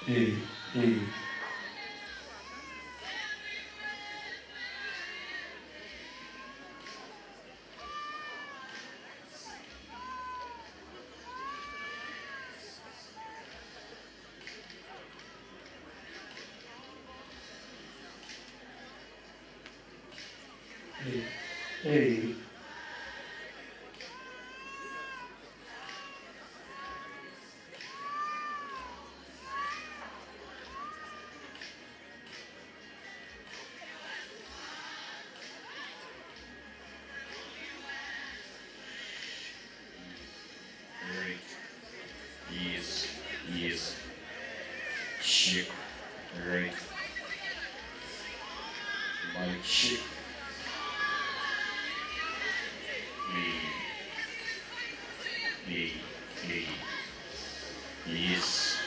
Hey, hey. Hey, hey. Right. Yes. Yes. Check. Right. Mic check. Hey. Hey. Hey. Yes.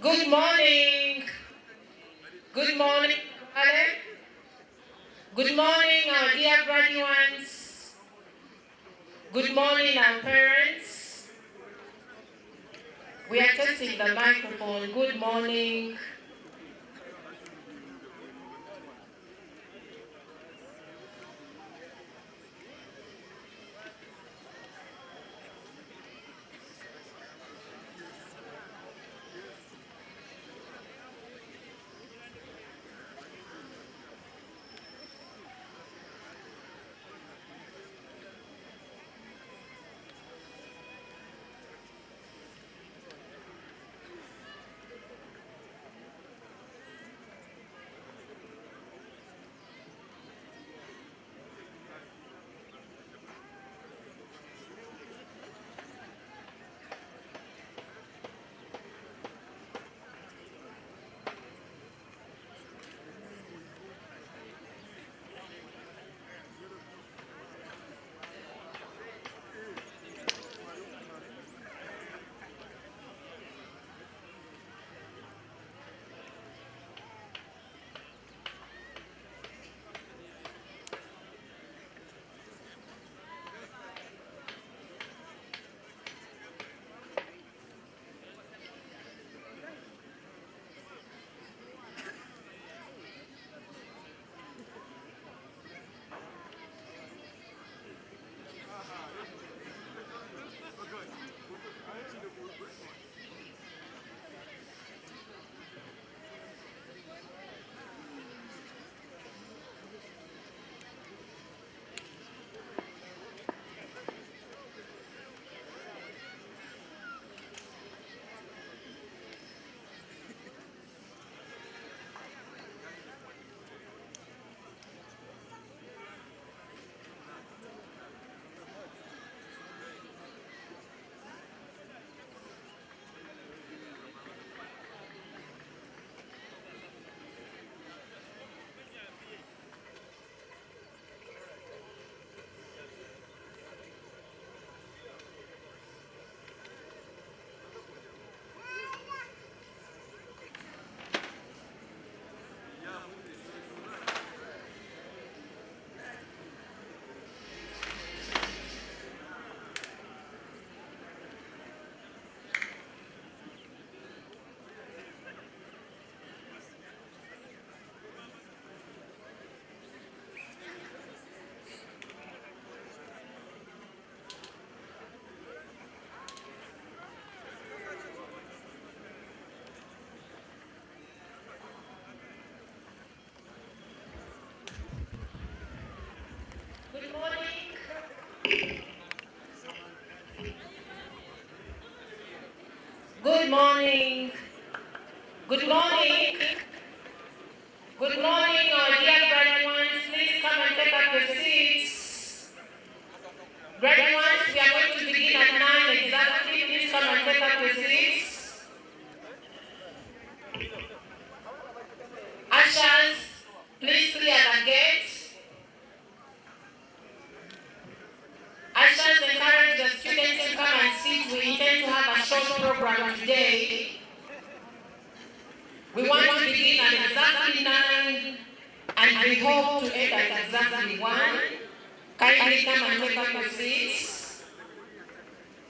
Good morning. Good morning, Kabale. Good morning, our dear graduates. Good morning, our parents. We are testing the microphone. Good morning. Good morning. Good morning. Good morning, our dear graduates. Please come and take up your seats. Graduates, we are going to begin at 9 exactly. Please come and take up your seats. Ushers, please clear the gate. Ushers, encourage the students to come and sit. We intend to have a short program today. We want to begin at exactly 9 and we hope to end at exactly 1. Kindly come and take up your seats.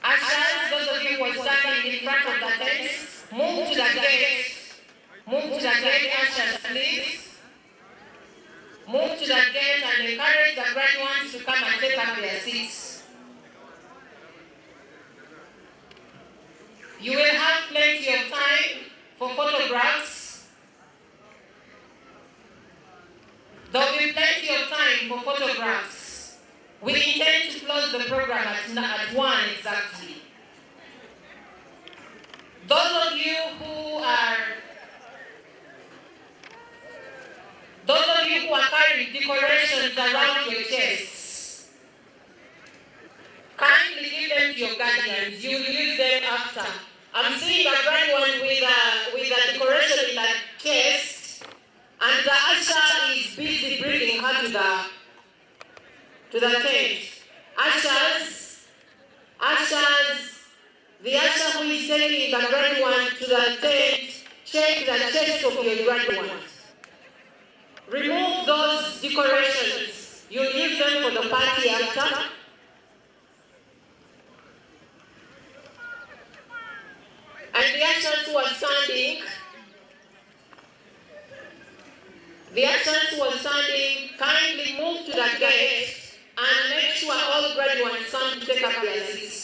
Ushers, those of you who are standing in front of the tents, move to the gate. Move to the gate, ushers, please. Move to the gate and encourage the graduates to come and take up their seats. You will have plenty of time for photographs. There will be plenty of time for photographs. We intend to close the program at 1 exactly. Those of you who are carrying decorations around your chests, kindly give them to your guardians. You will use them after. I'm seeing a graduate with a decoration in that chest, and the usher is busy bringing her to the tent. Ushers, the usher who is taking the graduate to the tent, check the chest of your graduate. Remove those decorations. You'll use them for the party after. And the ushers who are standing, kindly move to the gate and make sure all graduates come to take up their seats.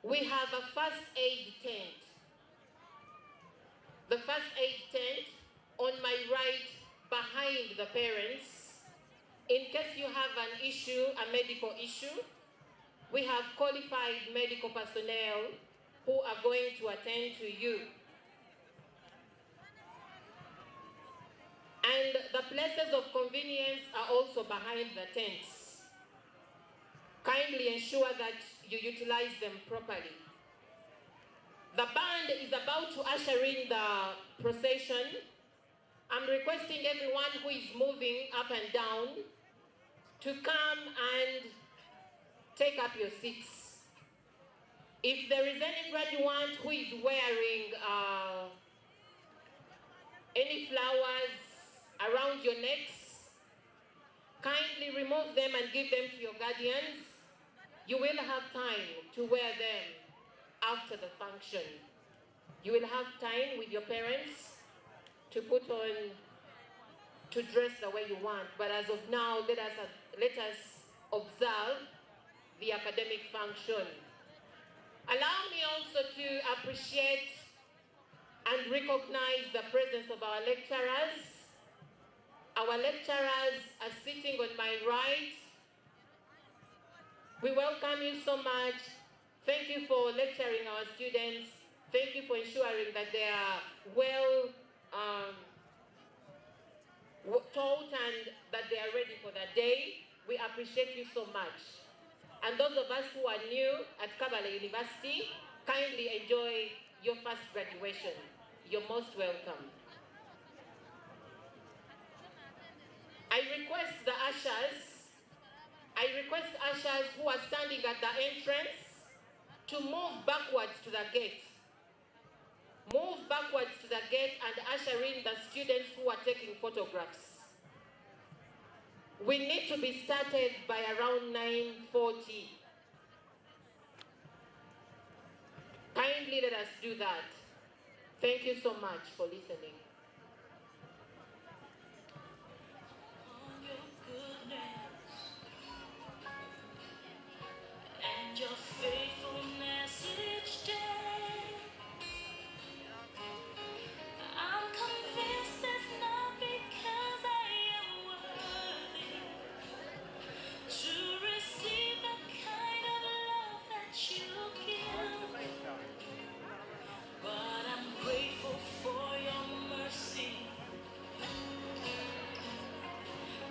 we have a first aid tent. The first aid tent on my right behind the parents. In case you have an issue, a medical issue, we have qualified medical personnel who are going to attend to you. And the places of convenience are also behind the tents. Kindly ensure that you utilize them properly. The band is about to usher in the procession. I'm requesting everyone who is moving up and down to come and take up your seats. If there is any graduate who is wearing any flowers around your necks, kindly remove them and give them to your guardians. You will have time to wear them after the function. You will have time with your parents to put on, to dress the way you want. But as of now, let us observe the academic function. Allow me also to appreciate and recognize the presence of our lecturers. Our lecturers are sitting on my right. We welcome you so much. Thank you for lecturing our students. Thank you for ensuring that they are well taught and that they are ready for the day. We appreciate you so much. And those of us who are new at Kabale University, kindly enjoy your first graduation. You're most welcome. I request ushers who are standing at the entrance to move backwards to the gate. Move backwards to the gate and usher in the students who are taking photographs. We need to be started by around 9:40. Kindly let us do that. Thank you so much for listening. And your faithfulness each day, I'm convinced it's not because I am worthy to receive the kind of love that you give, but I'm grateful for your mercy,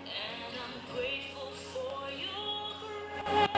and I'm grateful for your grace.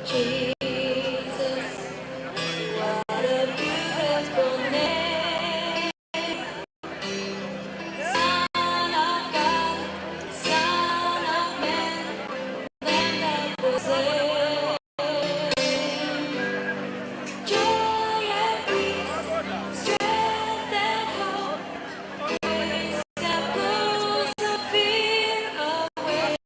Jesus, what a beautiful name. Son of God, Son of Man, Lamb that was slain. Joy and peace, strength and hope, grace that blows the fear away.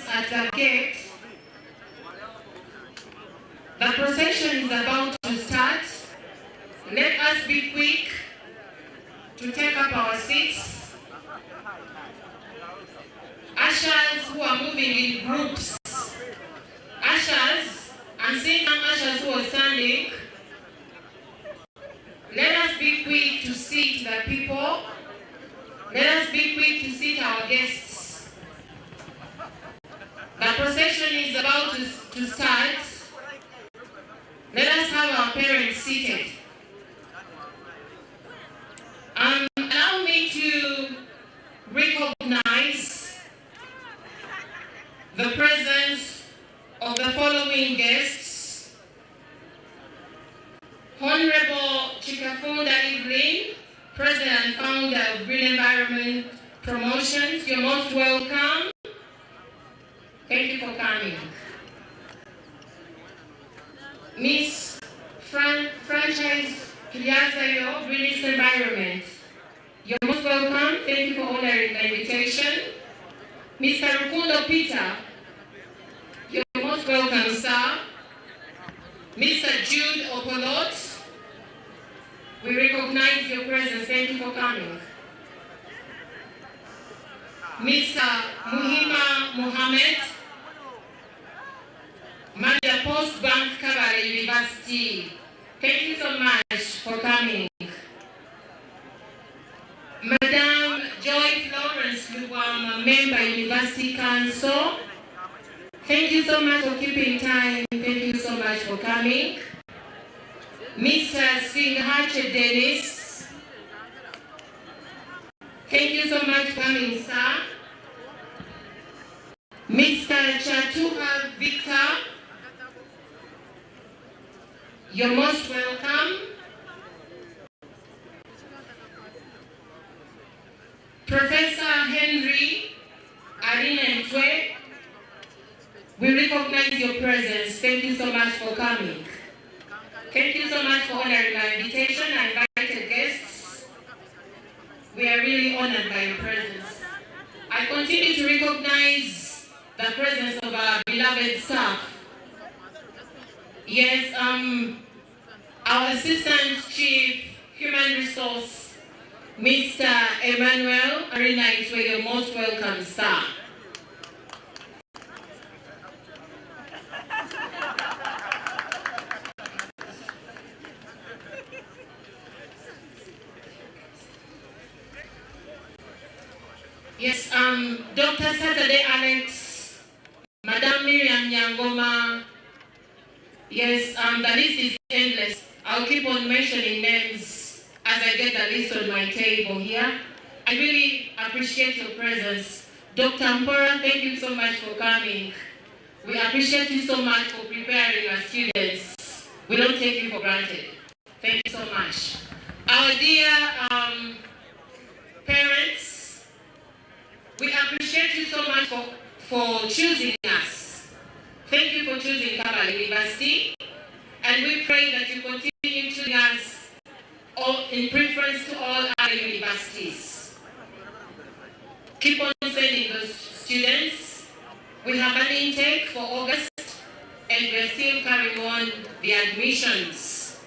friends at the gate, the procession is about to start. Let us be quick to take up our seats. Ushers who are moving in groups, ushers, I'm seeing some ushers who are standing. Let us be quick to seat the people. Let us be quick to seat our guests. The procession is about to start. Let us have our parents seated. Allow me to recognize the presence of the following guests. Honorable Chikafunda Evelyn, President and Founder of Green Environment Promotions, you're most welcome. Thank you for coming. Miss Franchise Kiliasayo, Green Environment, you're most welcome. Thank you for honoring the invitation. Mr. Rukundo Peter, you're most welcome, sir. Mr. Jude Opolot, we recognize your presence. Thank you for coming. Mr. Muhima Mohammed, Manager Post Bank Kabale University, thank you so much for coming. Madam Joy Florence Luwama, Member University Council, thank you so much for keeping time. Thank you so much for coming. Mr. Singhache Dennis, thank you so much for coming, sir. Mr. Chatuha Victor, you're most welcome. Professor Henry Arina Ntwe, we recognize your presence. Thank you so much for coming. Thank you so much for honoring my invitation. I invited guests. We are really honored by your presence. I continue to recognize the presence of our beloved staff. Yes, our Assistant Chief Human Resource, Mr. Emmanuel Arina Ntwe, you're most welcome, sir. Yes, Dr. Saturday Alex, Madam Miriam Nyangoma. Yes, the list is endless. I'll keep on mentioning names as I get the list on my table here. I really appreciate your presence. Dr. Mpora, thank you so much for coming. We appreciate you so much for preparing our students. We don't take you for granted. Thank you so much. Our dear parents, we appreciate you so much for choosing us. Thank you for choosing Kabale University, and we pray that you continue choosing us in preference to all other universities. Keep on sending those students. We have an intake for August, and we're still carrying on the admissions.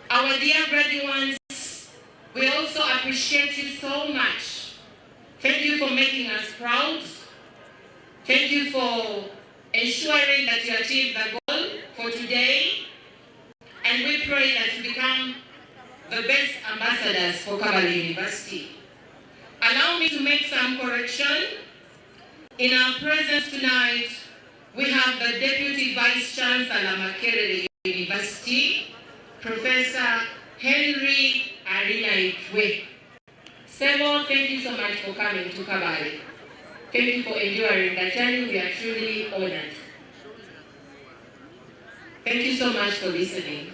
Our dear graduates, we also appreciate you so much. Thank you for making us proud. Thank you for ensuring that you achieve the goal for today. And we pray that you become the best ambassadors for Kabale University. Allow me to make some correction. In our presence tonight, we have the Deputy Vice Chancellor Makerere University, Professor Henry Arina Ntwe. Sebo, thank you so much for coming to Kabale. Thank you for enduring the journey. We are truly honored. Thank you so much for listening.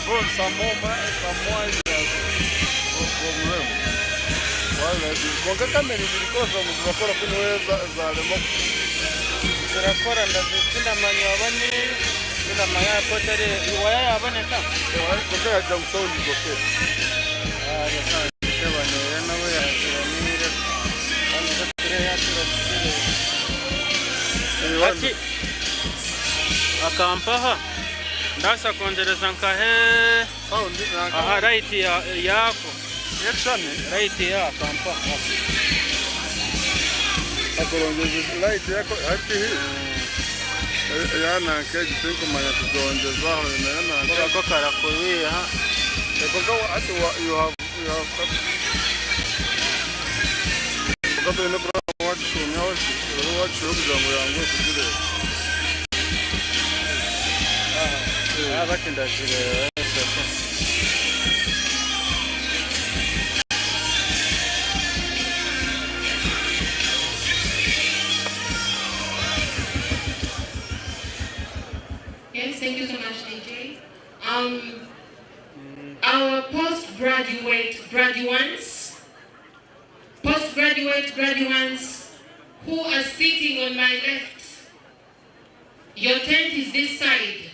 involve some more problem. Konga kamera zilikoza muzakora kunweza zalemo. Zirakora ndazitsinda manyo abane bila maya potere iwaya aboneka. Konga ya Johnson goke. Yasa sebane nawe ya ziramire. Andire ya tira. Ati akampaha ndasa kongereza nkahe aha right yako right ya akampa akorongeza right yako ati yana keji tinko manya kuzongezaho yana ko karakowe ha ko ati you have ko to no problem what you know what you kujango yangu kujire batinda zile Yes, thank you so much, DJ. Our postgraduate graduates who are sitting on my left, your tent is this side.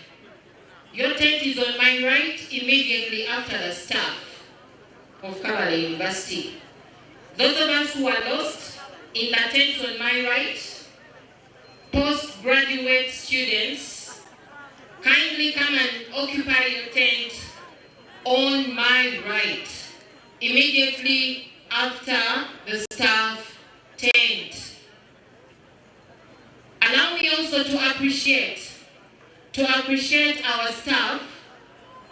Your tent is on my right, immediately after the staff of Kabale University. Those of us who are lost, in the tents on my right, postgraduate students, kindly come and occupy your tent on my right, immediately after the staff tent. Allow me also to appreciate our staff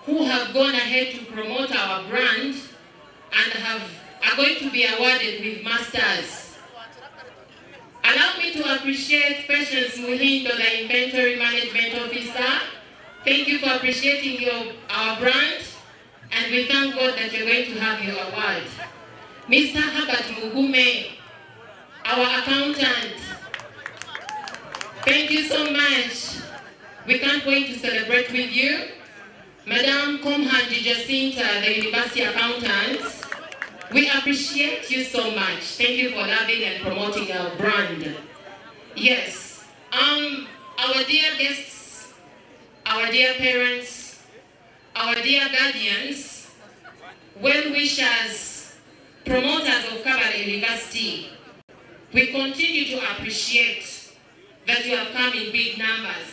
who have gone ahead to promote our brand and are going to be awarded with masters. Allow me to appreciate Patience Muhindo, the Inventory Management Officer. Thank you for appreciating our brand, and we thank God that you're going to have your award. Mr. Habat Mugume, our accountant, thank you so much. We can't wait to celebrate with you. Madam Komhanji Jacinta, the University Accountant, we appreciate you so much. Thank you for loving and promoting our brand. Yes, our dear guests, our dear parents, our dear guardians, well-wishers, promoters of Kabale University, we continue to appreciate that you have come in big numbers.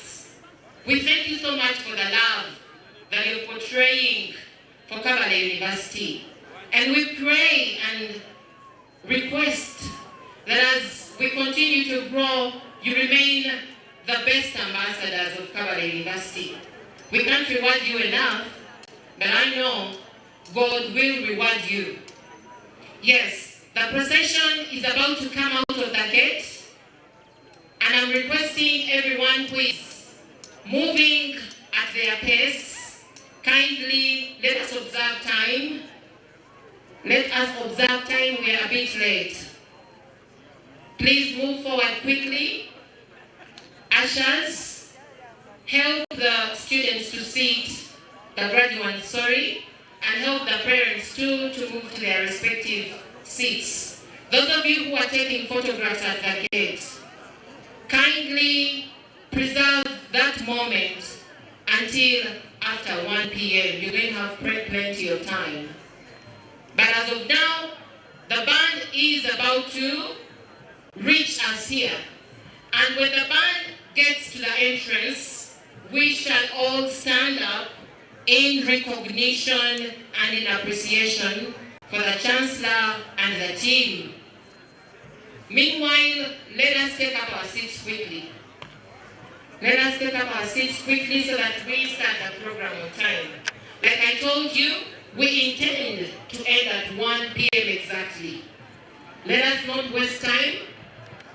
We thank you so much for the love that you're portraying for Kabale University. And we pray and request that as we continue to grow, you remain the best ambassadors of Kabale University. We can't reward you enough, but I know God will reward you. Yes, the procession is about to come out of the gate, and I'm requesting everyone who is moving at their pace, kindly let us observe time. Let us observe time, we are a bit late. Please move forward quickly. Ushers, help the students to sit, the graduates, and help the parents too to move to their respective seats. Those of you who are taking photographs at the gate, kindly preserve that moment until after 1 p.m. You're going to have plenty of time. But as of now, the band is about to reach us here. And when the band gets to the entrance, we shall all stand up in recognition and in appreciation for the Chancellor and the team. Meanwhile, let us take up our seats quickly. Let us take up our seats quickly so that we start the program on time. Like I told you, we intend to end at 1 p.m. exactly. Let us not waste time.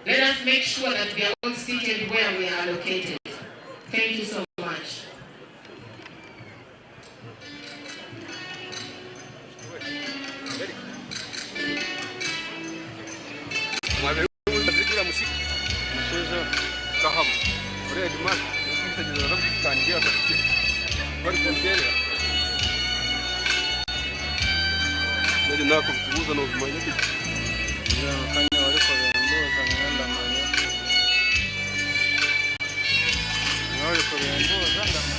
Let us make sure that we are all seated where we are located. Thank you so much. Ndio nako kuuza na uzimanya kitu. Ndio kanya wale kwa mboza nganda manya. Wale kwa mboza nganda manya.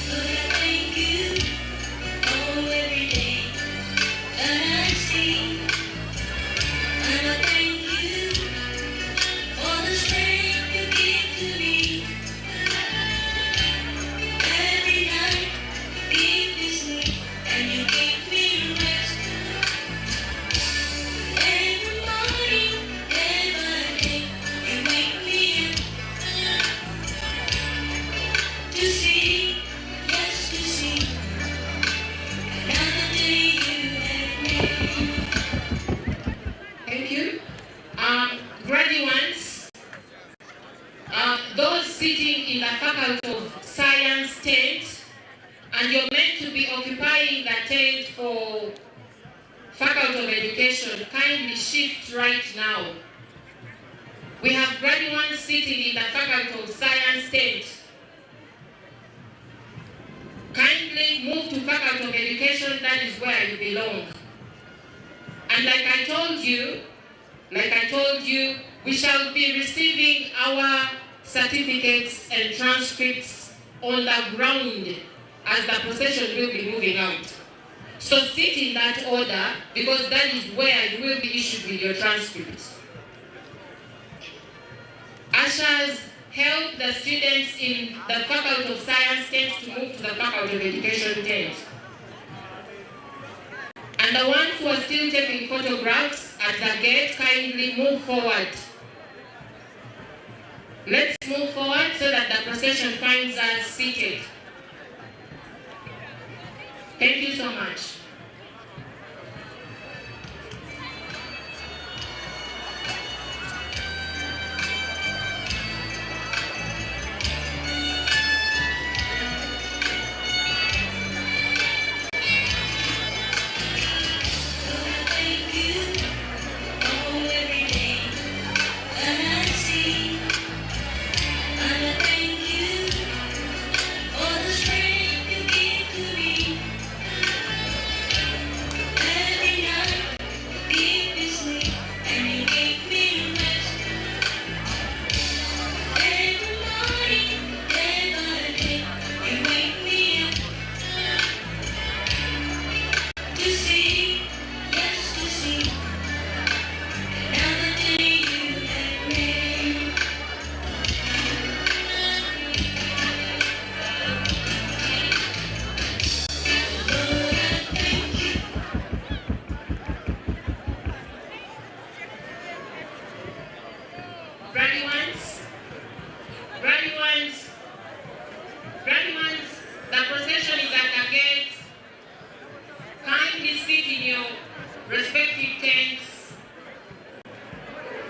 Thank you. Graduates, those sitting in the Faculty of Science tent, and you're meant to be occupying the tent for Faculty of Education, kindly shift right now. We have graduates sitting in the Faculty of Science tent. Kindly move to Faculty of Education, that is where you belong. And like I told you, we shall be receiving our certificates and transcripts on the ground as the procession will be moving out. So sit in that order, because that is where you will be issued with your transcripts. Ushers, help the students in the Faculty of Science tent to move to the Faculty of Education tent. And the ones who are still taking photographs at the gate, kindly move forward. Let's move forward so that the procession finds us seated. Thank you so much. Graduates, the procession is at the gate. Kindly sit in your respective tents.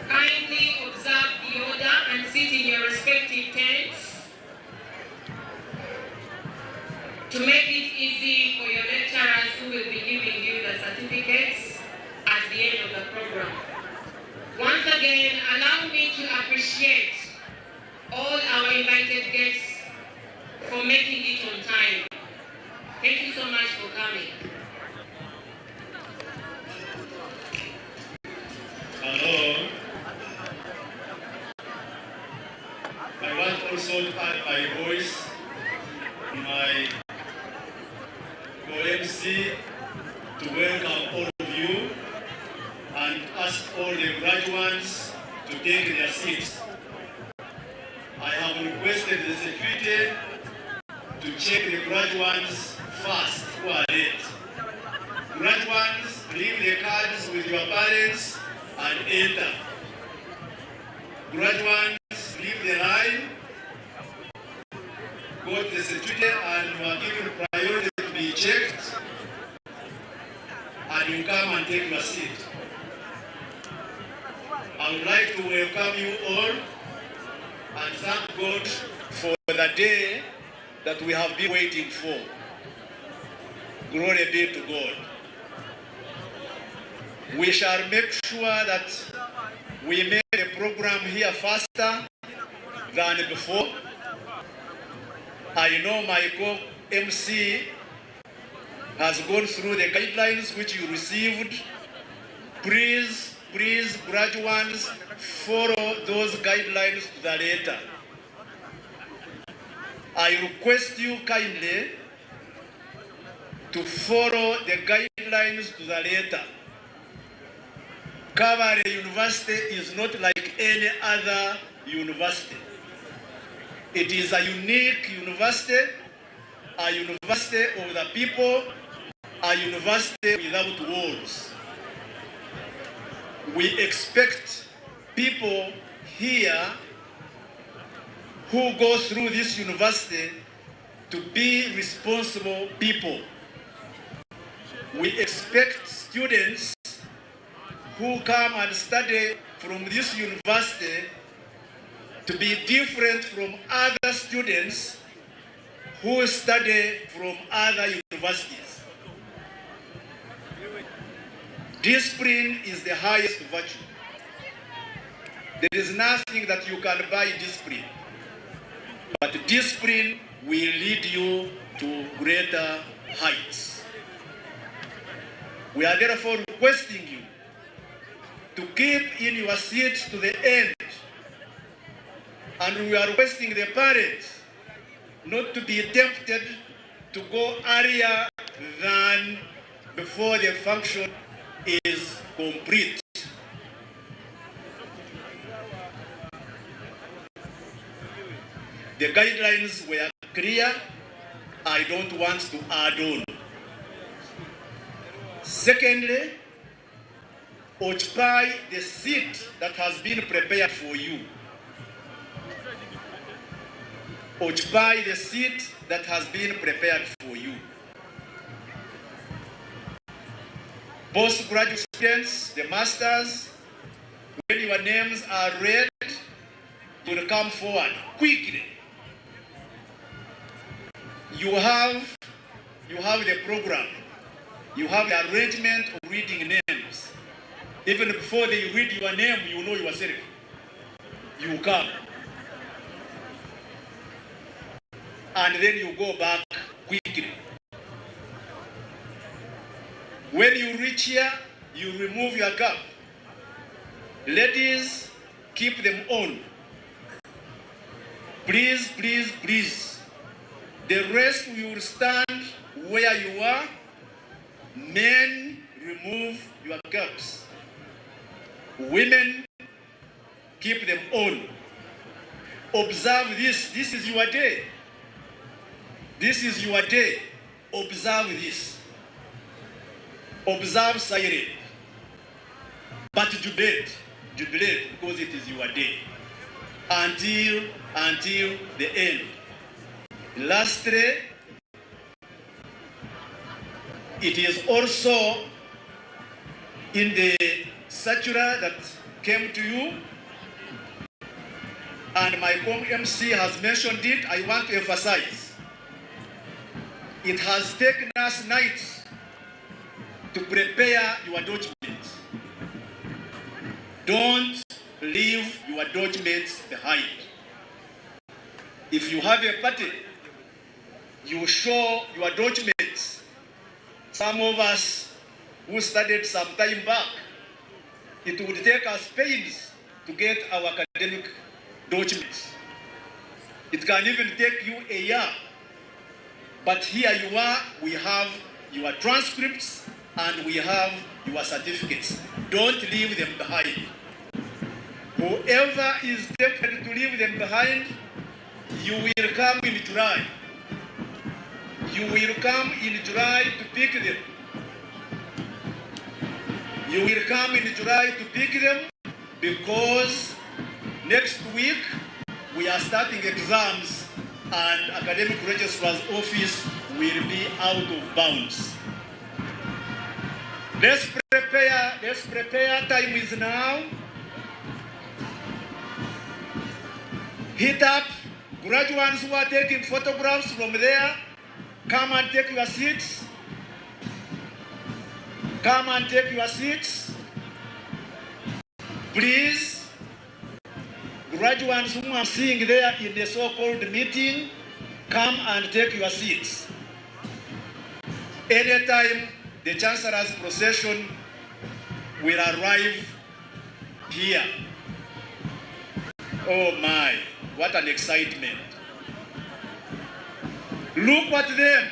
Kindly observe the order and sit in your respective tents. To make it easy for your lecturers who will be giving you the certificates at the end of the program. Once again, allow me to appreciate all our invited guests for making it on time. Thank you so much for coming. Hello. I want also to add my voice, my co-MC, to welcome all of you and ask all the graduates to take their seats. I have requested the security to check the graduates first who are late. Graduates, leave the cards with your parents and enter. Graduates, leave the line, go to the security and you are given priority to be checked, and you come and take your seat. I would like to welcome you all and thank God for the day that we have been waiting for. Glory be to God. We shall make sure that we make the program here faster than before. I know my co-MC has gone through the guidelines which you received Please, graduates, follow those guidelines to the letter. I request you kindly to follow the guidelines to the letter. Kabale University is not like any other university. It is a unique university, a university of the people, a university without walls. We expect people here who go through this university to be responsible people. We expect students who come and study from this university to be different from other students who study from other universities. Discipline is the highest virtue. There is nothing that you can buy discipline, but discipline will lead you to greater heights. We are therefore requesting you to keep in your seats to the end, and we are requesting the parents not to be tempted to go earlier than before the function is complete. The guidelines were clear. I don't want to add on. Secondly, occupy the seat that has been prepared for you. Occupy the seat that has been prepared for you. Postgraduate students, the masters, when your names are read, you will come forward quickly. You have the program. You have the arrangement of reading names. Even before they read your name, you know yourself. You come. And then you go back quickly. When you reach here, you remove your cap. Ladies, keep them on. Please, please, please. The rest you will stand where you are. Men, remove your caps. Women, keep them on. Observe this. This is your day. This is your day. Observe this. Observe silent. But jubilate because it is your day. Until the end. Lastly, it is also in the circular that came to you, and my MC has mentioned it. I want to emphasize. It has taken us nights to prepare your documents. Don't leave your documents behind. If you have a party, you show your documents. Some of us who studied some time back, it would take us pains to get our academic documents. It can even take you a year. But here you are, we have your transcripts and we have your certificates. Don't leave them behind. Whoever is tempted to leave them behind, you will come in July. You will come in July to pick them. You will come in July to pick them because next week we are starting exams and academic registrar's office will be out of bounds. Let's prepare, time is now. Hit up graduates who are taking photographs from there. Come and take your seats. Come and take your seats. Please, graduates who are seeing there in the so-called meeting, come and take your seats. Anytime the Chancellor's procession will arrive here. Oh my, what an excitement. Look at them.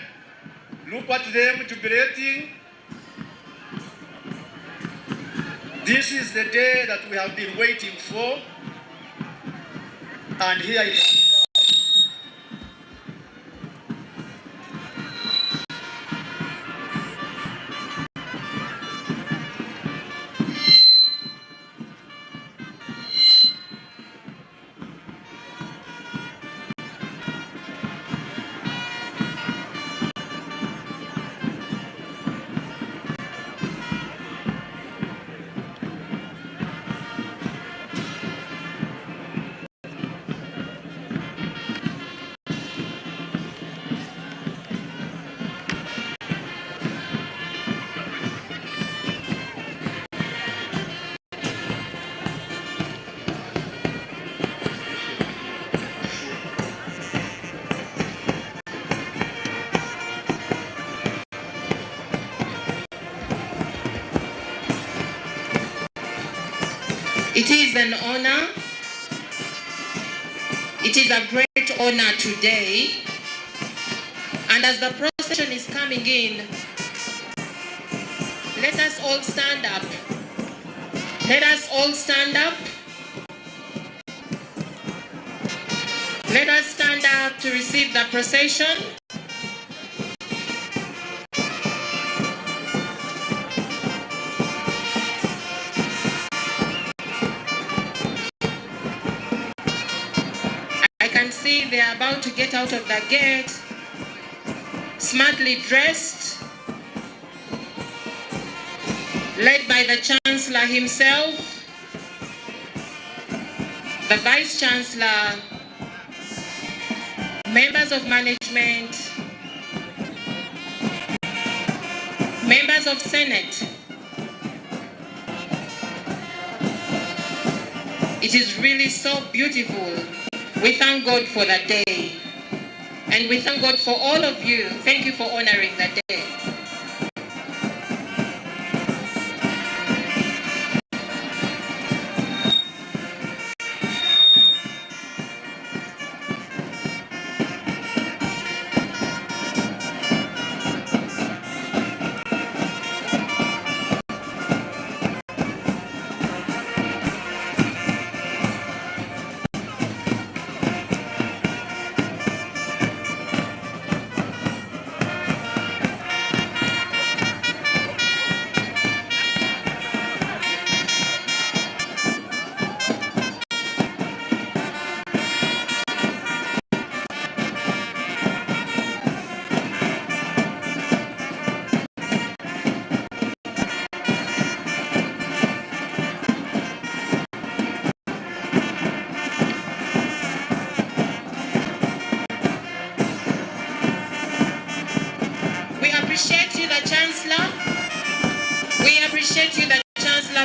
Look at them jubilating. This is the day that we have been waiting for. And here it is. It is an honor. It is a great honor today. And as the procession is coming in, let us all stand up. Let us all stand up. Let us stand up to receive the procession. I can see they are about to get out of the gate, smartly dressed, led by the Chancellor himself, the Vice Chancellor, members of management, members of Senate. It is really so beautiful. We thank God for the day. And we thank God for all of you. Thank you for honoring the day.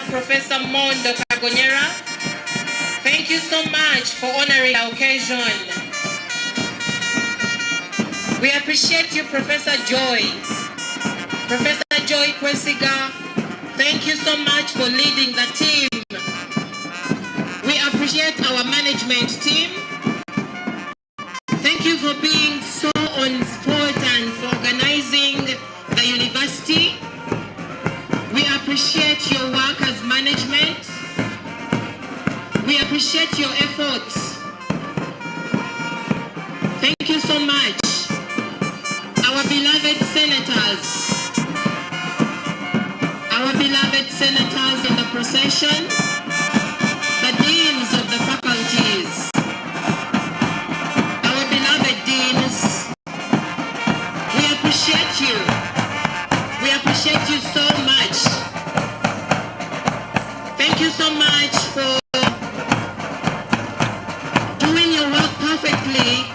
Professor Mondo Kagonyera. Thank you so much for honoring the occasion. We appreciate you, Professor Joy. Professor Joy Kwesiga, thank you so much for leading the team. We appreciate our management team. Thank you for being so on spot and for organizing the university. We appreciate your work as management. We appreciate your efforts. Thank you so much. Our beloved senators. Our beloved senators in the procession. The deans of the faculties. Our beloved deans. We appreciate you. We appreciate you so much. Thank you so much for doing your work perfectly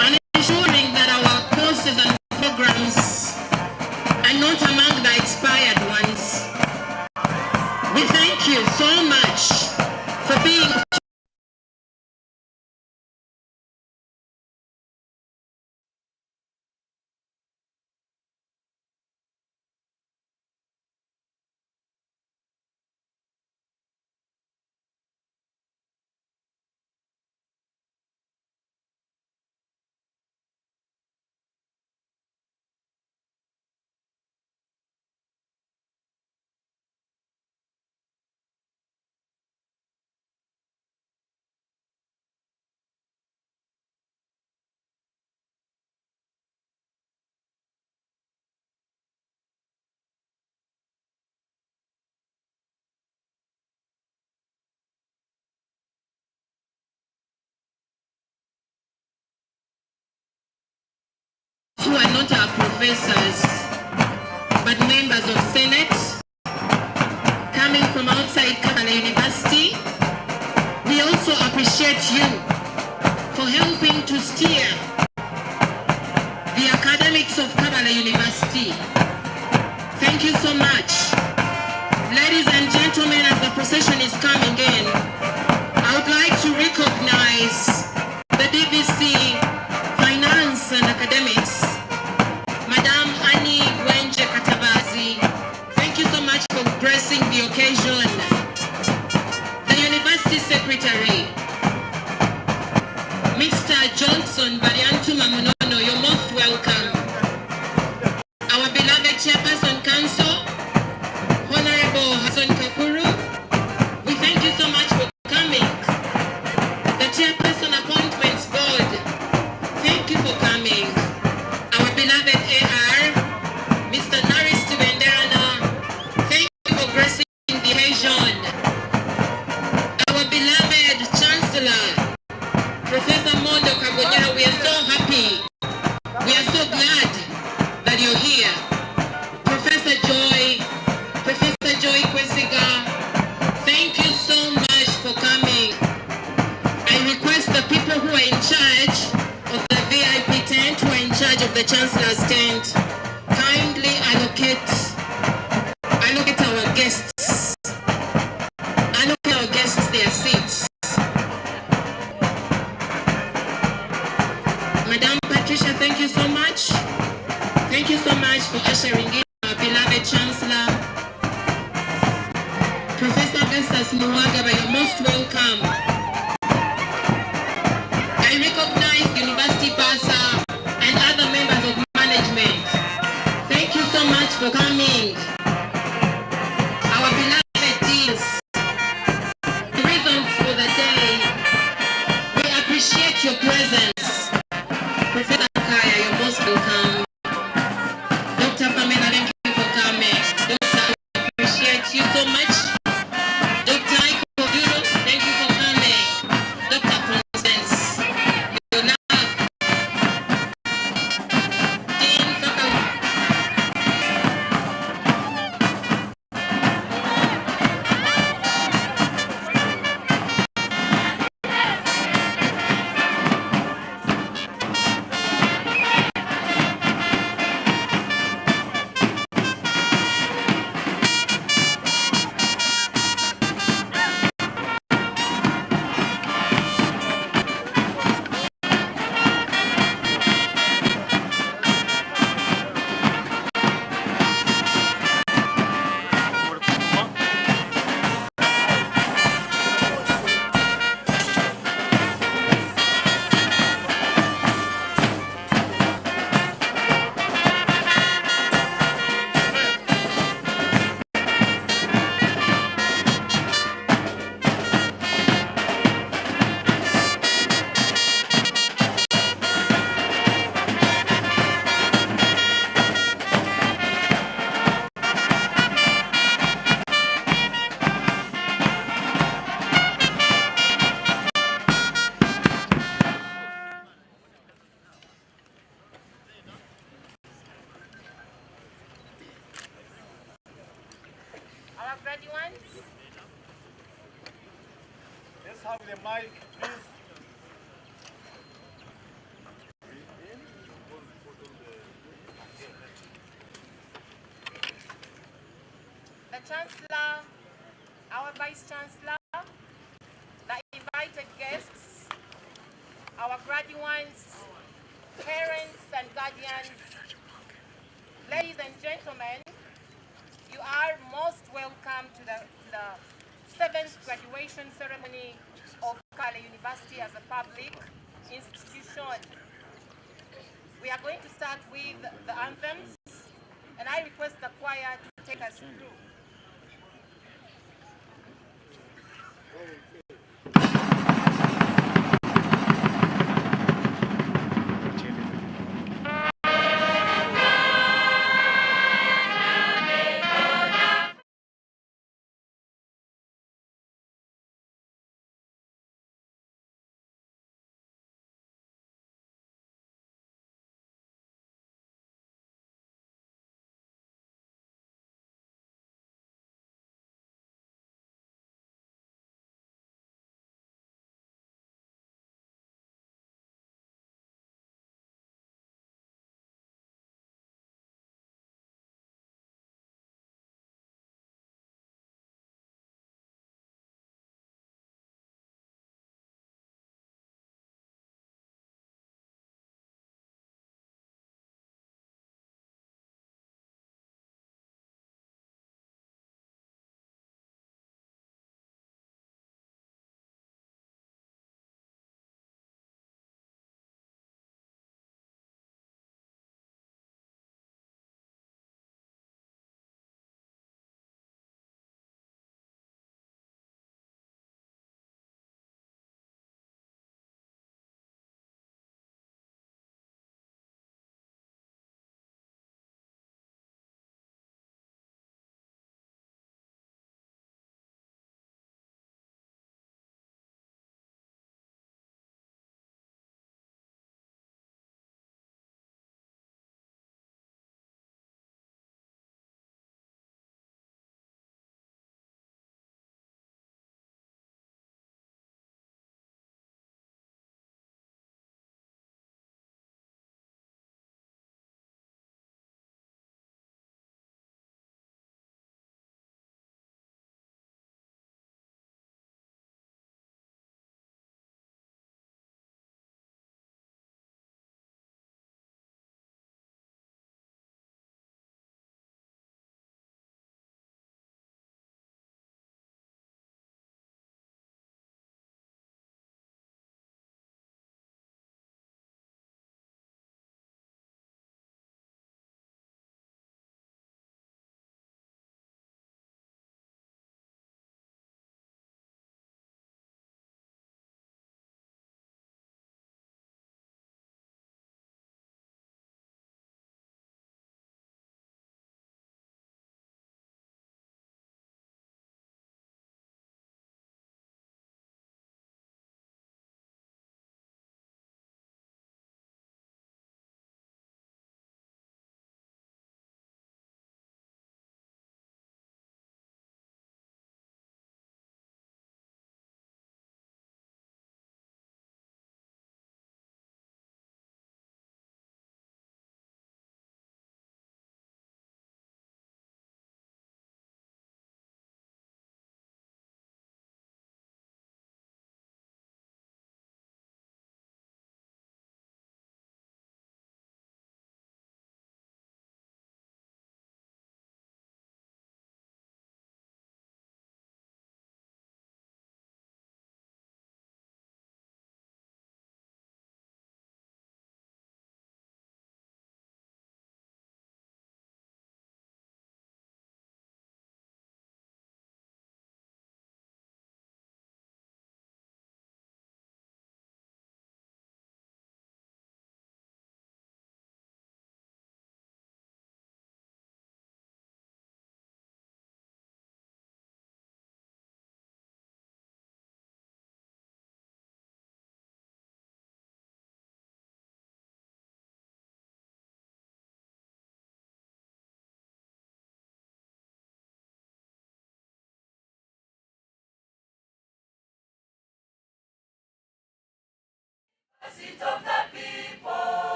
and ensuring that our courses and programs are not among the expired ones. We thank you. who are not our professors, but members of Senate, coming from outside Kabale University. We also appreciate you for helping to steer the academics of Kabale University. Thank you so much. Ladies and gentlemen, as the procession is coming in, I would like to recognize the DVC Finance and Academics, Madam Annie Wenje Katabazi. Thank you so much for gracing the occasion. The University Secretary, Mr. Johnson Bariantuma Munono, you're most welcome. Our beloved Chairperson Council, Honorable Hassan Kakuru, we thank you so much for coming. The Chairperson Appointments Board, thank you for coming. Our beloved AR, Mr. Naris Tibenderana, thank you for gracing the occasion. Our beloved Chancellor, Professor Mondo Kagonyera, we are so happy. We are so glad that you're here. Professor Joy Kwesiga, thank you so much for coming. I request the people who are in charge of the VIP tent, who are in charge of the Chancellor's tent, kindly allocate our guests. Allocate our guests their seats. Madam Patricia, thank you so much. Thank you so much for ushering in our beloved Chancellor. Professor Augustus Muwagaba, you're most welcome. I recognize University Bursar and other members of management. Thank you so much for coming. Our beloved deans, the reasons for the day, we appreciate your presence. Professor Kaya, you're most welcome. Dr. Pamela, thank you for coming. Doctor, I appreciate you so much. Dr. Aiko Duro, thank you for coming. Dr. Constance, your love. Dean Faculty. Our graduates. Let's have the mic, please. The Chancellor, our Vice Chancellor, the invited guests, our graduates, parents and guardians, ladies and gentlemen, you are most welcome to the 7th graduation ceremony of Kabale University as a public institution. We are going to start with the anthems, and I request the choir to take us through.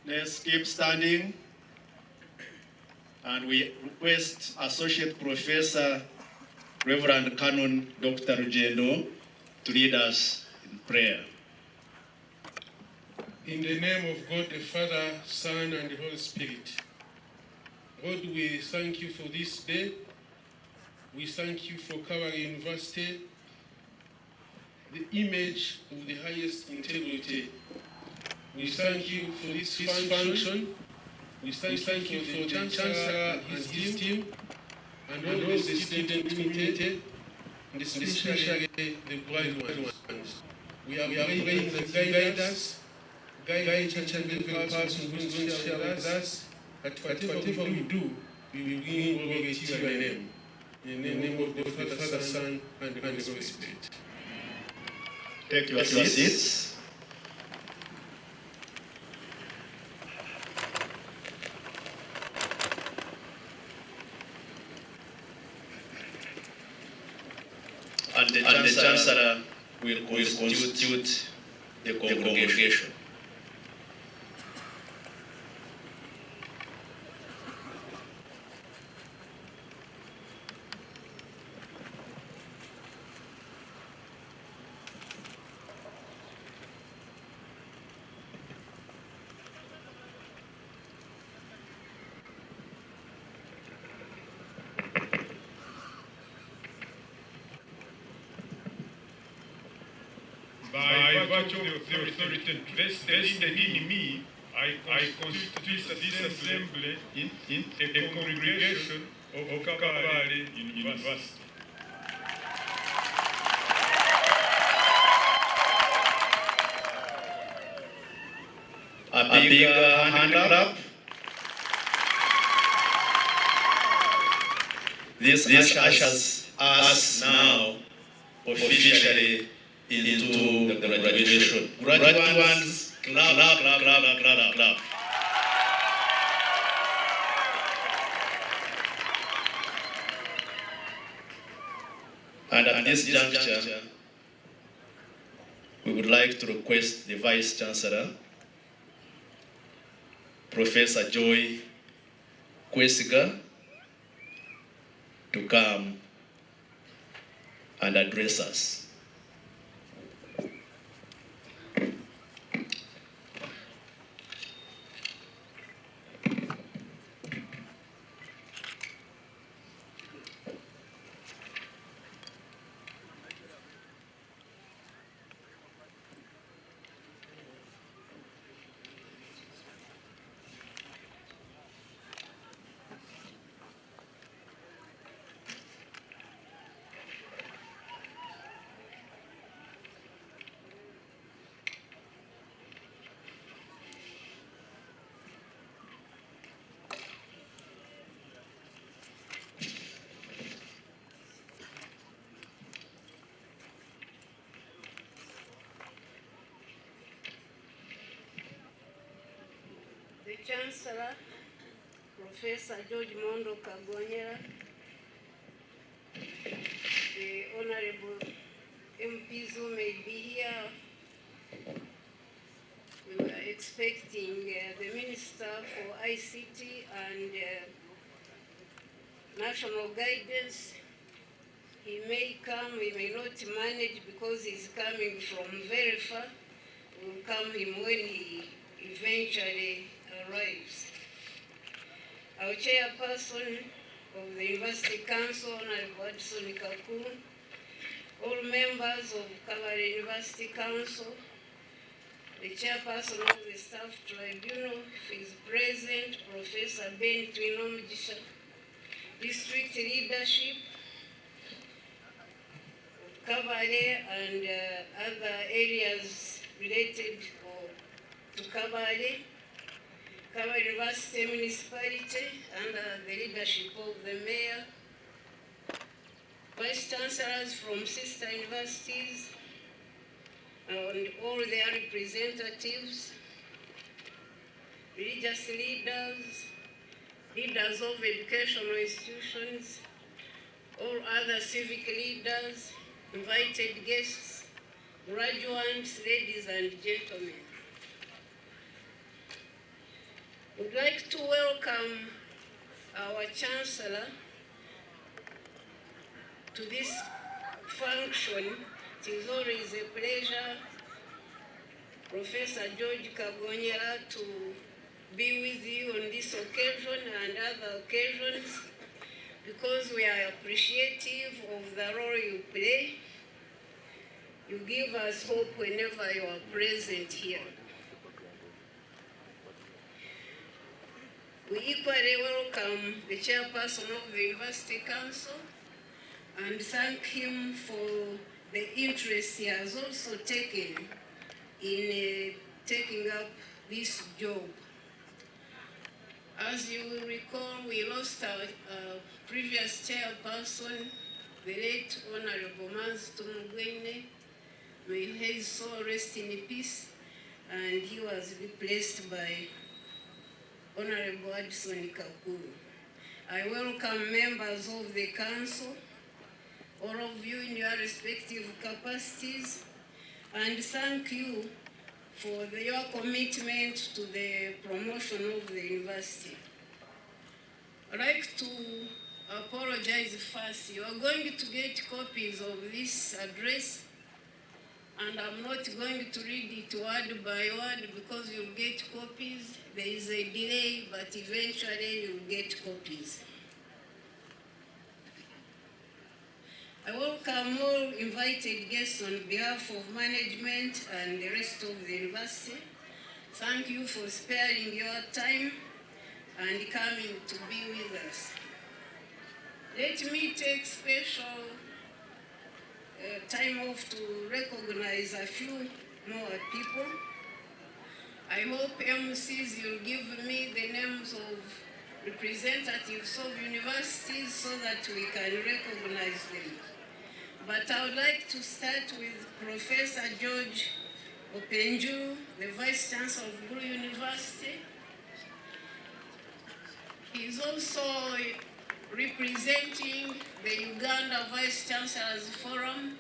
Let's keep standing. And we request Associate Professor Reverend Canon Dr. Jeno to lead us in prayer. In the name of God the Father, Son, and the Holy Spirit. God, we thank you for this day. We thank you for Kabale University, the image of the highest integrity. We thank you for this function. We thank you for the Chancellor and his team, and all the student community, and especially the bright ones. We are praying that you guide us, guide each and every person who is going to share with us, that whatever we do, we will bring glory to your name. In the name of the Father, Son, and the Holy Spirit. Take your seats. And the Chancellor will constitute the Convocation. By virtue of the authority vested in me, I constitute this assembly in a congregation of Kabale University. A big hand clap. This ushers us now officially into the graduation. Graduates, clap. And at this juncture, we would like to request the Vice Chancellor, Professor Joy Kwesiga, to come and address us. Chancellor, Professor George Mondo Kagonyera, the Honorable MPs who may be here. We were expecting the Minister for ICT and National Guidance. He may come, we may not manage because he's coming from very far. We'll come him when he eventually arrives. Our chairperson of the University Council, Honorable Adson Kaku, all members of Kabale University Council, the chairperson of the staff tribunal, if is present, Professor Ben Twinomjisha, district leadership of Kabale and other areas related to Kabale, Kabale University Municipality under the leadership of the mayor, vice chancellors from sister universities, and all their representatives, religious leaders, leaders of educational institutions, all other civic leaders, invited guests, graduates, ladies and gentlemen. We'd like to welcome our Chancellor to this function. It is always a pleasure, Professor George Kagonyera, to be with you on this occasion and other occasions, because we are appreciative of the role you play. You give us hope whenever you are present here. We equally welcome the chairperson of the University Council and thank him for the interest he has also taken in taking up this job. As you will recall, we lost our previous chairperson, the late Honorable Maz Tumugwene. May his soul rest in peace, and he was replaced by Honorable Adson Kaku. I welcome members of the council, all of you in your respective capacities, and thank you for your commitment to the promotion of the university. I'd like to apologize first. You are going to get copies of this address, and I'm not going to read it word by word because you'll get copies. There is a delay, but eventually you'll get copies. I welcome all invited guests on behalf of management and the rest of the university. Thank you for sparing your time and coming to be with us. Let me take special time off to recognize a few more people. I hope MCs will give me the names of representatives of universities so that we can recognize them. But I would like to start with Professor George Openju, the Vice Chancellor of Guru University. He is also representing the Uganda Vice Chancellor's Forum.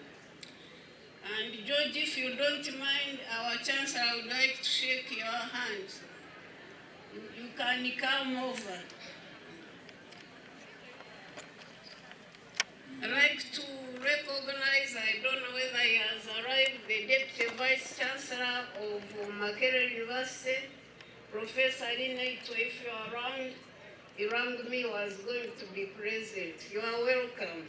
And George, if you don't mind, our Chancellor would like to shake your hand. You can come over. I'd like to recognize, I don't know whether he has arrived, the Deputy Vice Chancellor of Makerere University, Professor Lineito. If you are around, he rang me, was going to be present. You are welcome.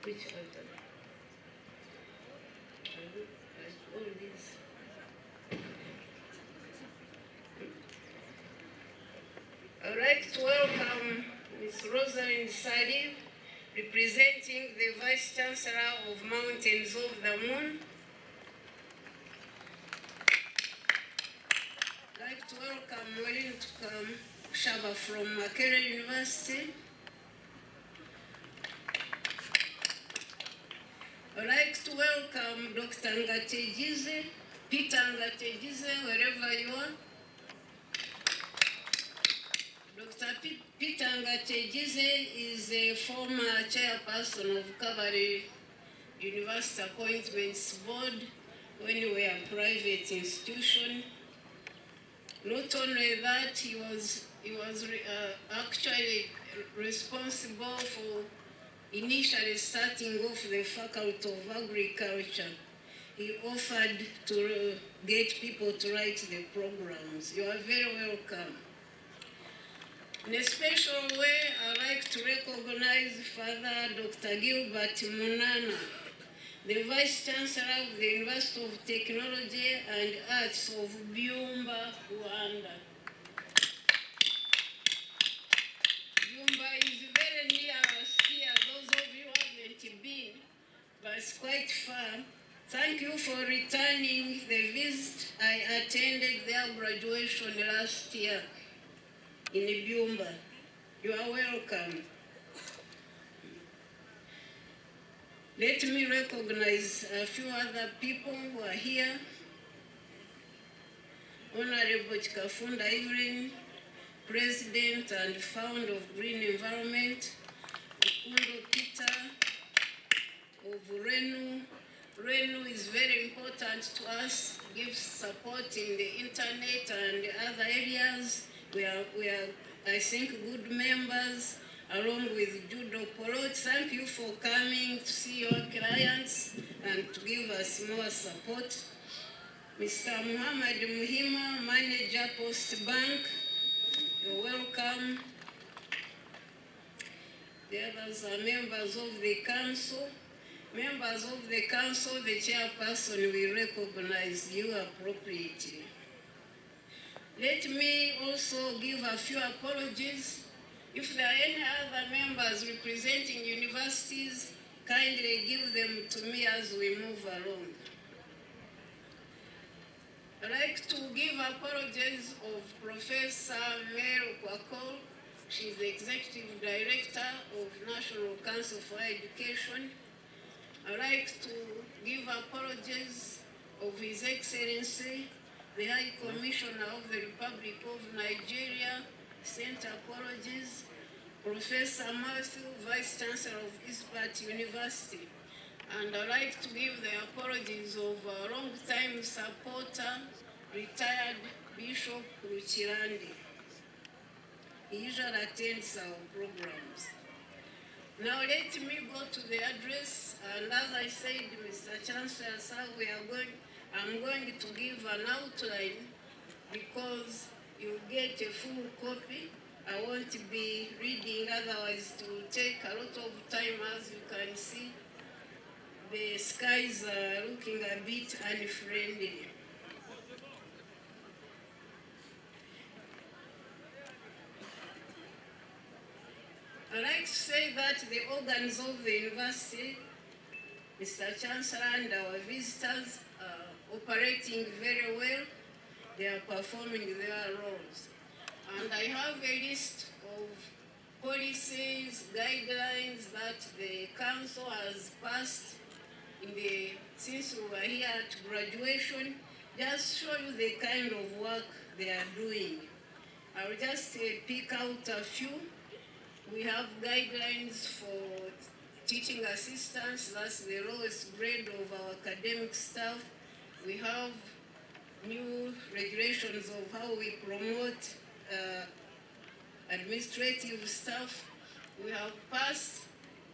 Which other? All these. I'd like to welcome Ms. Rosalind Sadi, representing the Vice Chancellor of Mountains of the Moon. I'd like to welcome Maureen Shaba from Makerere University. I'd like to welcome Dr. Ngate Gize, Peter Ngategize, wherever you are. Dr. Peter Ngategize is a former chairperson of Kabale University Appointments Board when we were a private institution. Not only that, he was actually responsible for initially starting off the Faculty of Agriculture. He offered to get people to write the programs. You are very welcome. In a special way, I'd like to recognize Father Dr. Gilbert Munana, the Vice Chancellor of the University of Technology and Arts of Byumba, Rwanda. Byumba is very near us here. Those of you who haven't been, but it's quite far. Thank you for returning the visit. I attended their graduation last year in Byumba. You are welcome. Let me recognize a few other people who are here. Honorable Chikafunda Evelyn, President and founder of Green Environment. Ukundo Peter of Renu. Renu is very important to us, gives support in the internet and other areas. We are, I think, good members, along with Judo Polot. Thank you for coming to see your clients and to give us more support. Mr. Muhammad Muhima, Manager Post Bank, you're welcome. The others are members of the council. Members of the council, the chairperson will recognize you appropriately. Let me also give a few apologies. If there are any other members representing universities, kindly give them to me as we move along. I'd like to give apologies of Professor Mary Kwako. She's the Executive Director of National Council for Education. I'd like to give apologies of His Excellency, the High Commissioner of the Republic of Nigeria, sent apologies. Professor Matthew, Vice Chancellor of Ispat University. And I'd like to give the apologies of a long-time supporter, retired Bishop Ruchirandi. He usually attends our programs. Now let me go to the address, and as I said, Mr. Chancellor, sir, I'm going to give an outline because you get a full copy. I won't be reading, otherwise it will take a lot of time. As you can see, the skies are looking a bit unfriendly. I'd like to say that the organs of the university, Mr. Chancellor and our visitors, are operating very well. They are performing their roles. And I have a list of policies, guidelines that the council has passed since we were here at graduation, just show you the kind of work they are doing. I'll just pick out a few. We have guidelines for teaching assistants, that's the lowest grade of our academic staff. We have new regulations of how we promote administrative staff. We have passed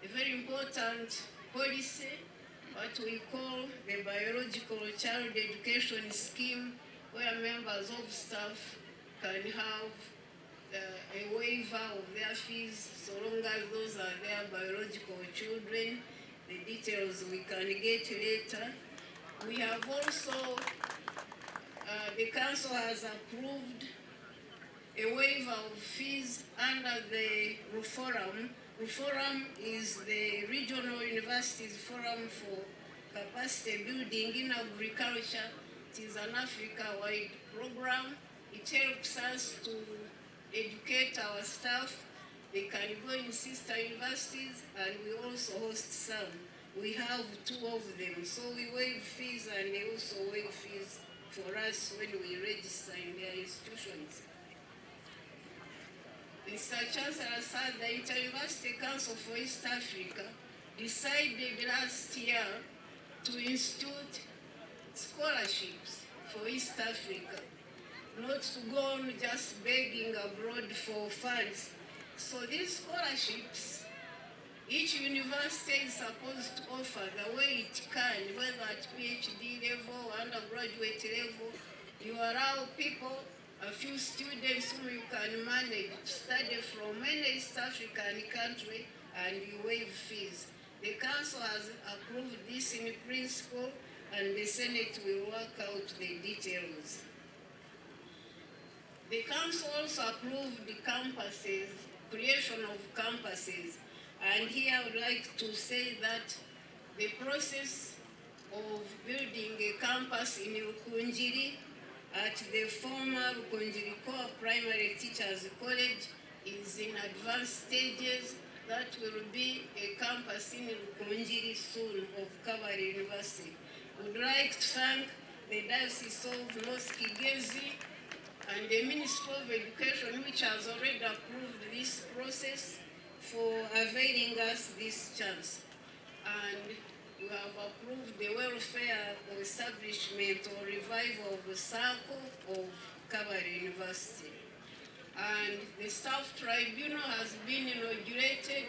a very important policy, what we call the Biological Child Education Scheme, where members of staff can have a waiver of their fees so long as those are their biological children. The details we can get later. We have also, the council has approved a waiver of fees under the RUFORUM. RUFORUM is the Regional Universities Forum for Capacity Building in Agriculture. It is an Africa-wide program. It helps us to educate our staff. They can go in sister universities, and we also host some. We have 2 of them, so we waive fees and they also waive fees for us when we register in their institutions. Mr. Chancellor said the Inter-University Council for East Africa decided last year to institute scholarships for East Africa, not to go on just begging abroad for funds. So these scholarships, each university is supposed to offer the way it can, whether at PhD level or undergraduate level. You allow people, a few students whom you can manage to study from any East African country, and you waive fees. The Council has approved this in principle, and the Senate will work out the details. The Council also approved the campuses, creation of campuses, and here I would like to say that the process of building a campus in Rukunjiri at the former Rukunjiri Core Primary Teachers College is in advanced stages. That will be a campus in Rukunjiri soon of Kabale University. Would like to thank the Diocese of North Kigezi and the Ministry of Education, which has already approved this process, for availing us this chance. And we have approved the welfare establishment or revival of the circle of Kabale University. And the staff tribunal has been inaugurated,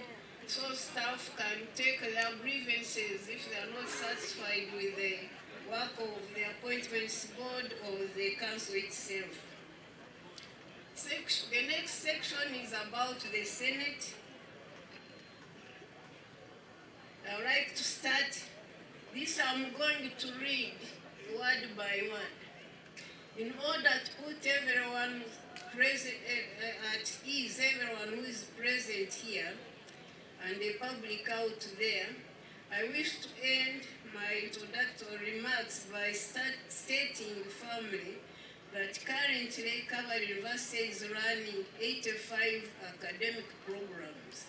so staff can take their grievances if they are not satisfied with the work of the appointments board or the council itself. The next section is about the Senate. I would like to start. This I'm going to read word by word in order to put everyone present at ease, everyone who is present here and the public out there. I wish to end my introductory remarks by stating firmly that currently Kabale University is running 85 academic programs.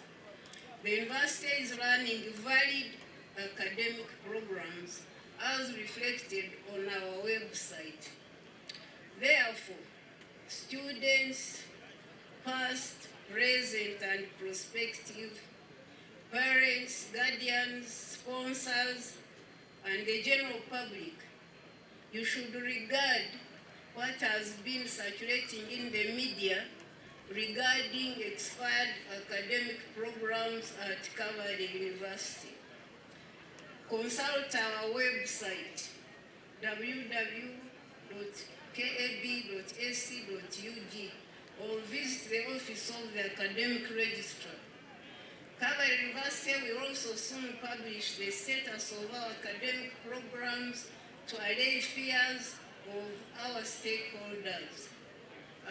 The university is running valid academic programs as reflected on our website. Therefore, students, past, present, and prospective, parents, guardians, sponsors, and the general public, you should regard what has been circulating in the media regarding expired academic programs at Kabale University. Consult our website, www.kab.ac.ug, or visit the office of the academic registrar. Kabale University will also soon publish the status of our academic programs to allay fears of our stakeholders.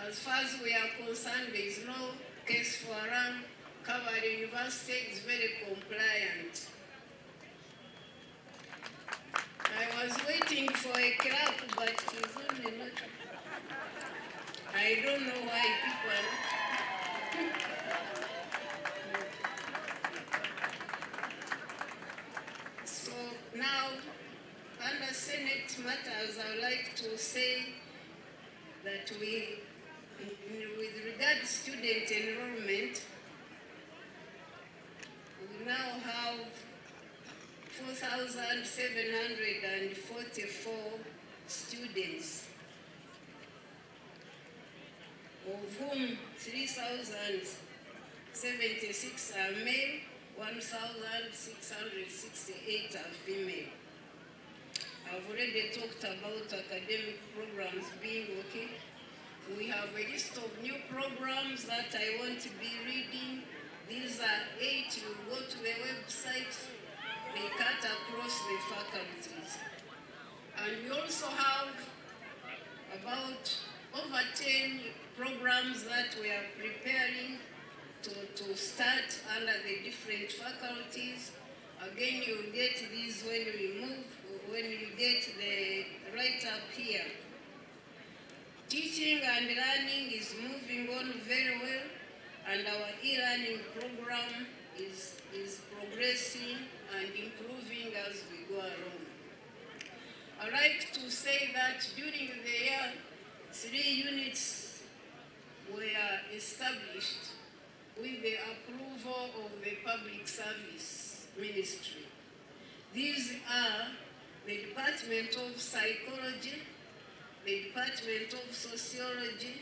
As far as we are concerned, there is no case for alarm. Kabale University is very compliant. I was waiting for a clap, but it's only not. I don't know why people. So now, under Senate matters, I would like to say that with regard to student enrollment, we now have 4,744 students, of whom 3,076 are male, 1,668 are female. I've already talked about academic programs being okay. We have a list of new programs that I want to be reading. These are 8. You go to the website, they cut across the faculties. And we also have about over 10 programs that we are preparing to start under the different faculties. Again, you'll get these when you get the write-up here. Teaching and learning is moving on very well, and our e-learning program is progressing and improving. improving as we go along. I'd like to say that during the year, 3 units were established with the approval of the Public Service Ministry. These are the Department of Psychology, the Department of Sociology,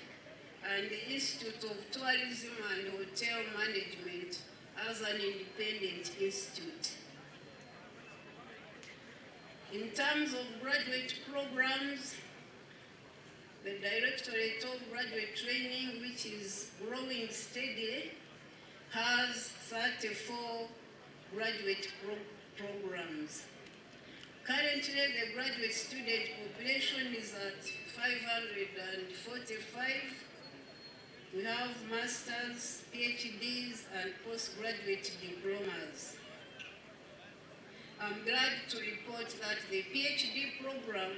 and the Institute of Tourism and Hotel Management as an independent institute. In terms of graduate programs, the Directorate of Graduate Training, which is growing steadily, has 34 graduate programs. Currently, the graduate student population is at 545. We have masters, PhDs, and postgraduate diplomas. I'm glad to report that the PhD program,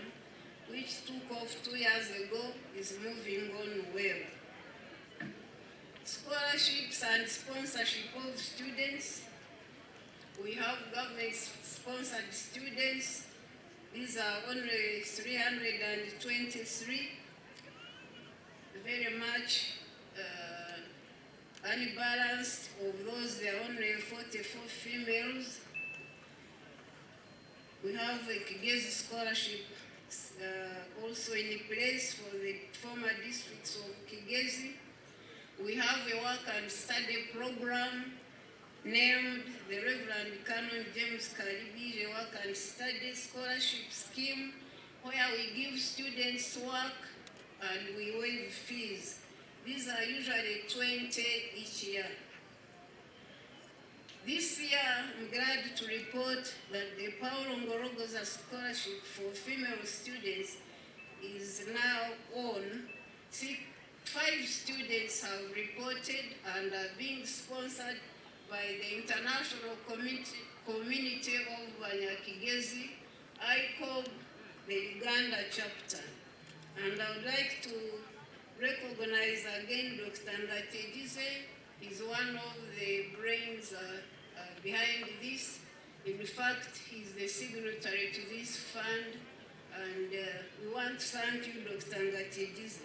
which took off 2 years ago, is moving on well. Scholarships and sponsorship of students. We have government-sponsored students. These are only 323, very much unbalanced. Of those, there are only 44 females. We have a Kigezi scholarship also in place for the former districts of Kigezi. We have a work and study program named the Reverend Canon James Karibi Work and Study Scholarship Scheme, where we give students work and we waive fees. These are usually 20 each year. This year, I'm glad to report that the Paulo Ngorogoza Scholarship for female students is now on. 5 students have reported and are being sponsored by the International Community of Banyakigezi, ICOB, the Uganda chapter. And I would like to recognize again Dr. Ndategize. He's one of the brains behind this. In fact, he's the signatory to this fund, and we want to thank you, Dr. Ndategize,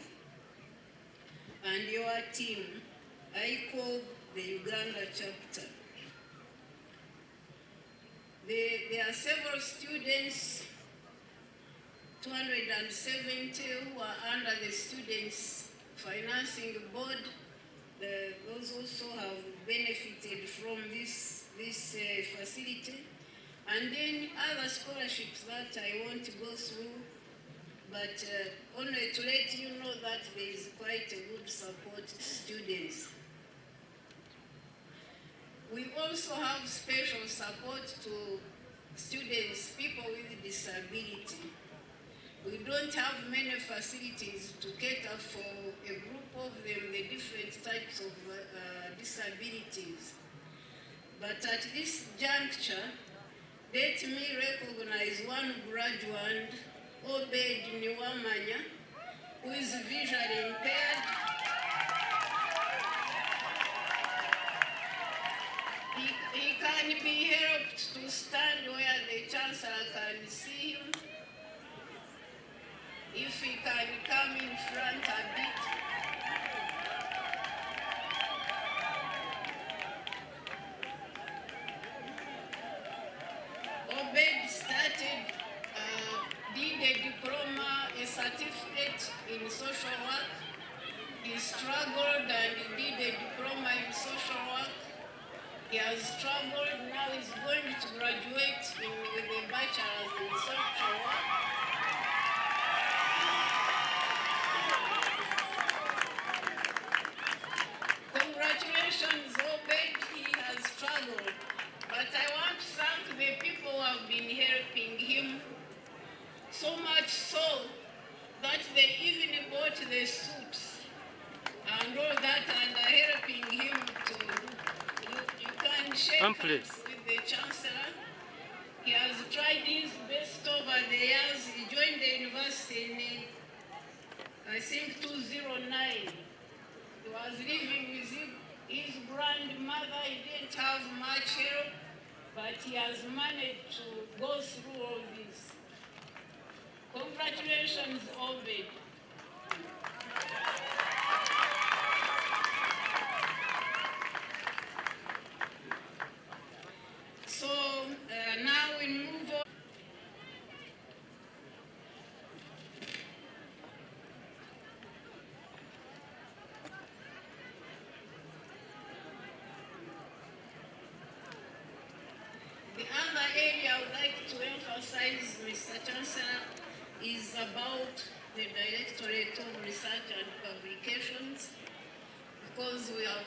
and your team, ICOB, the Uganda chapter. There are several students, 270, who are under the Students Financing Board. Those also have benefited from this facility. And then other scholarships that I won't go through, but only to let you know that there is quite a good support to students. We also have special support to students, people with disability. We don't have many facilities to cater for a group of them, the different types of disabilities. But at this juncture, let me recognize one graduate, Obed Niwamanya, who is visually impaired. He can be helped to stand where the Chancellor can see him. If he can come in front a bit. Obed started, did a diploma, a certificate in social work. He struggled and did a diploma in social work. He has struggled, now he's going to graduate with a bachelor's in social work. Congratulations, Obed, he has struggled. But I want to thank the people who have been helping him, so much so that they even bought the suits and all that and are helping him to you can shake hands with the Chancellor. He has tried his best over the years. He joined the university in, I think, 2009. He was living with his grandmother. He didn't have much help, but he has managed to go through all this. Congratulations, Obed. So now we move on. The other area I would like to emphasize, Mr. Chancellor, is about the Directorate of Research and Publications, because we have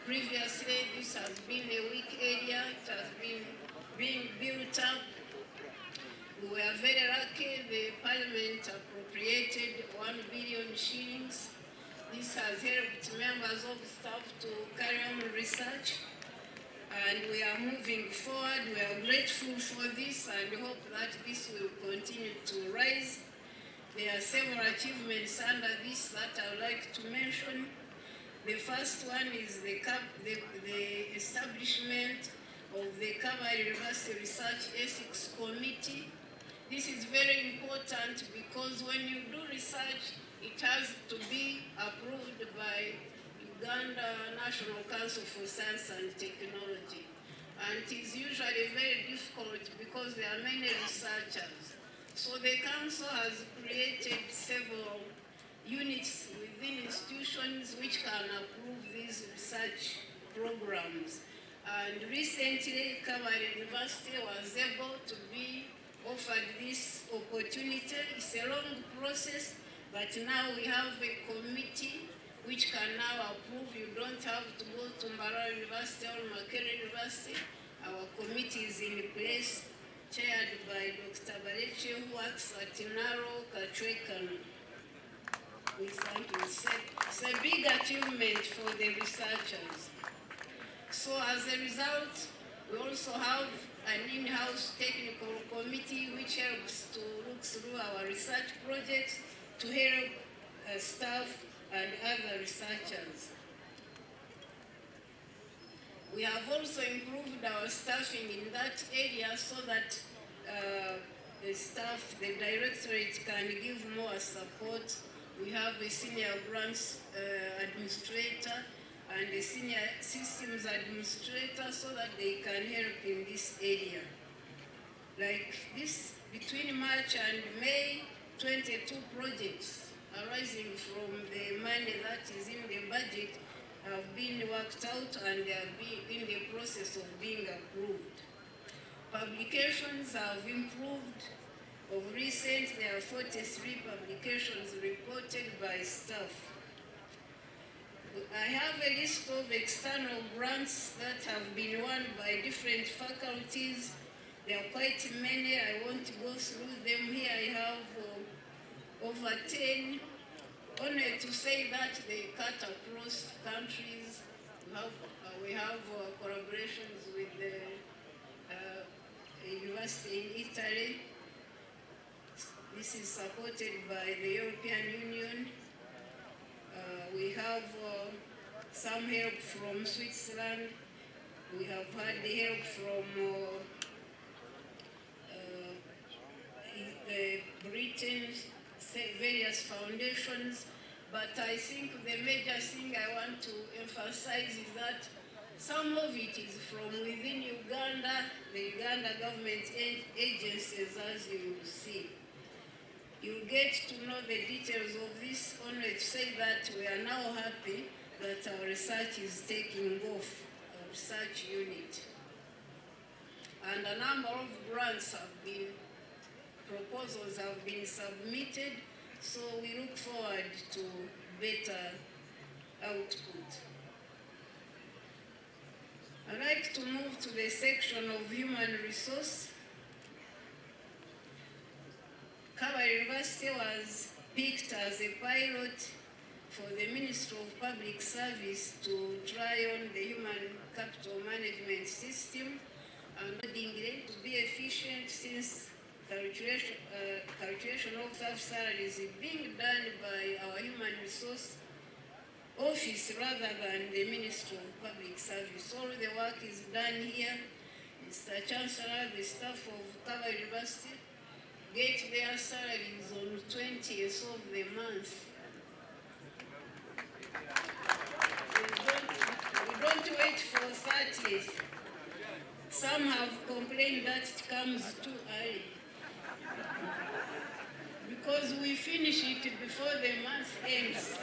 previously, this has been a weak area, it has been being built up. We were very lucky, the Parliament appropriated 1 billion shillings. This has helped members of staff to carry on research, and we are moving forward. We are grateful for this and hope that this will continue to rise. There are several achievements under this that I would like to mention. The first one is the establishment of the Kabale University Research Ethics Committee. This is very important because when you do research, it has to be approved by Uganda National Council for Science and Technology. And it is usually very difficult because there are many researchers. So the council has created several units within institutions which can approve these research programs. And recently, Kabale University was able to be offered this opportunity. It's a long process, but now we have a committee which can now approve. You don't have to go to Mbara University or Makerere University. Our committee is in place, chaired by Dr. Balechi, who works at Naro Kachwekan. We thank you. It's a big achievement for the researchers. So as a result, we also have an in-house technical committee which helps to look through our research projects to help staff and other researchers. We have also improved our staffing in that area so that the staff, the directorate can give more support. We have a senior grants administrator and a senior systems administrator so that they can help in this area. Like this, between March and May, 22 projects arising from the money that is in the budget have been worked out and they have been in the process of being approved. Publications have improved. Of recent, there are 43 publications reported by staff. I have a list of external grants that have been won by different faculties. There are quite many. I want to go through them. Here I have over 10. Only to say that they cut across countries. We have collaborations with the university in Italy. This is supported by the European Union. We have some help from Switzerland. We have had the help from Britain, various foundations. But I think the major thing I want to emphasize is that some of it is from within Uganda, the Uganda government agencies, as you will see. You get to know the details of this, only to say that we are now happy that our research is taking off, our research unit. And a number of grants have been, proposals have been submitted, so we look forward to better output. I'd like to move to the section of human resource. Kabale University was picked as a pilot for the Ministry of Public Service to try on the human capital management system and to be efficient, since calculation of staff salaries is being done by our human resource office rather than the Ministry of Public Service. All the work is done here. Mr. Mr. Chancellor, the staff of Kabale University get their salaries on 20th of the month. We don't wait for 30th. Some have complained that it comes too early. Because we finish it before the month ends.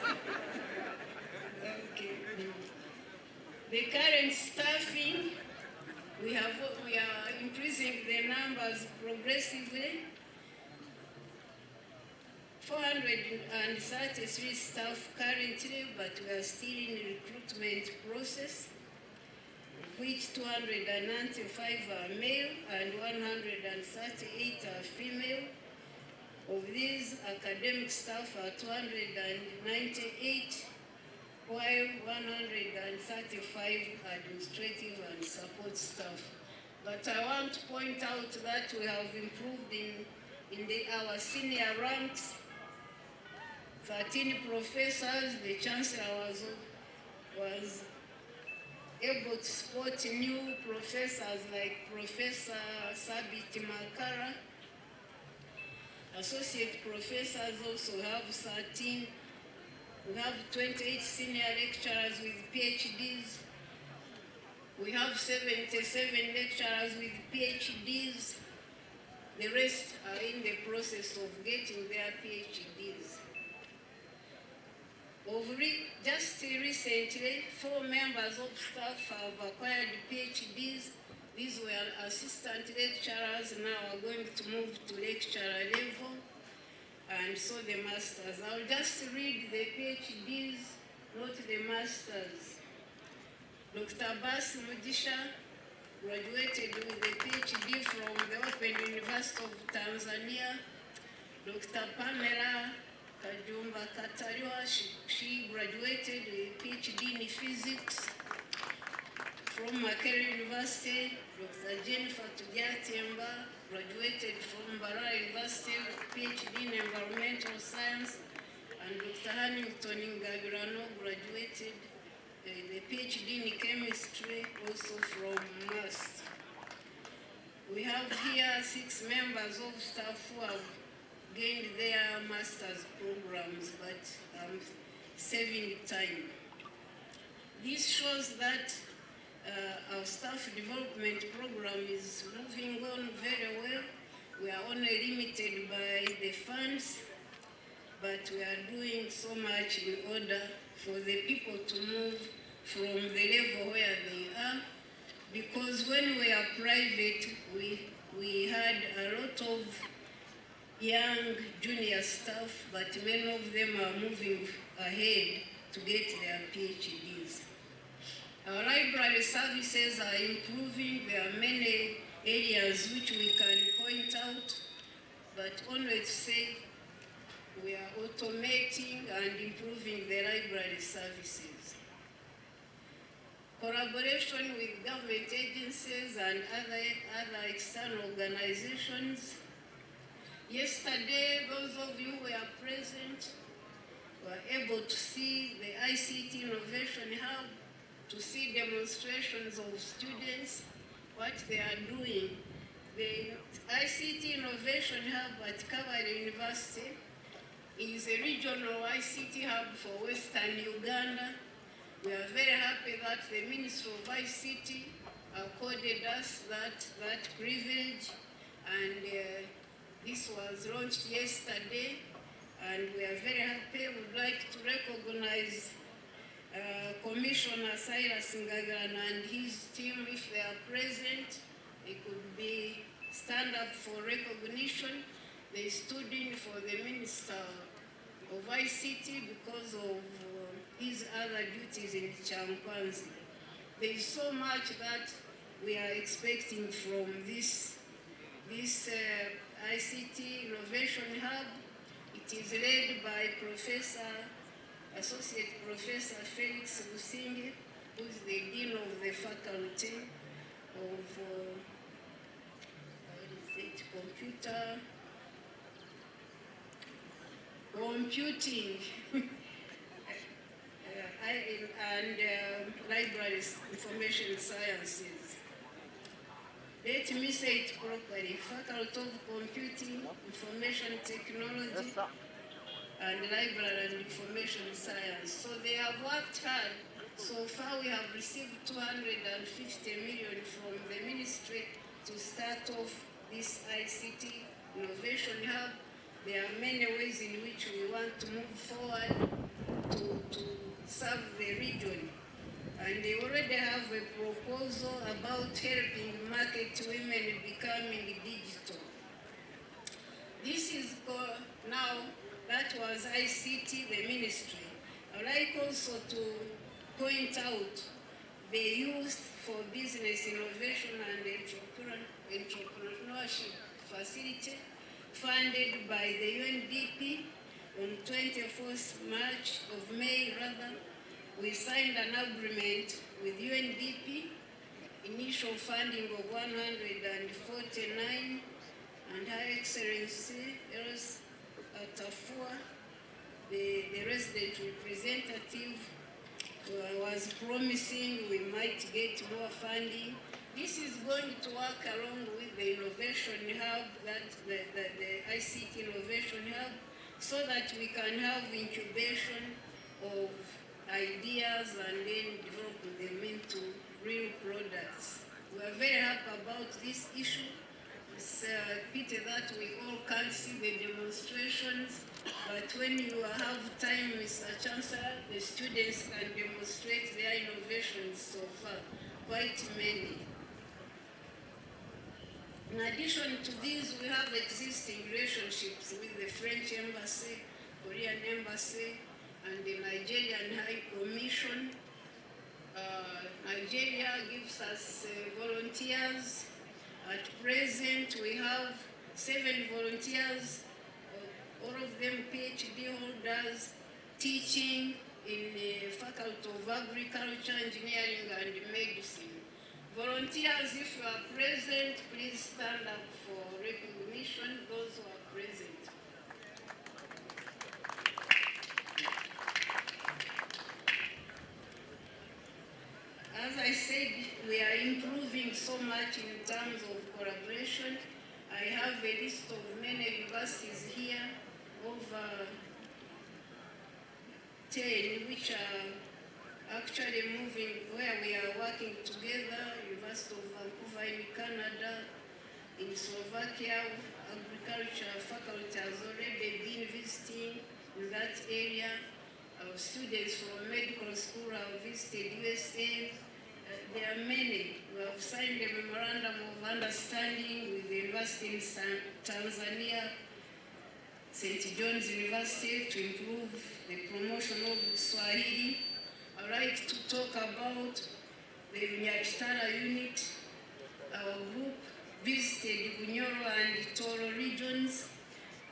Okay. The current staffing, we are increasing the numbers progressively. 433 staff currently, but we are still in the recruitment process, which 295 are male and 138 are female. Of these, academic staff are 298, while 135 administrative and support staff. But I want to point out that we have improved in our senior ranks. 13 professors, the Chancellor was able to spot new professors like Professor Sabit Makara. Associate professors also have 13. We have 28 senior lecturers with PhDs. We have 77 lecturers with PhDs. The rest are in the process of getting their PhDs. Just recently, 4 members of staff have acquired PhDs. These were assistant lecturers, now are going to move to lecturer level, and so the masters. I'll just read the PhDs, not the masters. Dr. Bas Mudisha graduated with a PhD from the Open University of Tanzania. Dr. Pamela Kajumba Katariwa, she graduated with a PhD in physics from Makerere University. Dr. Jennifer Tujatemba graduated from Mbarara University with a PhD in environmental science, and Dr. Hamilton Ngabirano graduated with a PhD in chemistry, also from MUST. We have here 6 members of staff who have gained their master's programs, but saving time. This shows that our staff development program is moving on very well. We are only limited by the funds, but we are doing so much in order for the people to move from the level where they are. Because when we are private, we had a lot of young junior staff, but many of them are moving ahead to get their PhDs. Our library services are improving. There are many areas which we can point out, but only to say we are automating and improving the library services. Collaboration with government agencies and other external organizations. Yesterday, those of you who were present were able to see the ICT Innovation Hub, to see demonstrations of students, what they are doing. The ICT Innovation Hub at Kabale University is a regional ICT hub for Western Uganda. We are very happy that the Ministry of ICT accorded us that privilege, and this was launched yesterday, and we are very happy. We would like to recognize Commissioner Silas Ngagana and his team. If they are present, they could be stand up for recognition. They stood in for the Minister of ICT because of his other duties in Chankwanzi. There is so much that we are expecting from this ICT Innovation Hub. It is led by Associate Professor Felix Busingi, who is the Dean of the Faculty of Computing and Libraries Information Sciences. Let me say it properly. Faculty of Computing, Information Technology, and Library and Information Science. So they have worked hard. So far we have received 250 million from the ministry to start off this ICT Innovation Hub. There are many ways in which we want to move forward to serve the region. And they already have a proposal about helping market women becoming digital. This is now, that was ICT, the ministry. I'd like also to point out the Youth for Business Innovation and Entrepreneurship Facility funded by the UNDP on 24th May, we signed an agreement with UNDP, initial funding of 149, and Her Excellency Eros Atafua, the resident representative, was promising we might get more funding. This is going to work along with the Innovation Hub, the ICT Innovation Hub, so that we can have incubation of ideas and then develop them into real products. We are very happy about this issue. It's a pity that we all can't see the demonstrations, but when you have time, Mr. Chancellor, the students can demonstrate their innovations so far, quite many. In addition to these, we have existing relationships with the French Embassy, Korean Embassy, and the Nigerian High Commission. Nigeria gives us volunteers. At present, we have 7 volunteers, all of them PhD holders, teaching in the Faculty of Agriculture, Engineering, and Medicine. Volunteers, if you are present, please stand up for recognition, those who are present. As I said, we are improving so much in terms of collaboration. I have a list of many universities here, over 10, which are actually moving, where we are working together. University of Vancouver in Canada, in Slovakia, agriculture faculty has already been visiting in that area. Our students from medical school have visited USA. There are many. We have signed a memorandum of understanding with the university in Tanzania, St. John's University, to improve the promotion of Swahili. I'd like to talk about the Nyakitara unit. Our group visited Bunyoro and Toro regions,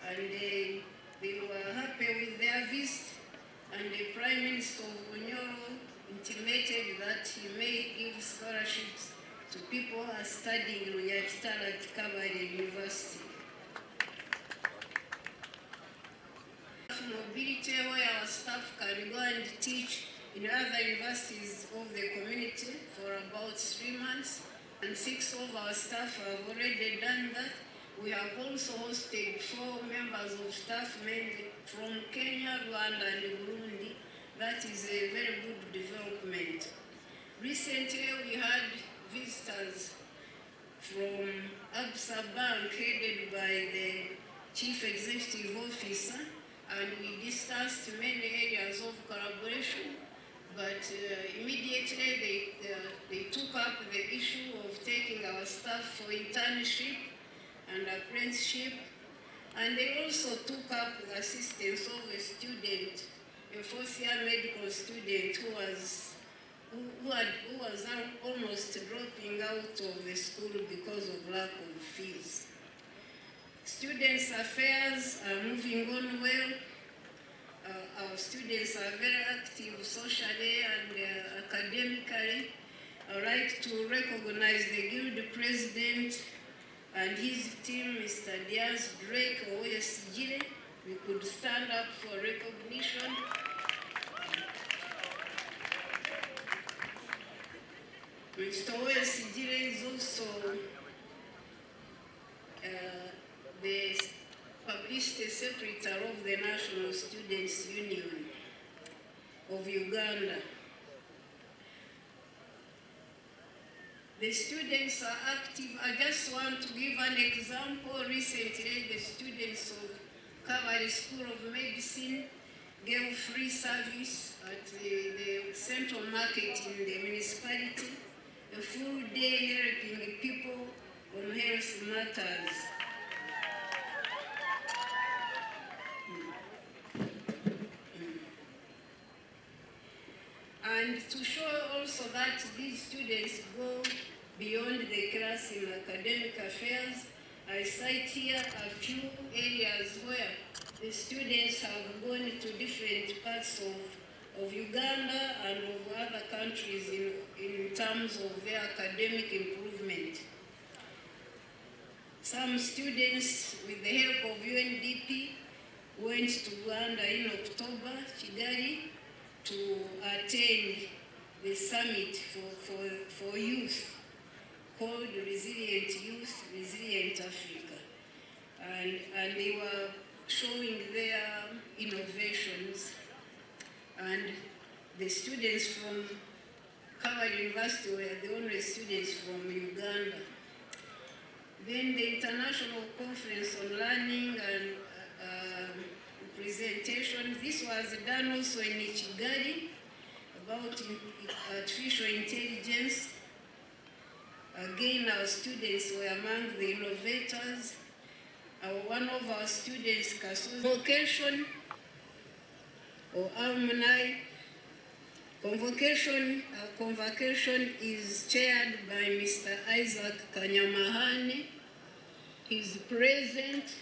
and they were happy with their visit, and the Prime Minister of Bunyoro intimated that he may give scholarships to people who are studying in Nyakitara at Kabale University. Mobility, where our staff can go and teach in other universities of the community for about 3 months, and 6 of our staff have already done that. We have also hosted 4 members of staff, mainly from Kenya, Rwanda, and Burundi. That is a very good development. Recently, we had visitors from Absa Bank, headed by the Chief Executive Officer, and we discussed many areas of collaboration. But immediately they took up the issue of taking our staff for internship and apprenticeship, and they also took up the assistance of a student, a fourth-year medical student who was almost dropping out of the school because of lack of fees. Students' affairs are moving on well. Our students are very active socially and academically. I'd like to recognize the Guild President and his team, Mr. Diaz Drake Oyesigire. We could stand up for recognition. Mr. Oyesigire is also Assistant Secretary of the National Students Union of Uganda. The students are active. I just want to give an example. Recently, the students of Kabale School of Medicine gave free service at the central market in the municipality, a full day helping people on health matters. And to show also that these students go beyond the class in academic affairs, I cite here a few areas where the students have gone to different parts of Uganda and of other countries in terms of their academic improvement. Some students, with the help of UNDP, went to Uganda in October, Kigali, to attend the summit for youth called Resilient Youth, Resilient Africa. And they were showing their innovations. And the students from Kabale University were the only students from Uganda. Then the International Conference on Learning and Presentation. This was done also in Kigali about artificial intelligence. Again, our students were among the innovators. One of our students, Convocation or alumni. Convocation is chaired by Mr. Isaac Kanyamahane. He's present.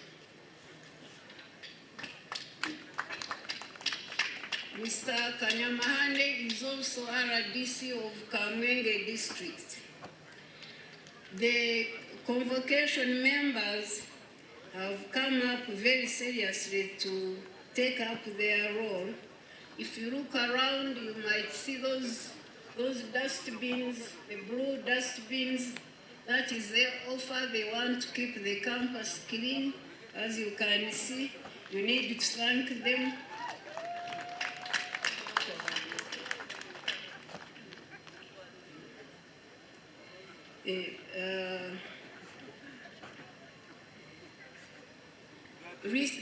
Mr. Kanyamahane is also RDC of Kamenge district. The Convocation members have come up very seriously to take up their role. If you look around, you might see those dustbins, the blue dustbins. That is their offer. They want to keep the campus clean. As you can see, you need to thank them.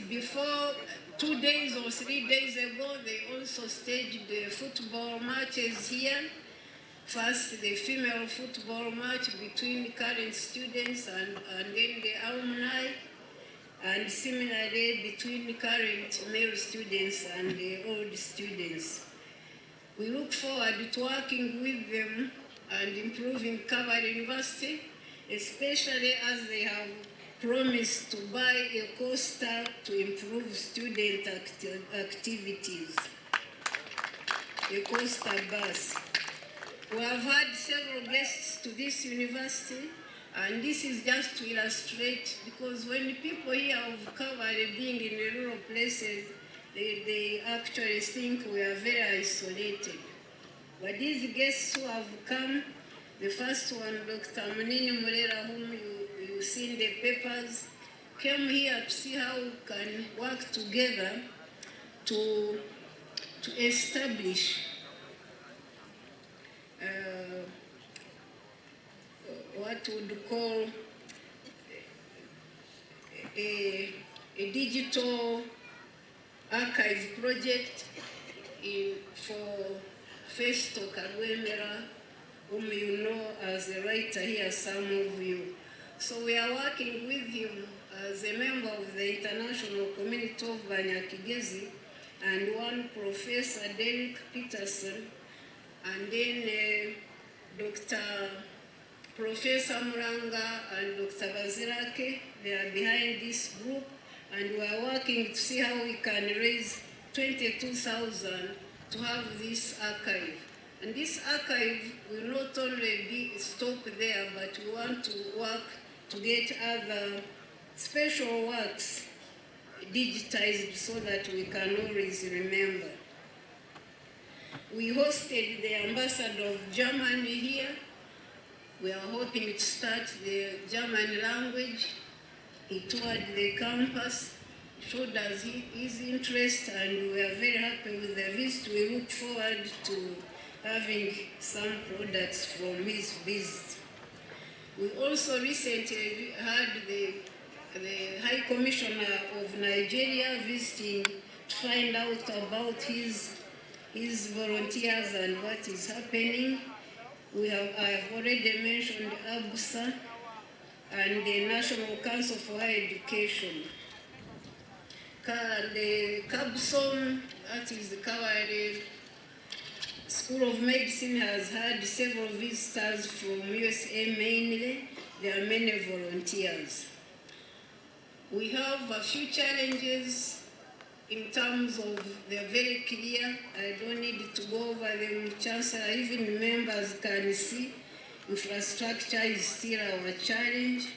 Before 2 days or 3 days ago, they also staged the football matches here. First, the female football match between current students and then the alumni, and similarly between current male students and the old students. We look forward to working with them and improving Kabale University, especially as they have promised to buy a coaster to improve student activities, a coaster bus. We have had several guests to this university, and this is just to illustrate, because when people hear of Kabale being in rural places, they actually think we are very isolated. But these guests who have come, the first one, Dr. Munini Murera, whom you see in the papers, came here to see how we can work together to establish what we would call a digital archive project for Festo Kagwemera, whom you know as a writer here, some of you. So we are working with him as a member of the International Community of Banyakigezi, and one Professor Derek Peterson, and then Professor Muranga and Dr. Bazirake. They are behind this group, and we are working to see how we can raise 22,000 to have this archive. And this archive will not only be stopped there, but we want to work to get other special works digitized so that we can always remember. We hosted the ambassador of Germany here. We are hoping to start the German language. He toured the campus, showed us his interest, and we are very happy with the visit. We look forward to having some products from his visit. We also recently had the High Commissioner of Nigeria visiting to find out about his volunteers and what is happening. I have already mentioned ABSA and the National Council for Higher Education. The CABSOM, that is the Kabale School of Medicine, has had several visitors from USA mainly. There are many volunteers. We have a few challenges in terms of, they're very clear. I don't need to go over them. Chancellor, even members can see. Infrastructure is still our challenge.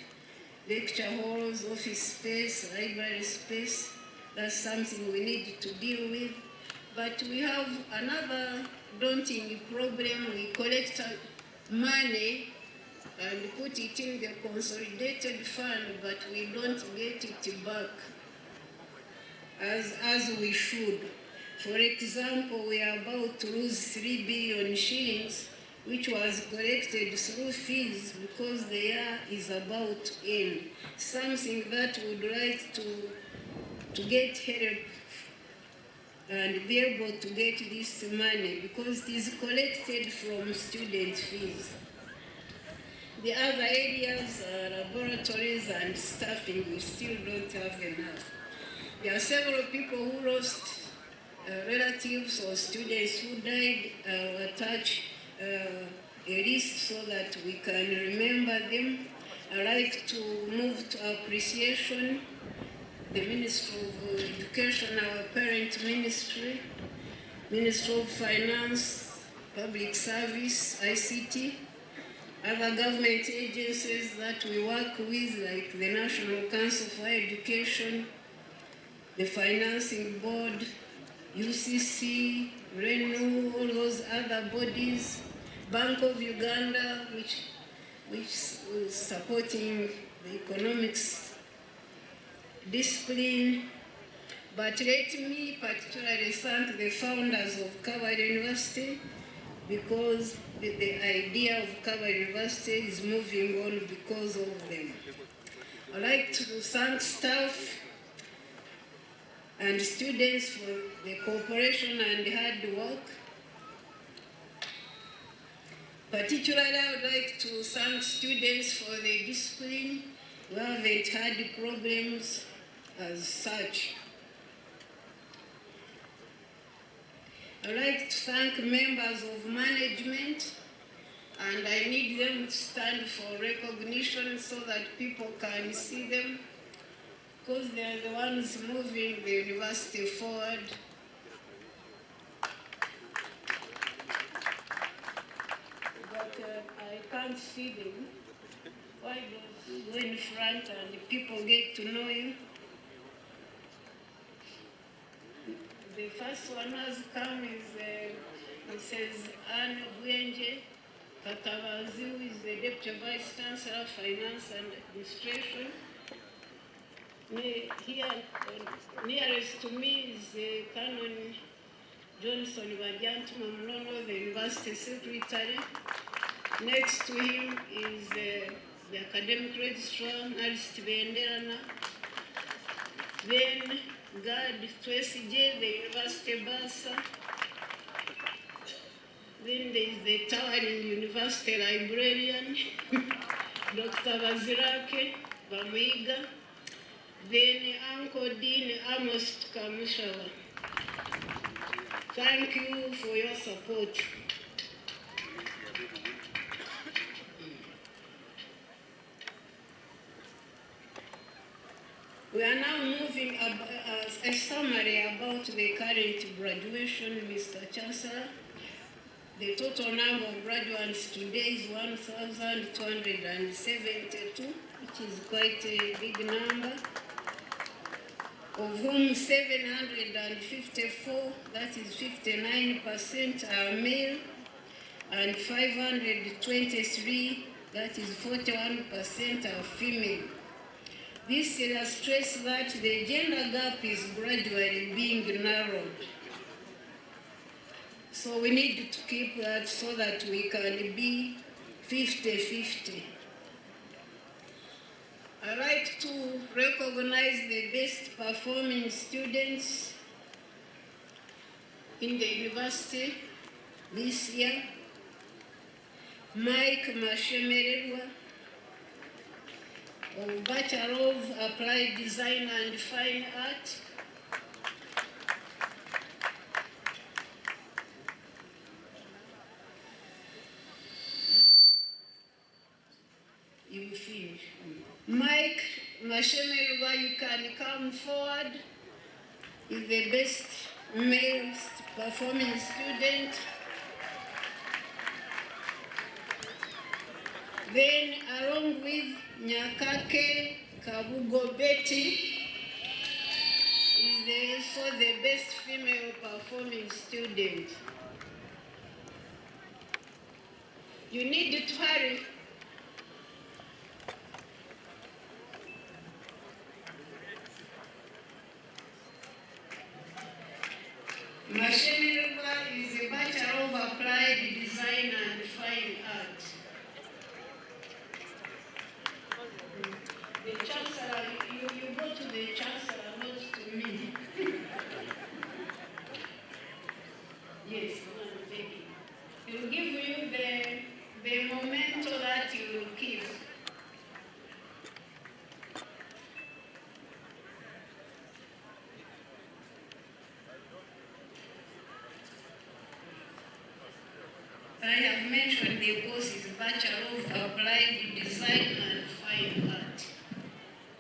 Lecture halls, office space, library space. That's something we need to deal with. But we have another daunting problem. We collect money and put it in the consolidated fund, but we don't get it back as we should. For example, we are about to lose 3 billion shillings, which was collected through fees because the year is about to end. Something that would like to get help and be able to get this money because it is collected from student fees. The other areas are laboratories and staffing. We still don't have enough. There are several people who lost relatives or students who died. I'll attach a list so that we can remember them. I'd like to move to appreciation. The Ministry of Education, our parent ministry, Ministry of Finance, Public Service, ICT, other government agencies that we work with, like the National Council for Education, the Financing Board, UCC, RENU, all those other bodies, Bank of Uganda, which is supporting the economics discipline. But let me particularly thank the founders of Kabale University because the idea of Kabale University is moving on because of them. I'd like to thank staff and students for the cooperation and hard work. Particularly, I would like to thank students for the discipline. We haven't had problems as such. I'd like to thank members of management, and I need them to stand for recognition so that people can see them, because they are the ones moving the university forward. But I can't see them. Why don't you go in front and people get to know you? The first one has come is Mrs. Anne Buenje Katabazi, who is the Deputy Vice Chancellor, Finance and Administration. Here, nearest to me is Canon Johnson Wajantu Mamlono, the University Secretary. Next to him is the Academic Registrar, Alice Benderana. Then Gad Twesije, the University Basa. Then there is the Towering University Librarian, Dr. Bazirake Bamiga. Then Uncle Dean Amos Kamushawa. Thank you for your support. We are now moving a summary about the current graduation, Mr. Chancellor. The total number of graduates today is 1,272, which is quite a big number, of whom 754, that is 59%, are male, and 523, that is 41%, are female. This illustrates that the gender gap is gradually being narrowed. So we need to keep that so that we can be 50-50. I'd like to recognize the best performing students in the university this year. Mike Mashemererwa of Bachelor of Applied Design and Fine Art. You finish. Mike Mashemererwa, you can come forward. Is the best male performing student. Then, along with Nyakake Kabugo Betty, is also the best female performing student. You need to hurry. Mashemererwa is a Bachelor of Applied Design and Fine Art. The Chancellor, you go to the Chancellor, not to me. Yes, thank you. He will give you the memento that you will keep. I have mentioned the course is Bachelor of Applied Design and Fine Art.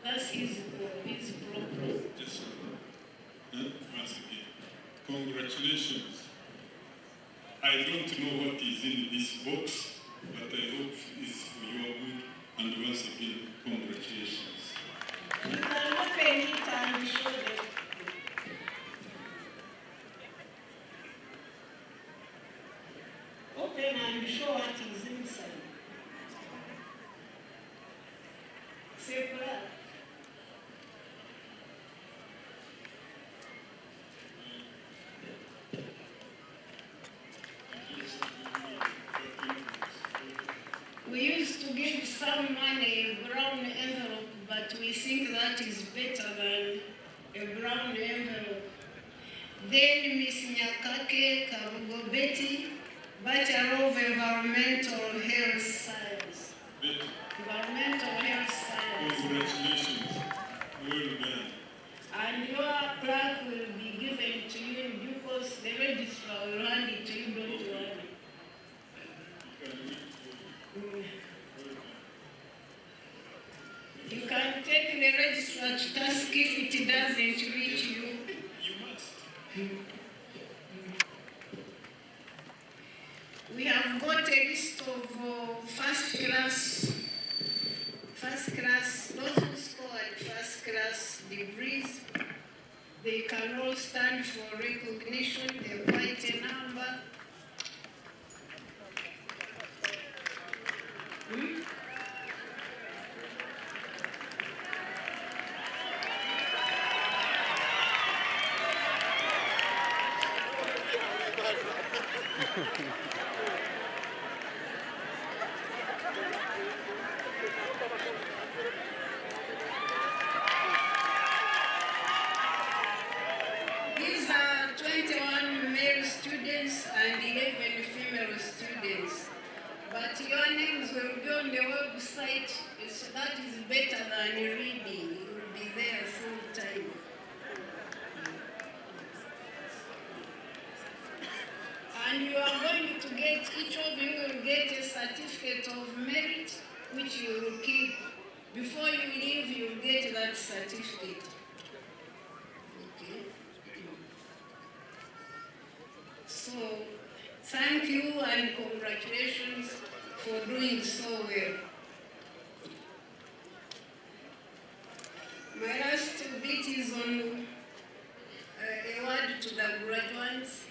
That's his program. Yes, once again, congratulations. I don't know what is in this box, but I hope it's for your good. And once again, congratulations. You can open it and show them. Open and show what is inside. Separate. We used to give some money a brown envelope, but we think that is better than a brown envelope. Then Miss Nyakake Kabugo Betty, Bachelor of Environmental Health Science. Environmental Health Science. Congratulations. Well done. And your plaque will be given to you in due course. The registrar will hand it to you, don't worry. You can take the registrar to task if it doesn't reach you. You must. We have got a list of first class, those who scored first class degrees. They can all stand for recognition. They're quite a number. These are 21 male students and 11 female students. But your names will be on the website. That is better than reading. You will be there full time. And you are going to get, each of you will get a certificate of merit, which you will keep. Before you leave, you will get that certificate. Okay. So, thank you and congratulations for doing so well. My last bit is on a word to the graduates.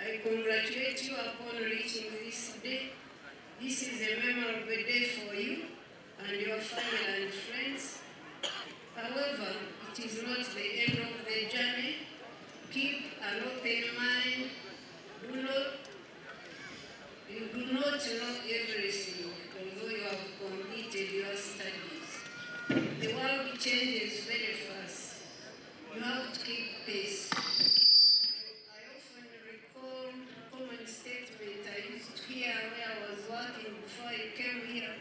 I congratulate you upon reaching this day. This is a memorable day for you and your family and friends. The world changes very fast. You have to keep pace. I often recall a common statement I used to hear where I was working before I came here.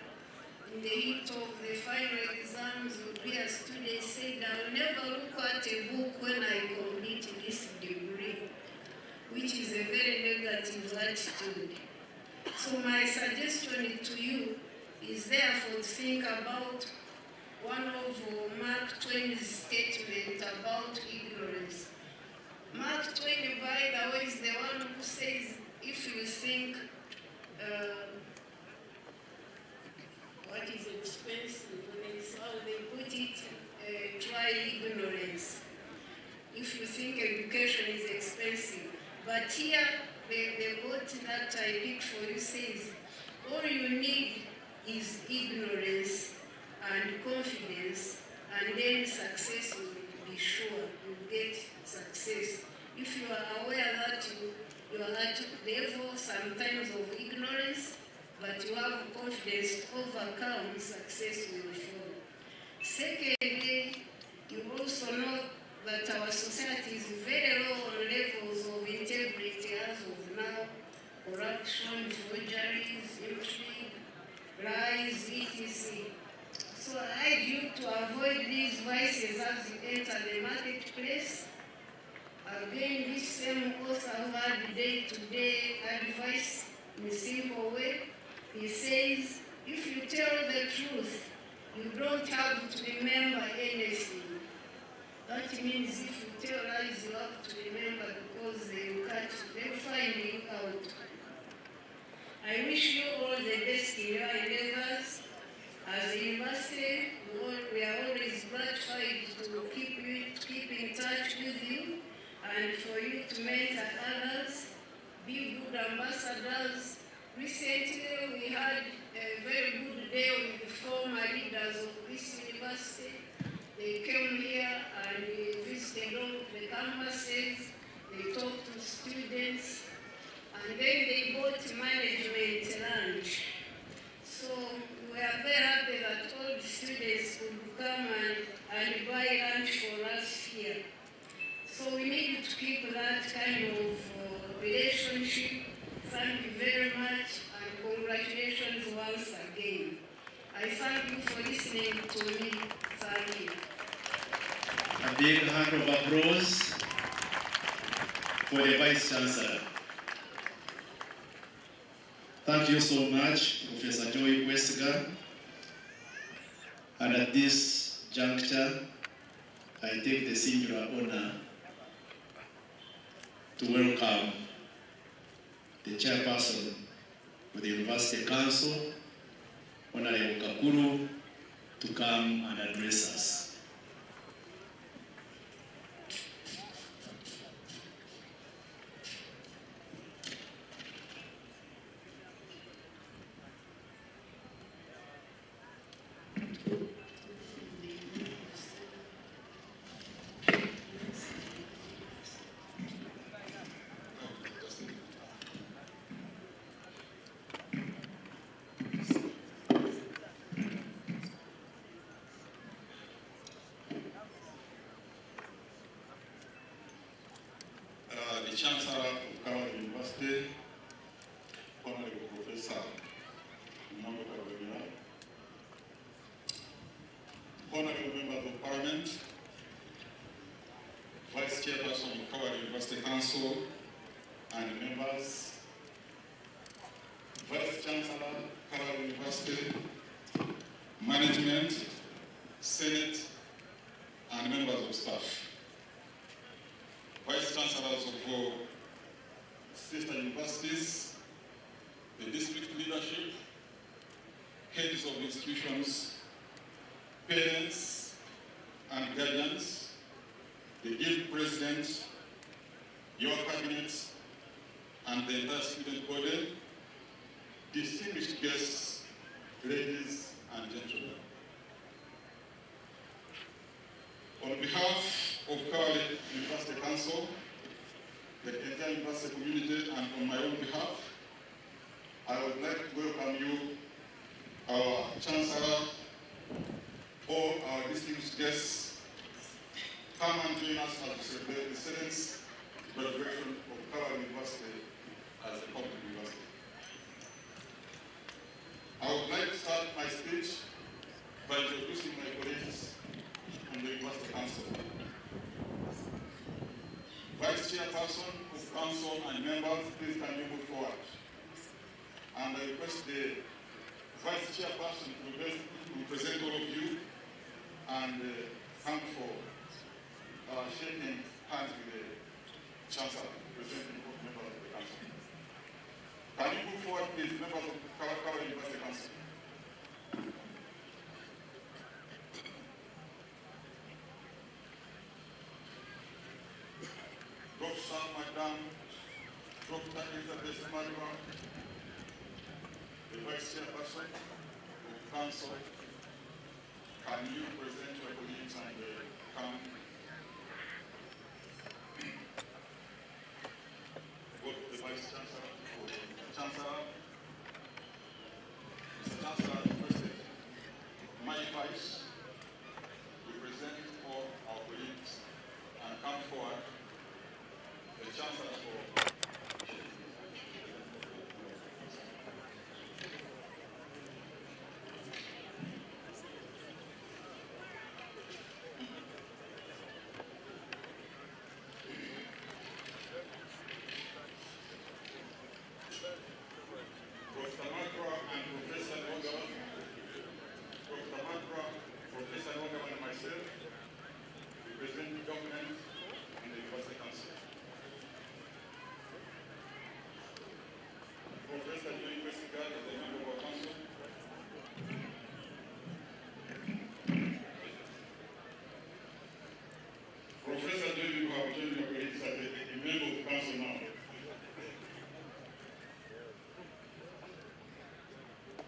In the heat of the final exams, would be a student said, I'll never look at a book when I complete this degree, which is a very negative attitude. So my suggestion to you is therefore to think about one of Mark Twain's statements about ignorance. Mark Twain, by the way, is the one who says, if you think what is expensive, how they put it, try ignorance. If you think education is expensive. But here, the quote that I picked for you says, all you need is ignorance and confidence, and then success will be sure. You'll get success. If you are aware that you are at the level sometimes of ignorance, but you have confidence to overcome, success will follow. Secondly, you also know that our society is very low on levels of integrity as of now. Corruption, forgeries, intrigue, lies, etc. So I urge you to avoid these vices as you enter the marketplace. Again, this same author who had day-to-day advice in a simple way. He says, if you tell the truth, you don't have to remember anything. That means if you tell lies, you have to remember because they'll find you out. I wish you all the best in your endeavors. As a university, we are always gratified to keep in touch with you and for you to mentor others, be good ambassadors. Recently, we had a very good day with the former leaders of this university. They came here and visited all the campuses, they talked to students, and then they bought management lunch. So we are very happy that all the students could come and buy lunch for us here. So we need to keep that kind of relationship. Thank you very much, and congratulations once again. I thank you for listening to me. Thank you. A big hand of applause for the Vice Chancellor. Thank you so much, Professor Joy Westgar. And at this juncture, I take the singular honor to welcome the chairperson of the University Council, Honorable Kakuru, to come and address us. The Chancellor of Kabale University, Honorable Professor Kabale, Honorable Members of Parliament, Vice Chairperson of Kabale University Council, and members, Vice Chancellor, Kabale University, management, Senate, and members of staff. Vice Chancellors of sister universities, the district leadership, heads of institutions, parents and guardians, the guild president, your cabinet, and the entire student body, distinguished guests, ladies and gentlemen. On behalf of Kabale University Council, the entire university community, and on my own behalf, I would like to welcome you, our Chancellor, all our distinguished guests, come and join us as we celebrate the 7th graduation of Kabale University as a public university. I would like to start my speech by introducing my colleagues on the University Council. Vice Chairperson of Council and members, please can you move forward? And I request the Vice Chairperson to present all of you and thank for shaking hands with the Chancellor, presenting members of the Council. Can you move forward, please, members of the Kabale University Council? Dr. Madam Dr. Elizabeth Madua, the Vice Chairperson of Council, can you present your colleagues and come? Both the Vice Chancellor or the Chancellor. Mr. Chancellor requested my Vice to present all our colleagues and come forward. The Chancellor for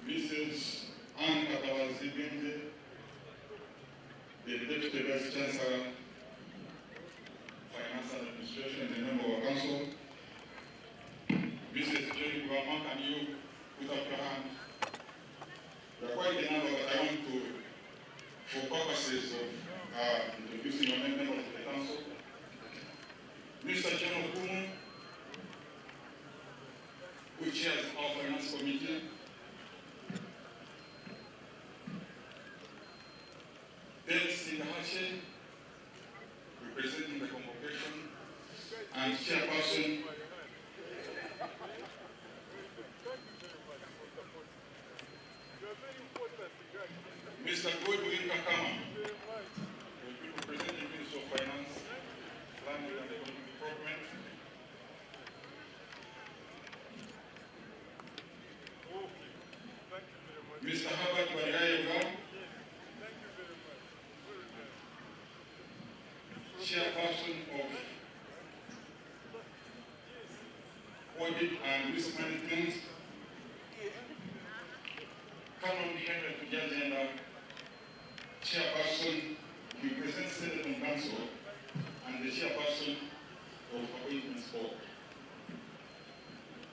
Mrs. the Deputy Vice Chancellor, Finance and Administration, and the member of our council. Mrs. Jenny Guamma, can you put up your hand? There are quite a number that I want to, for purposes of introducing your members of the council. Mr. John Okumu, who chairs our Finance Committee. Representing the Convocation, and Chairperson Mr. Godwin Kakama, representing Minister of Finance, Planning and Economic Development. Mr. Herbert Bariayoga, Chairperson of Audit and Risk Management, Canon Henry Kujagenda, Chairperson, represents Senate Council, and the Chairperson of Appointments Board.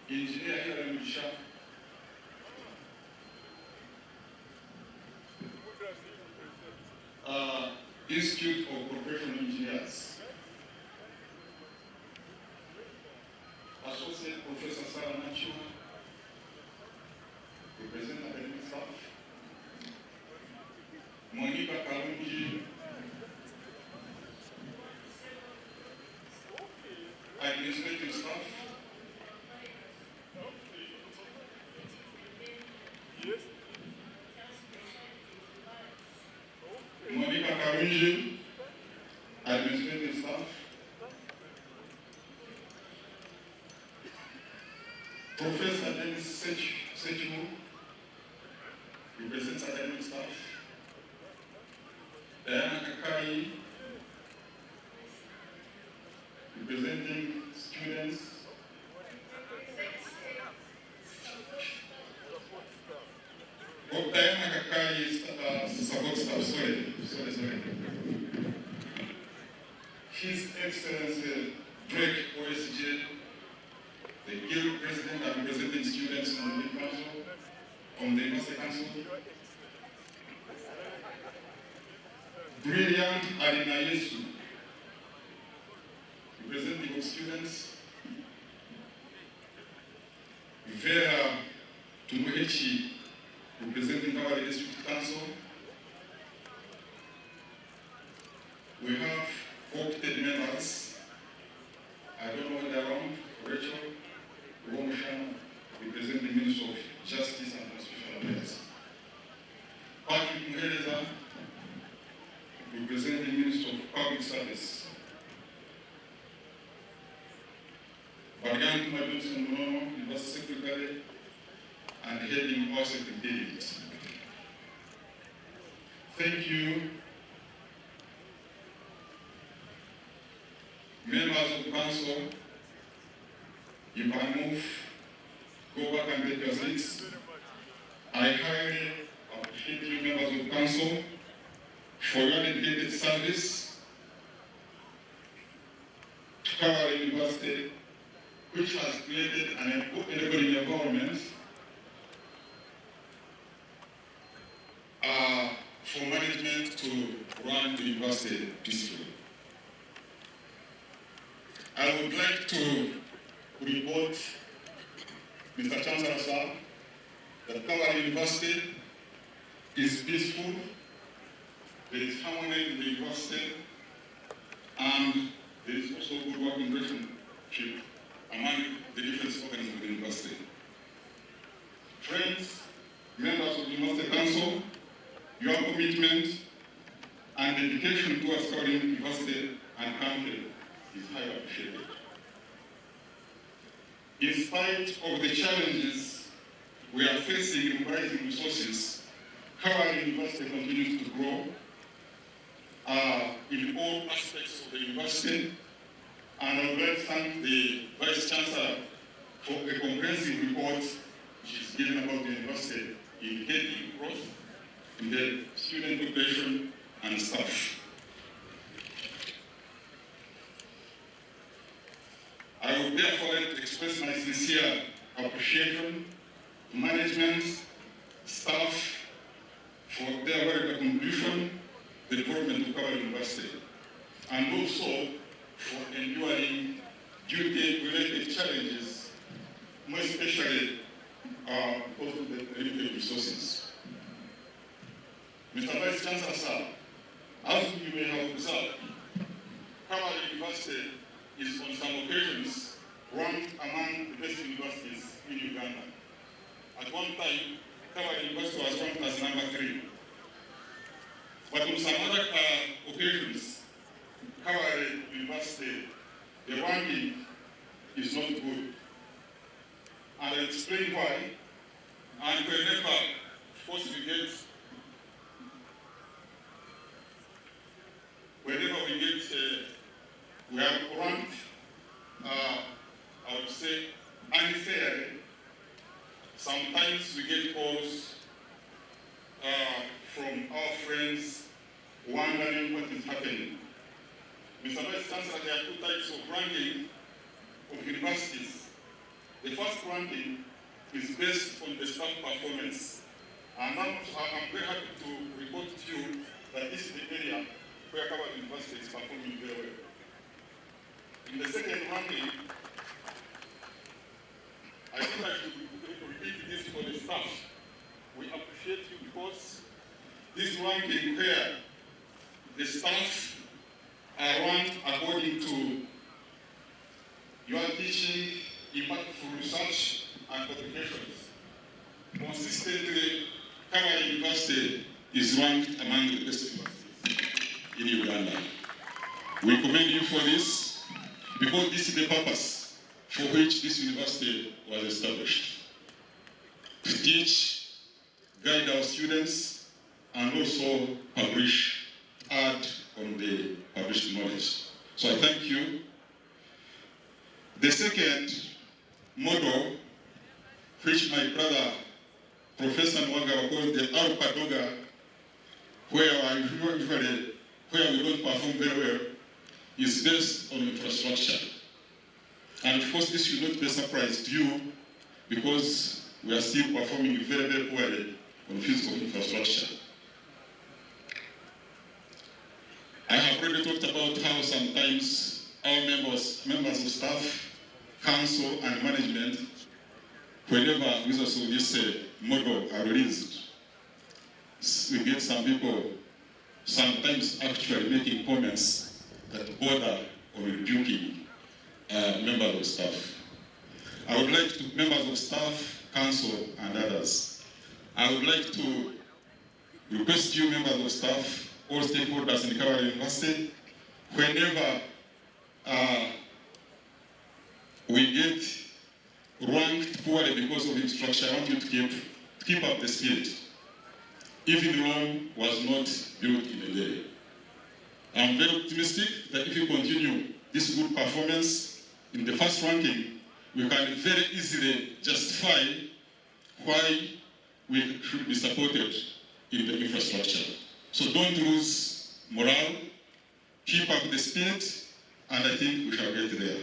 Engineer Hilary Misha, Institute of Professional Engineers. Associate Professor Sarah Nachua, represent academic staff. Monica Karunji, administrative staff. Monica Karunji, administrative staff. Professor Dennis Sechimu, represents academic staff. Diana Kakai, representing students. Oh, Diana Kakai is support staff, sorry. His Excellency Drake OSJ, the Guild President and representing students on the Council, on the University Council. Brilliant Alina Yesu, representative of students. Vera Tumuhechi, representing our district council. We have opted members. I don't know when they're on. Rachel Romshan, representing the Minister of Justice and Constitutional Affairs. Patrick Muheleza, representing the Minister of Public Service. Barian Johnson Munono, University Secretary, and heading our secretariat. Thank you, members of the council. You can move, go back and take your seats. I highly appreciate you, members of the council, for your dedicated service to Kabale University, which has created an enabling environment for management to run the university peacefully. I would like to report, Mr. Chancellor, sir, that Kabale University is peaceful, there is harmony in the university, and there is also good working relationship among the different organs of the university. Friends, members of the University Council, your commitment and dedication towards Kabale University and country is highly appreciated. In spite of the challenges we are facing in mobilizing resources, Kabale University continues to grow in all aspects of the university, and I would like to thank the Vice Chancellor for a comprehensive report which is given about the university, indicating growth in the student population and staff. I would therefore like to express my sincere appreciation to management, staff, for their valuable contribution to the development of Kabale University, and also for enduring duty-related challenges, more especially because of the limited resources. Mr. Vice Chancellor, sir, as you may have observed, Kabale University is on some occasions ranked among the best universities in Uganda. At one time, Kabale University was ranked as number 3. But on some other occasions, Kabale University, the ranking is not good. And I'll explain why. And whenever, of course, we are ranked, I would say, unfairly. Sometimes we get calls from our friends wondering what is happening. Mr. Vice Chancellor, there are 2 types of ranking of universities. The first ranking is based on the staff performance. And I'm very happy to report to you that this is the area where Kabale University is performing very well. In the second ranking, I think I should repeat this for the staff. We appreciate you because this ranking where the staff are ranked according to your teaching, impactful research, and publications. Consistently, Kabale University is ranked among the best universities in Uganda. We commend you for this because this is the purpose for which this university was established. To teach, guide our students, and also publish, add on the published knowledge. So I thank you. The second model, which my brother, Professor Nwanga, called the Alpadoga, where we don't perform very well, is based on infrastructure. And of course, this should not be a surprise to you because we are still performing very, very poorly on physical infrastructure. sometimes our members of staff, council, and management, whenever results of this model are released, we get some people sometimes actually making comments that border on rebuking members of staff. I would like to, members of staff, council, and others, I would like to request you, members of staff, all stakeholders in Kabale University, whenever we get ranked poorly because of infrastructure, I want you to keep up the spirit. Even Rome was not built in a day. I'm very optimistic that if we continue this good performance in the first ranking, we can very easily justify why we should be supported in the infrastructure. So don't lose morale, keep up the spirit, and I think we shall get there.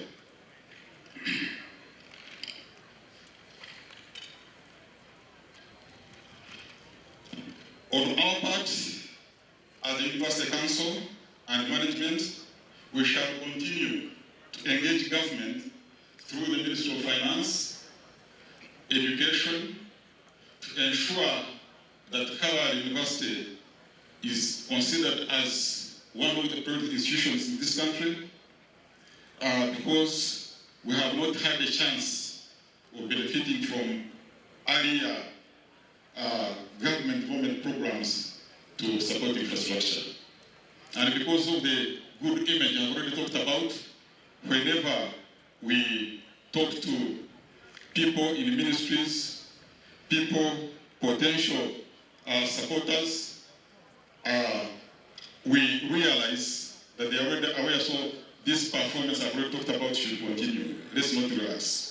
On our part, as the University Council and management, we shall continue to engage government through the Ministry of Finance, Education, to ensure that Kabale University is considered as one of the priority institutions in this country, because we have not had a chance of benefiting from earlier government development programs to support infrastructure. And because of the good image I've already talked about, whenever we talk to people in ministries, people, potential supporters, we realize that they are already aware, so this performance I've already talked about should continue. Let's not relax.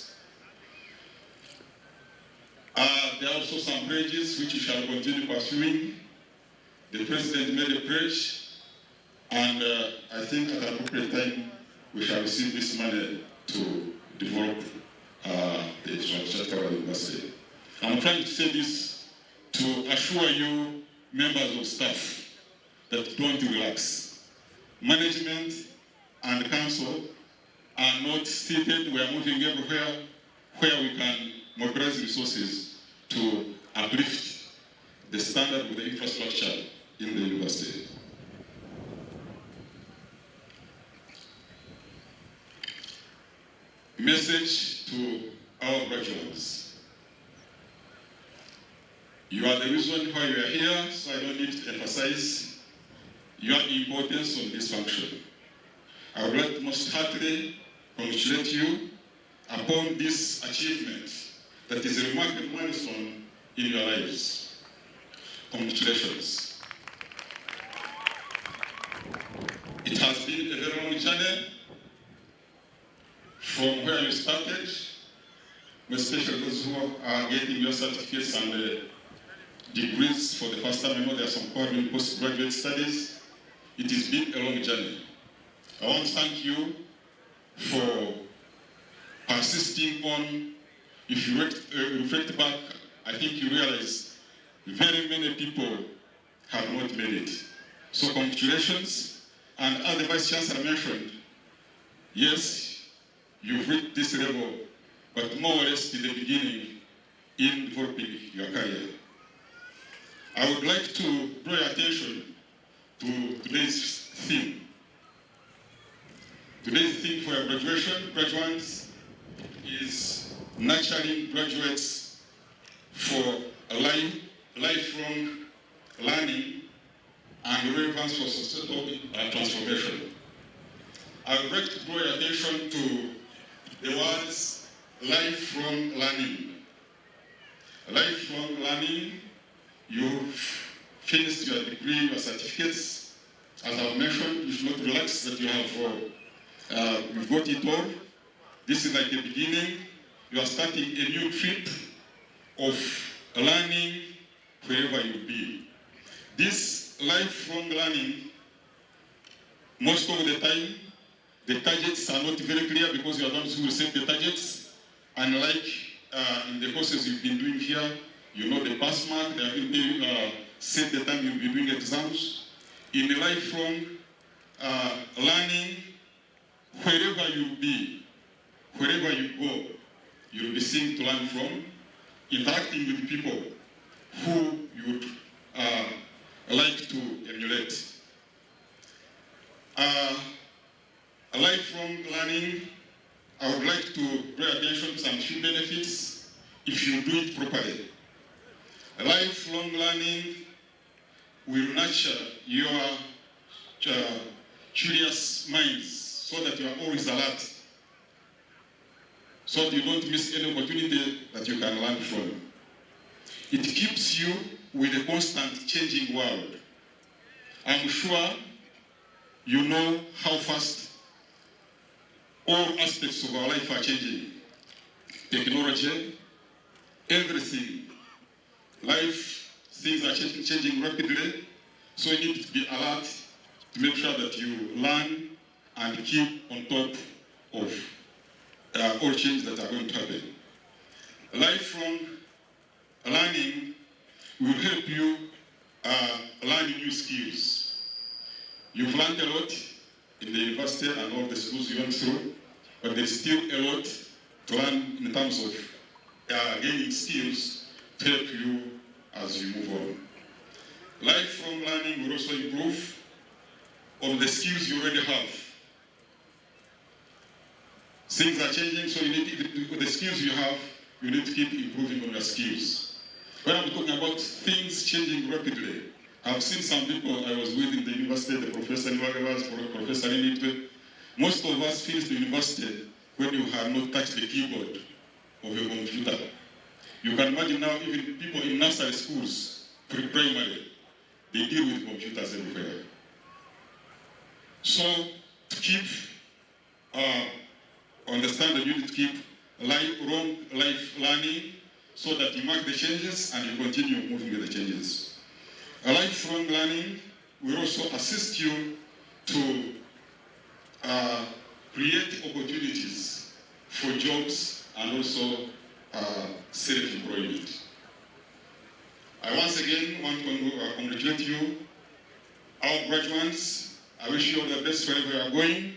There are also some pledges which we shall continue pursuing. The President made a pledge, and I think at an appropriate time we shall receive this money to develop the infrastructure at Kabale University. I'm trying to say this to assure you, members of staff, that don't relax. Management and council are not seated. We are moving everywhere where we can mobilize resources to uplift the standard of the infrastructure in the university. Message to our graduates. You are the reason why you are here, so I don't need to emphasize your importance on this function. I would like to most heartily congratulate you upon this achievement that is a remarkable milestone in your lives. Congratulations. It has been a very long journey from where you started, especially those who are getting your certificates and degrees for the first time. I know there are some current postgraduate studies. It has been a long journey. I want to thank you for persisting on. If you reflect back, I think you realize very many people have not made it. So congratulations. And as the Vice Chancellor mentioned, yes, you've reached this level, but more or less to the beginning in developing your career. I would like to draw your attention to today's theme. Today's theme for your graduates, is nurturing graduates for a lifelong learning and relevance for societal transformation. I would like to draw your attention to the words lifelong learning. Lifelong learning, you've finished your degree, your certificates. As I've mentioned, you should not relax that you have you've got it all. This is like the beginning. You are starting a new trip of learning wherever you be. This lifelong learning, most of the time, the targets are not very clear because you are the ones who will set the targets. Unlike in the courses you've been doing here, you know the pass mark, they have been set the time you'll be doing exams. In the lifelong learning, wherever you be, wherever you go, you'll be seeing to learn from, interacting with people who you would like to emulate. Lifelong learning, I would like to draw attention to some few benefits if you do it properly. Lifelong learning will nurture your curious minds so that you are always alert, so that you don't miss any opportunity that you can learn from. It keeps you with a constant changing world. I'm sure you know how fast all aspects of our life are changing. Technology, everything. Life, things are changing rapidly, so you need to be alert to make sure that you learn and keep on top of all changes that are going to happen. Lifelong learning will help you learn new skills. You've learned a lot in the university and all the schools you went through, but there's still a lot to learn in terms of gaining skills to help you as you move on. Lifelong learning will also improve on the skills you already have. Things are changing, so you need to, the skills you have, you need to keep improving on your skills. When I'm talking about things changing rapidly, I've seen some people I was with in the university, the professor in Wagavas, professor in it. Most of us finished the university when you have not touched the keyboard of a computer. You can imagine now even people in nursery schools, pre-primary, they deal with computers everywhere. So to keep, understand that you need to keep life learning so that you mark the changes and you continue moving with the changes. Lifelong learning will also assist you to create opportunities for jobs and also self-employment. I once again want to congratulate you, our graduates. I wish you all the best wherever you are going,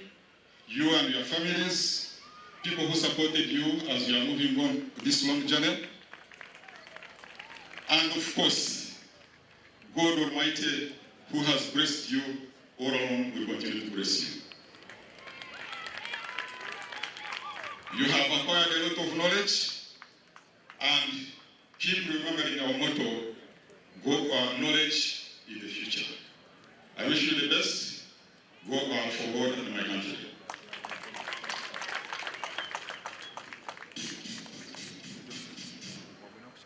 you and your families, people who supported you as you are moving on this long journey. And of course, God Almighty, who has blessed you all along, will continue to bless you. You have acquired a lot of knowledge, and keep remembering our motto, knowledge in the future. I wish you the best. Go for God and my country.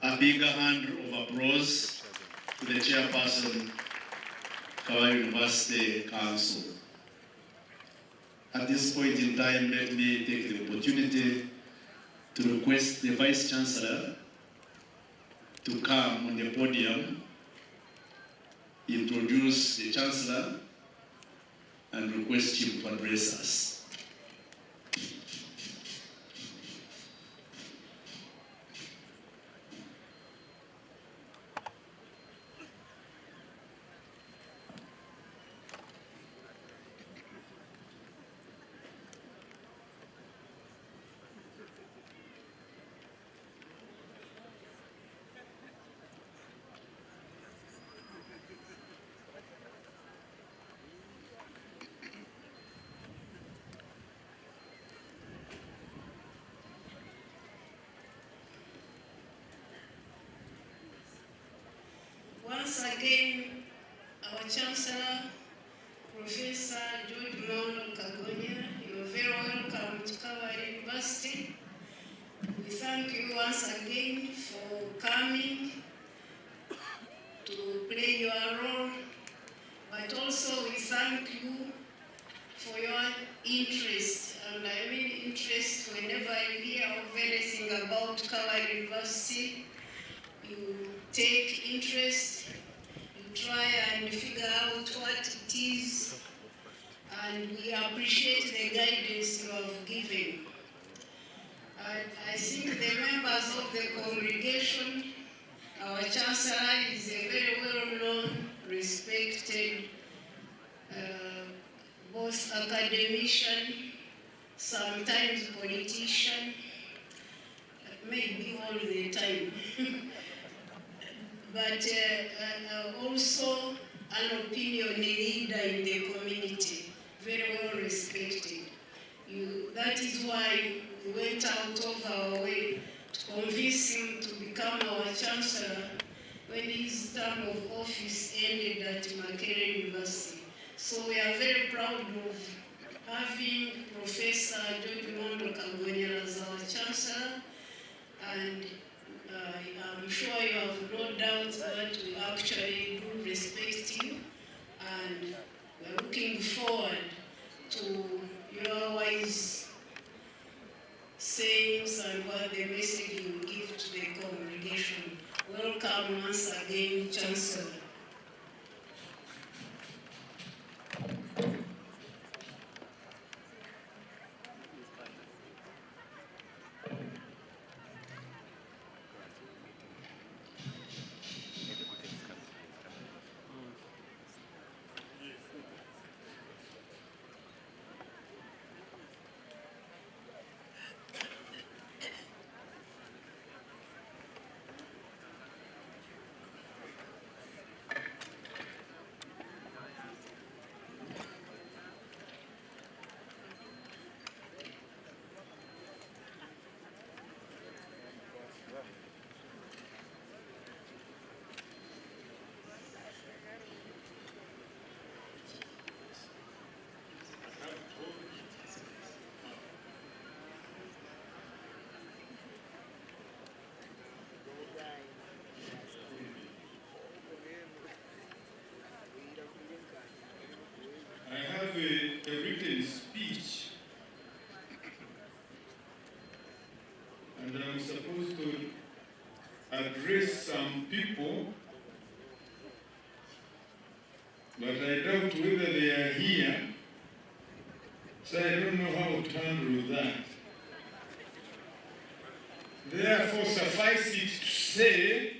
A big hand of applause to the chairperson, Kabale University Council. At this point in time, let me take the opportunity to request the Vice Chancellor to come on the podium, introduce the Chancellor, and request him to address us. Once again, our Chancellor, Professor George Mondo Kagonya, you are very welcome to Kabale University. We thank you once again for coming to play your role, but also we thank you for your interest, and I mean interest whenever you hear of anything about Kabale University. You take interest, you try and figure out what it is, and we appreciate the guidance you have given. I think the members of the congregation, our Chancellor is a very well-known, respected, both academician sometimes politician, maybe all the time, but also an opinion leader in the community, very well respected. That is why we went out of our way to convince him to become our Chancellor when his term of office ended at Makerere University. So we are very proud of having Professor George Mondo Kabale as our Chancellor, and I'm sure you have no doubt that we actually do respect you, and we're looking forward to your wise sayings and what the message you will give to the congregation. Welcome once again, Chancellor. I have a written speech, and I'm supposed to address some people, but I doubt whether they are here, so I don't know how to handle that. Therefore, suffice it to say,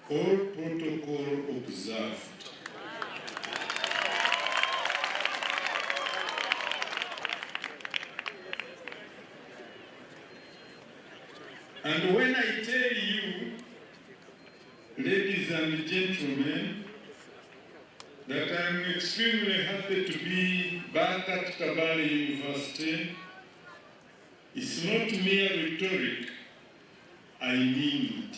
all protocol observed. And when I tell you, ladies and gentlemen, that I'm extremely happy to be back at Kabale University, it's not mere rhetoric, I mean it.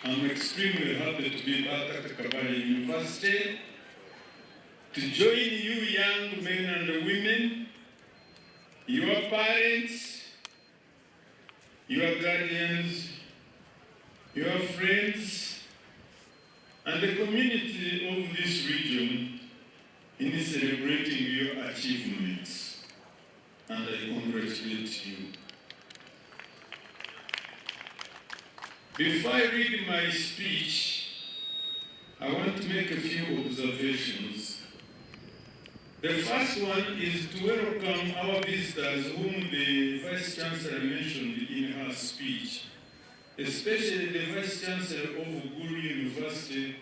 I'm extremely happy to be back at Kabale University, to join you young men and women, your parents, your guardians, your friends, and the community of this region in celebrating your achievements. And I congratulate you. Before I read my speech, I want to make a few observations. The first one is to welcome our visitors whom the Vice Chancellor mentioned in her speech, especially the Vice Chancellor of Guru University,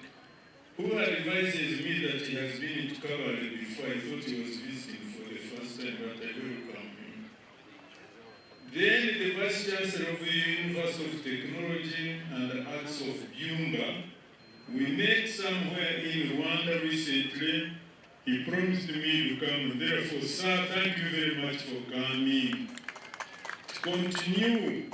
who advises me that he has been to Kabale before. I thought he was visiting for the first time, but I welcome him. Then the Vice Chancellor of the University of Technology and Arts of Byumba. We met somewhere in Rwanda recently. He promised me to come. Therefore, sir, thank you very much for coming. To continue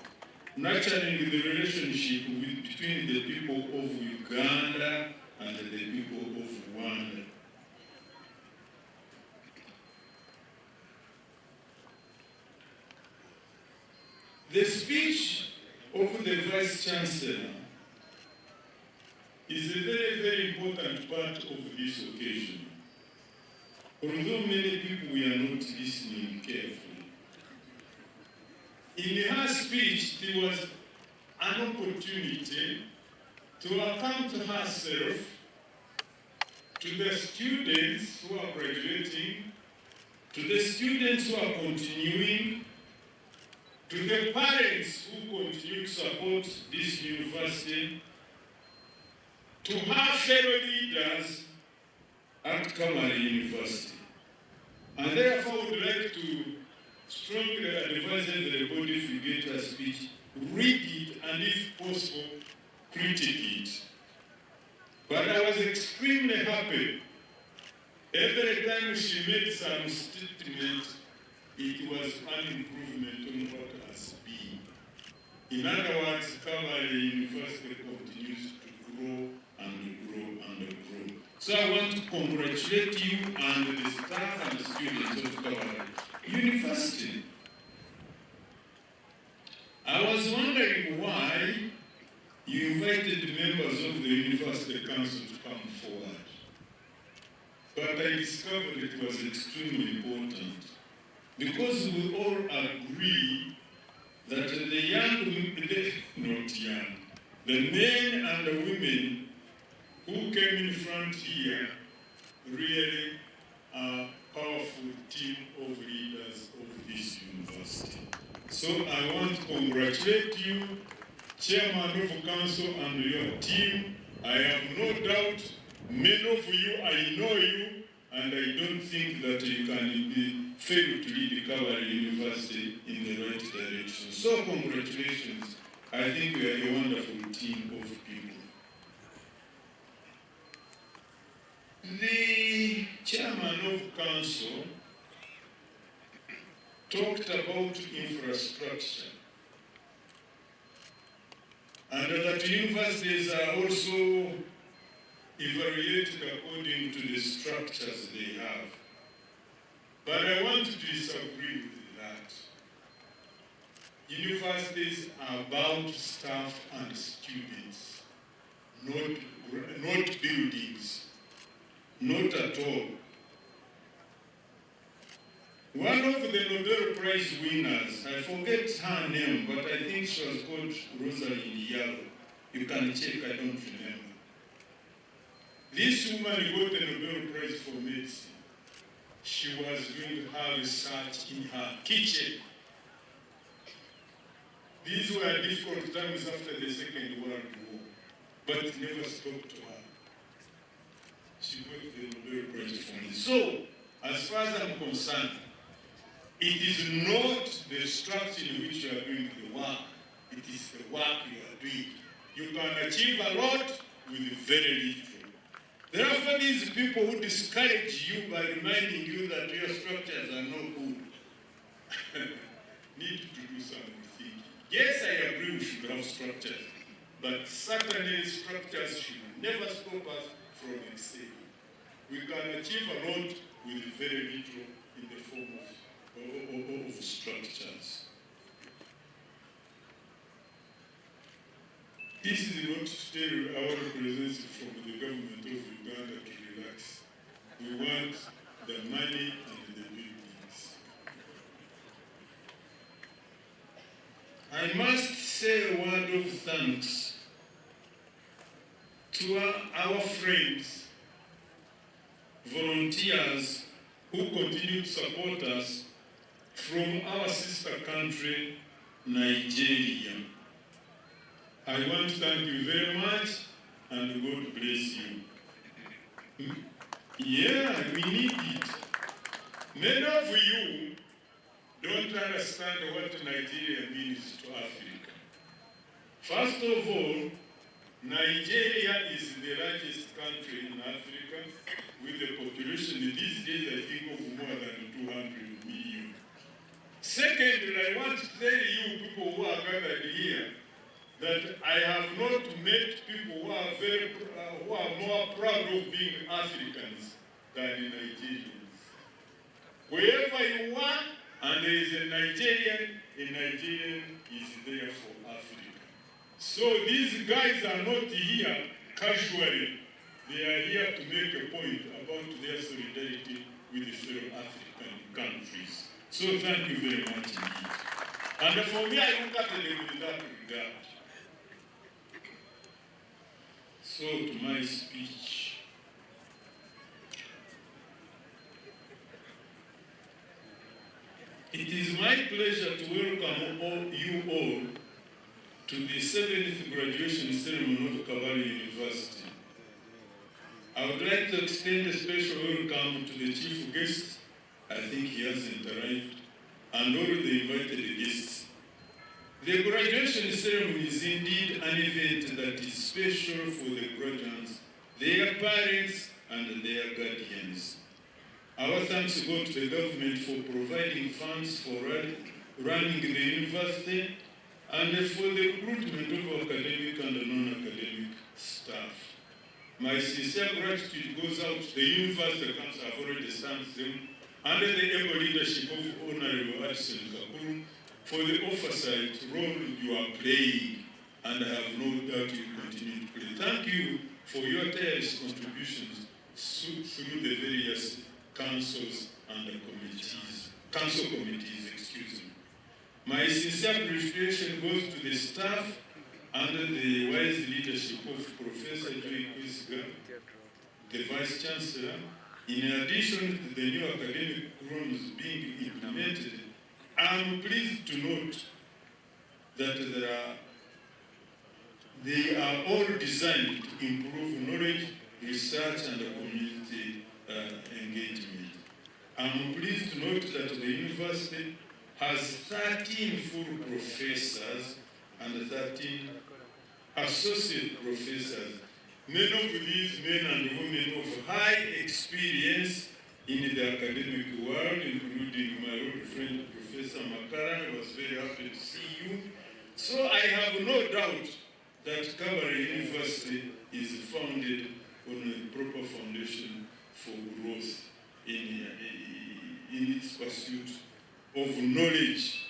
nurturing the relationship between the people of Uganda and the people of Rwanda. The speech of the Vice Chancellor is a very, very important part of this occasion. Although many people were not listening carefully. In her speech, there was an opportunity to account herself to the students who are graduating, to the students who are continuing, to the parents who continue to support this university, to her fellow leaders, at Kabale University. And therefore would like to strongly advise everybody, if you get a speech, read it and if possible, critique it. But I was extremely happy. Every time she made some statement, it was an improvement on what has been. In other words, Kabale University continues to grow and grow and grow. So I want to congratulate you and the staff and students of Kabale University. I was wondering why you invited members of the University Council to come forward. But I discovered it was extremely important because we all agree that the young women, not young, the men and the women who came in front here really are a powerful team of leaders of this university. So I want to congratulate you, Chairman of Council and your team. I have no doubt many of you, I know you, and I don't think that you can fail to lead the Kabale University in the right direction. So congratulations. I think we are a wonderful team of people. The Chairman of Council talked about infrastructure and that universities are also evaluated according to the structures they have. But I want to disagree with that. Universities are about staff and students, not buildings, not at all. One of the Nobel Prize winners, I forget her name, but I think she was called Rosalind Yalo. You can check, I don't remember. This woman got the Nobel Prize for medicine. She was doing her research in her kitchen. These were difficult times after the Second World War, but it never stopped to her. She got the Nobel Prize for medicine. So, as far as I'm concerned, it is not the structure in which you are doing the work, it is the work you are doing. You can achieve a lot with very little. Therefore, these people who discourage you by reminding you that your structures are no good need to do some thinking. Yes, I agree we should have structures, but certainly structures should never stop us from excelling. We can achieve a lot with very little in the form of structures. This is not to tell our representatives from the government of Uganda to relax. We want the money and the buildings. I must say a word of thanks to our friends, volunteers who continue to support us from our sister country, Nigeria. I want to thank you very much and God bless you. Yeah, we need it. Many of you don't understand what Nigeria means to Africa. First of all, Nigeria is the largest country in Africa with a population these days, I think, of more than 200 million. Secondly, I want to tell you people who are gathered here that I have not met people who are more proud of being Africans than Nigerians. Wherever you are, and there is a Nigerian is there for Africa. So these guys are not here casually. They are here to make a point about their solidarity with the fellow African countries. So thank you very much indeed. And for me, I look at them in that regard. So to my speech. It is my pleasure to welcome you all to the 7th graduation ceremony of Kabale University. I would like to extend a special welcome to the chief guest. I think he hasn't arrived, and all the invited guests. The graduation ceremony is indeed an event that is special for the graduates, their parents, and their guardians. Our thanks go to the government for providing funds for running the university and for the recruitment of academic and non-academic staff. My sincere gratitude goes out to the University Council. I've already thanked them, under the able leadership of Honorable Addison Kakuru, for the oversight role you are playing, and I have no doubt you continue to play. Thank you for your tireless contributions through the various councils and committees, council committees, excuse me. My sincere appreciation goes to the staff under the wise leadership of Professor Joy Kwisiga, the Vice Chancellor. In addition to the new academic programs being implemented, I'm pleased to note that they are all designed to improve knowledge, research, and community engagement. I'm pleased to note that the university has 13 full professors and 13 associate professors. Many of these men and women of high experience in the academic world, including my old friend Professor Makara. I was very happy to see you. So I have no doubt that Kabale University is founded on a proper foundation for growth in its pursuit of knowledge.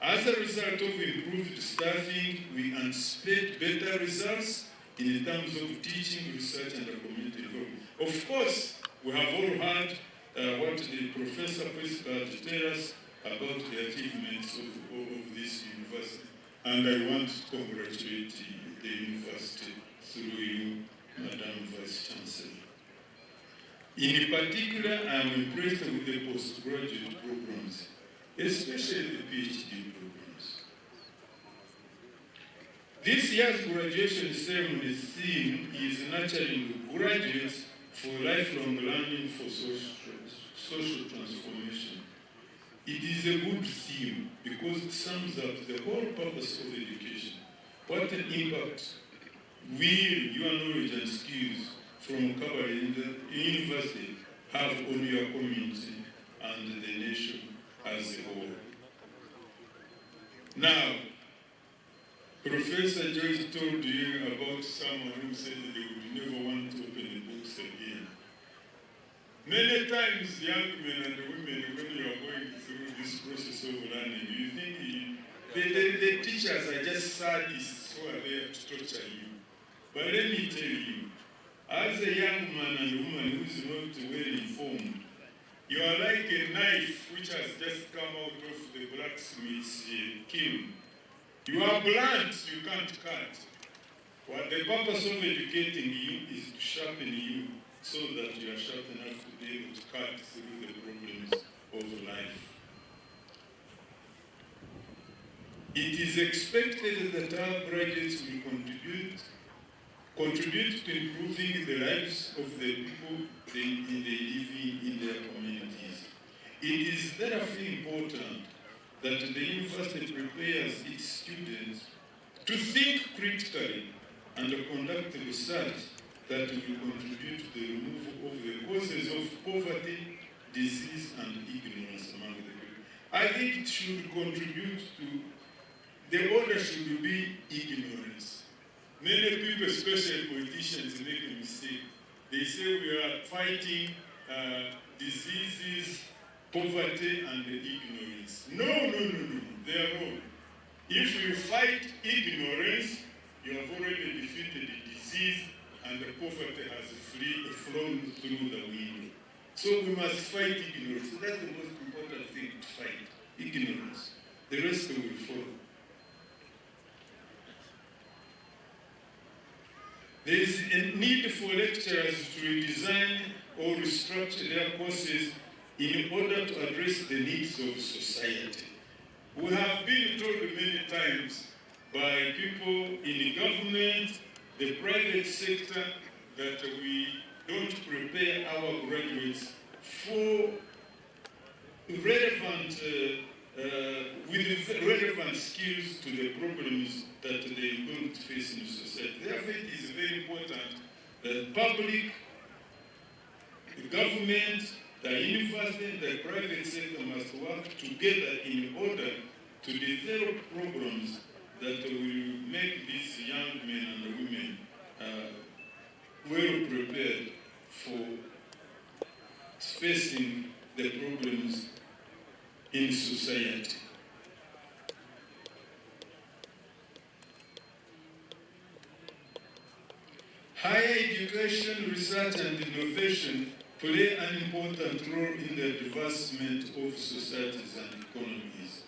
As a result of improved staffing, we anticipate better results in terms of teaching, research, and community involvement. Of course, we have all heard what the Professor Kwisiga had to tell us about the achievements of this university, and I want to congratulate the university through you, Madam Vice Chancellor. In particular, I am impressed with the postgraduate programs, especially the PhD programs. This year's graduation ceremony theme is nurturing graduates for lifelong learning for social transformation. It is a good theme because it sums up the whole purpose of education. What an impact will your knowledge and skills from Kabale University have on your community and the nation as a whole. Now, Professor Joyce told you about someone who said that they would never want to open the books again. Many times, young men and women, when you are going through this process of learning, you think the teachers are just sadists who are there to torture you. But let me tell you, as a young man and woman who is not well informed, you are like a knife which has just come out of the blacksmith's kiln. You are blunt, you can't cut. What the purpose of educating you is to sharpen you so that you are sharp enough to be able to cut through the problems of life. It is expected that our graduates will contribute to improving the lives of the people living in their communities. It is therefore important that the university prepares its students to think critically and conduct research that will contribute to the removal of the causes of poverty, disease, and ignorance among the people. I think it should contribute to, the order should be ignorance. Many people, especially politicians, make a mistake. They say we are fighting diseases, poverty, and ignorance. No, they are wrong. If you fight ignorance, you have already defeated the disease, and the poverty has flown through the window. So we must fight ignorance. That's the most important thing to fight, ignorance. The rest will follow. There is a need for lecturers to redesign or restructure their courses in order to address the needs of society. We have been told many times by people in the government, the private sector, that we don't prepare our graduates for relevant, with relevant skills to the problems that they are going to face in society. Therefore, it is very important that public, the government, the university, the private sector must work together in order to develop programs that will make these young men and women well prepared for facing the problems in society. Higher education, research and innovation play an important role in the advancement of societies and economies.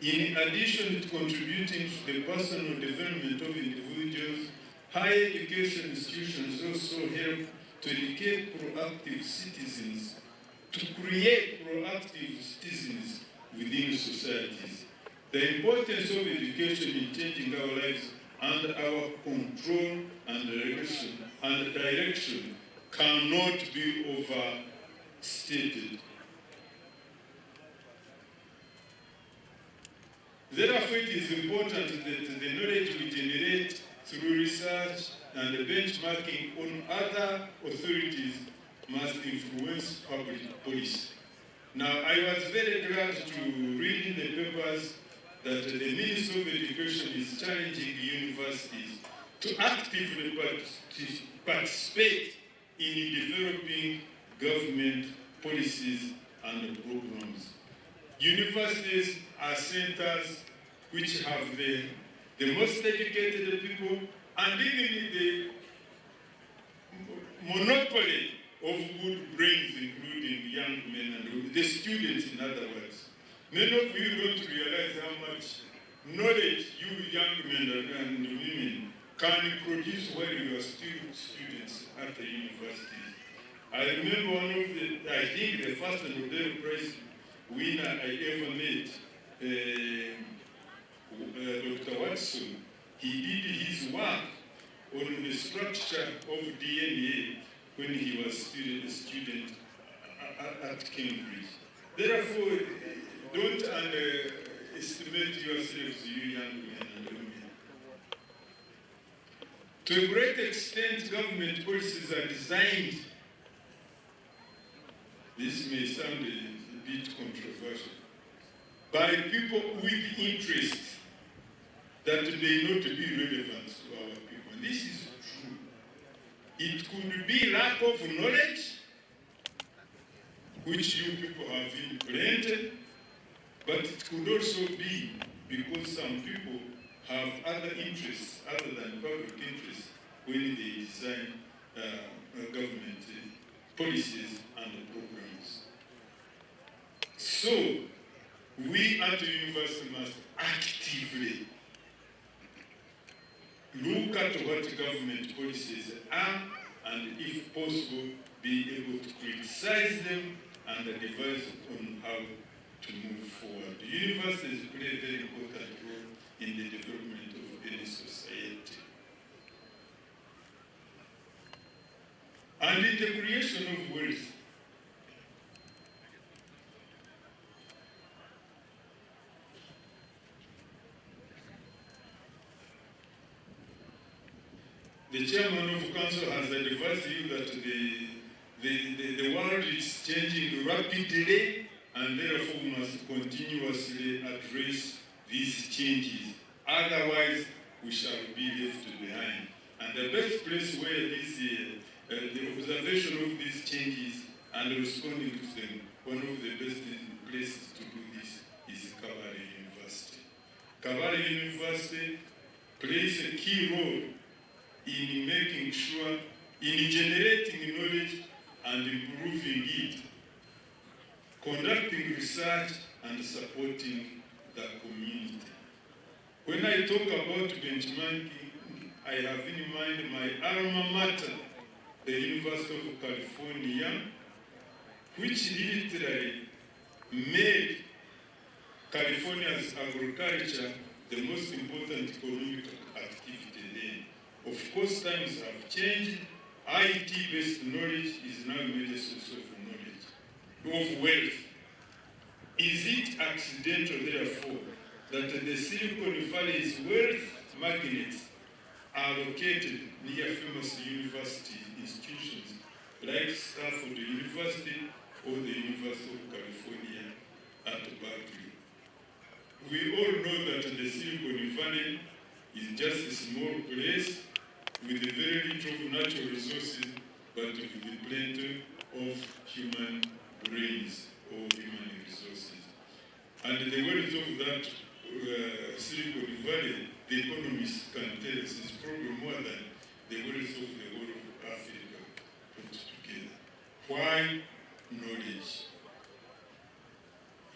In addition to contributing to the personal development of individuals, higher education institutions also help to educate proactive citizens, to create proactive citizens within societies. The importance of education in changing our lives and our control and direction cannot be overstated. Therefore, it is important that the knowledge we generate through research and benchmarking on other authorities must influence public policy. Now, I was very glad to read in the papers that the Ministry of Education is challenging universities to actively participate in developing government policies and programs. Universities are centers which have the most educated people and even the monopoly of good brains, including young men and the students, in other words. Many of you don't realize how much knowledge you young men and women can produce while you are still students at the university. I remember one of the, I think the first Nobel Prize winner I ever met, Dr. Watson. He did his work on the structure of DNA when he was still a student at Cambridge. Therefore, don't underestimate yourselves, you young men and women. To a great extent, government policies are designed, this may sound a bit controversial, by people with interests that may not be relevant to our people. And this is true. It could be lack of knowledge, which you people have implemented, but it could also be because some people have other interests other than public interests when they design government policies and programs. So, we at the university must actively look at what government policies are and, if possible, be able to criticize them and advise on how to move forward. The universities play a very important role in the development of any society. And in the creation of wealth. The chairman of council has advised you that the world is changing rapidly, and therefore we must continuously address these changes. Otherwise, we shall be left behind. And the best place where this, the observation of these changes and responding to them, one of the best places to do this is Kabale University. Kabale University plays a key role in making sure, in generating knowledge and improving it, conducting research and supporting the community. When I talk about benchmarking, I have in mind my alma mater, the University of California, which literally made California's agriculture the most important economic activity then. Of course, times have changed IT-based knowledge is now a major source of knowledge, of wealth. Is it accidental, therefore, that the Silicon Valley's wealth magnates are located near famous university institutions like Stanford University or the University of California at Berkeley? We all know that the Silicon Valley is just a small place with very little of natural resources, but with plenty of human brains or human resources. And the wealth of that Silicon Valley, the economists can tell us, is probably more than the wealth of the whole of Africa put together. Why knowledge?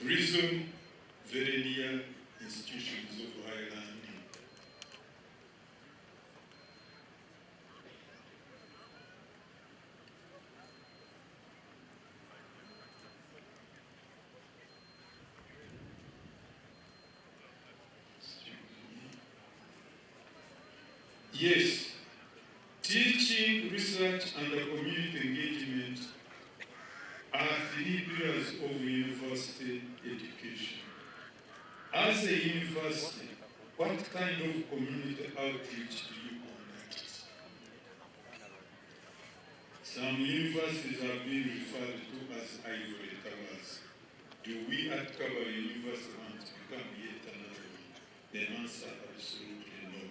Reason, very near institutions of higher learning. Yes, teaching, research, and community engagement are three pillars of university education. As a university, what kind of community outreach do you conduct? Some universities are being referred to as ivory towers. Do we at Kabale University want to become yet another one? The answer absolutely no.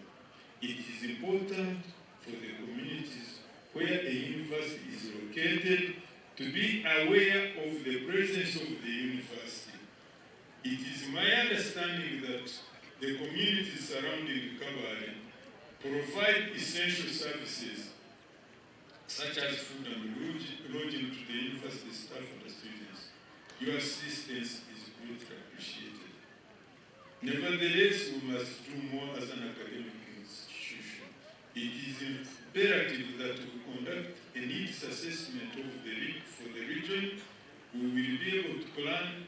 It is important for the communities where a university is located to be aware of the presence of the university. It is my understanding that the communities surrounding Kabale provide essential services such as food and lodging to the university staff and the students. Your assistance is greatly appreciated. Nevertheless, we must do more as an academic institution. It is imperative that we conduct a needs assessment of for the region. We will be able to plan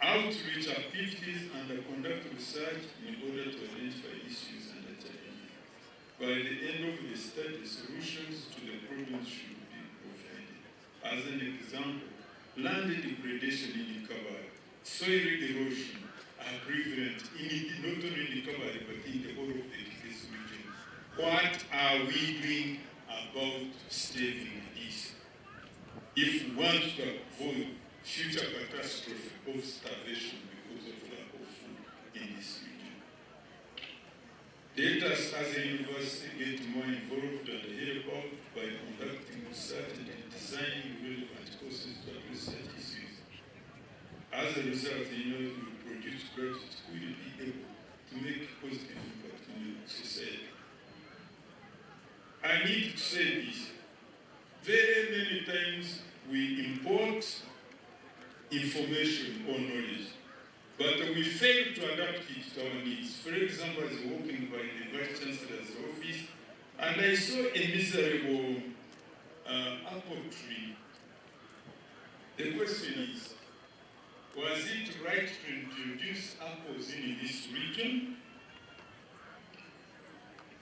outreach activities and conduct research in order to identify issues and challenges. By the end of the study, solutions to the problems should be provided. As an example, land degradation in Kabale, soil erosion are prevalent not only in Kabale but in the whole of the Kigezi region. What are we doing about staving this? If we want to avoid future catastrophe of starvation because of lack of food in this region. Let us as a university get more involved and help out by conducting research and designing relevant courses to address such issues. As a result, we produce graduates who will be able to make positive impact on society. I need to say this. Very many times we import information or knowledge, but we fail to adapt it to our needs. For example, I was walking by the Vice Chancellor's office, and I saw a miserable apple tree. The question is, was it right to introduce apples in this region?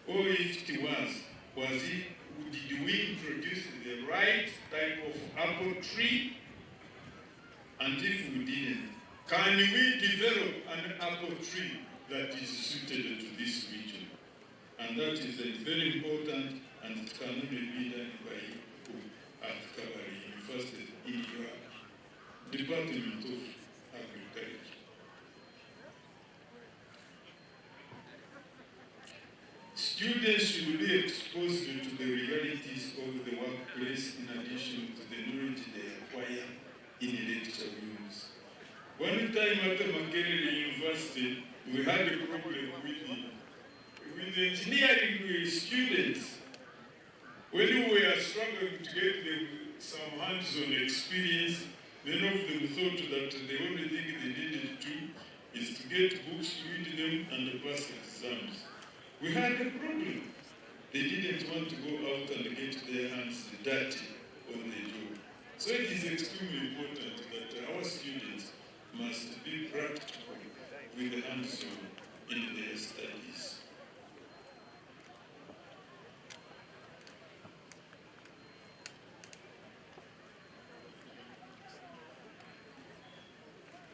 Or if it was did we introduce the right type of apple tree? And if we didn't, can we develop an apple tree that is suited to this region? And that is very important, and it can only be done by you at Kabale University in your Department of Agriculture. Students should be exposed to the realities of the workplace in addition to the knowledge they acquire in lecture rooms. One time at Makerere University, we had a problem with engineering students. When we were struggling to get them some hands-on experience, many of them thought that the only thing they needed to do is to get books, read them, and pass exams. We had a problem. They didn't want to go out and get their hands dirty on the job. So it is extremely important that our students must be practical with the hands-on in their studies.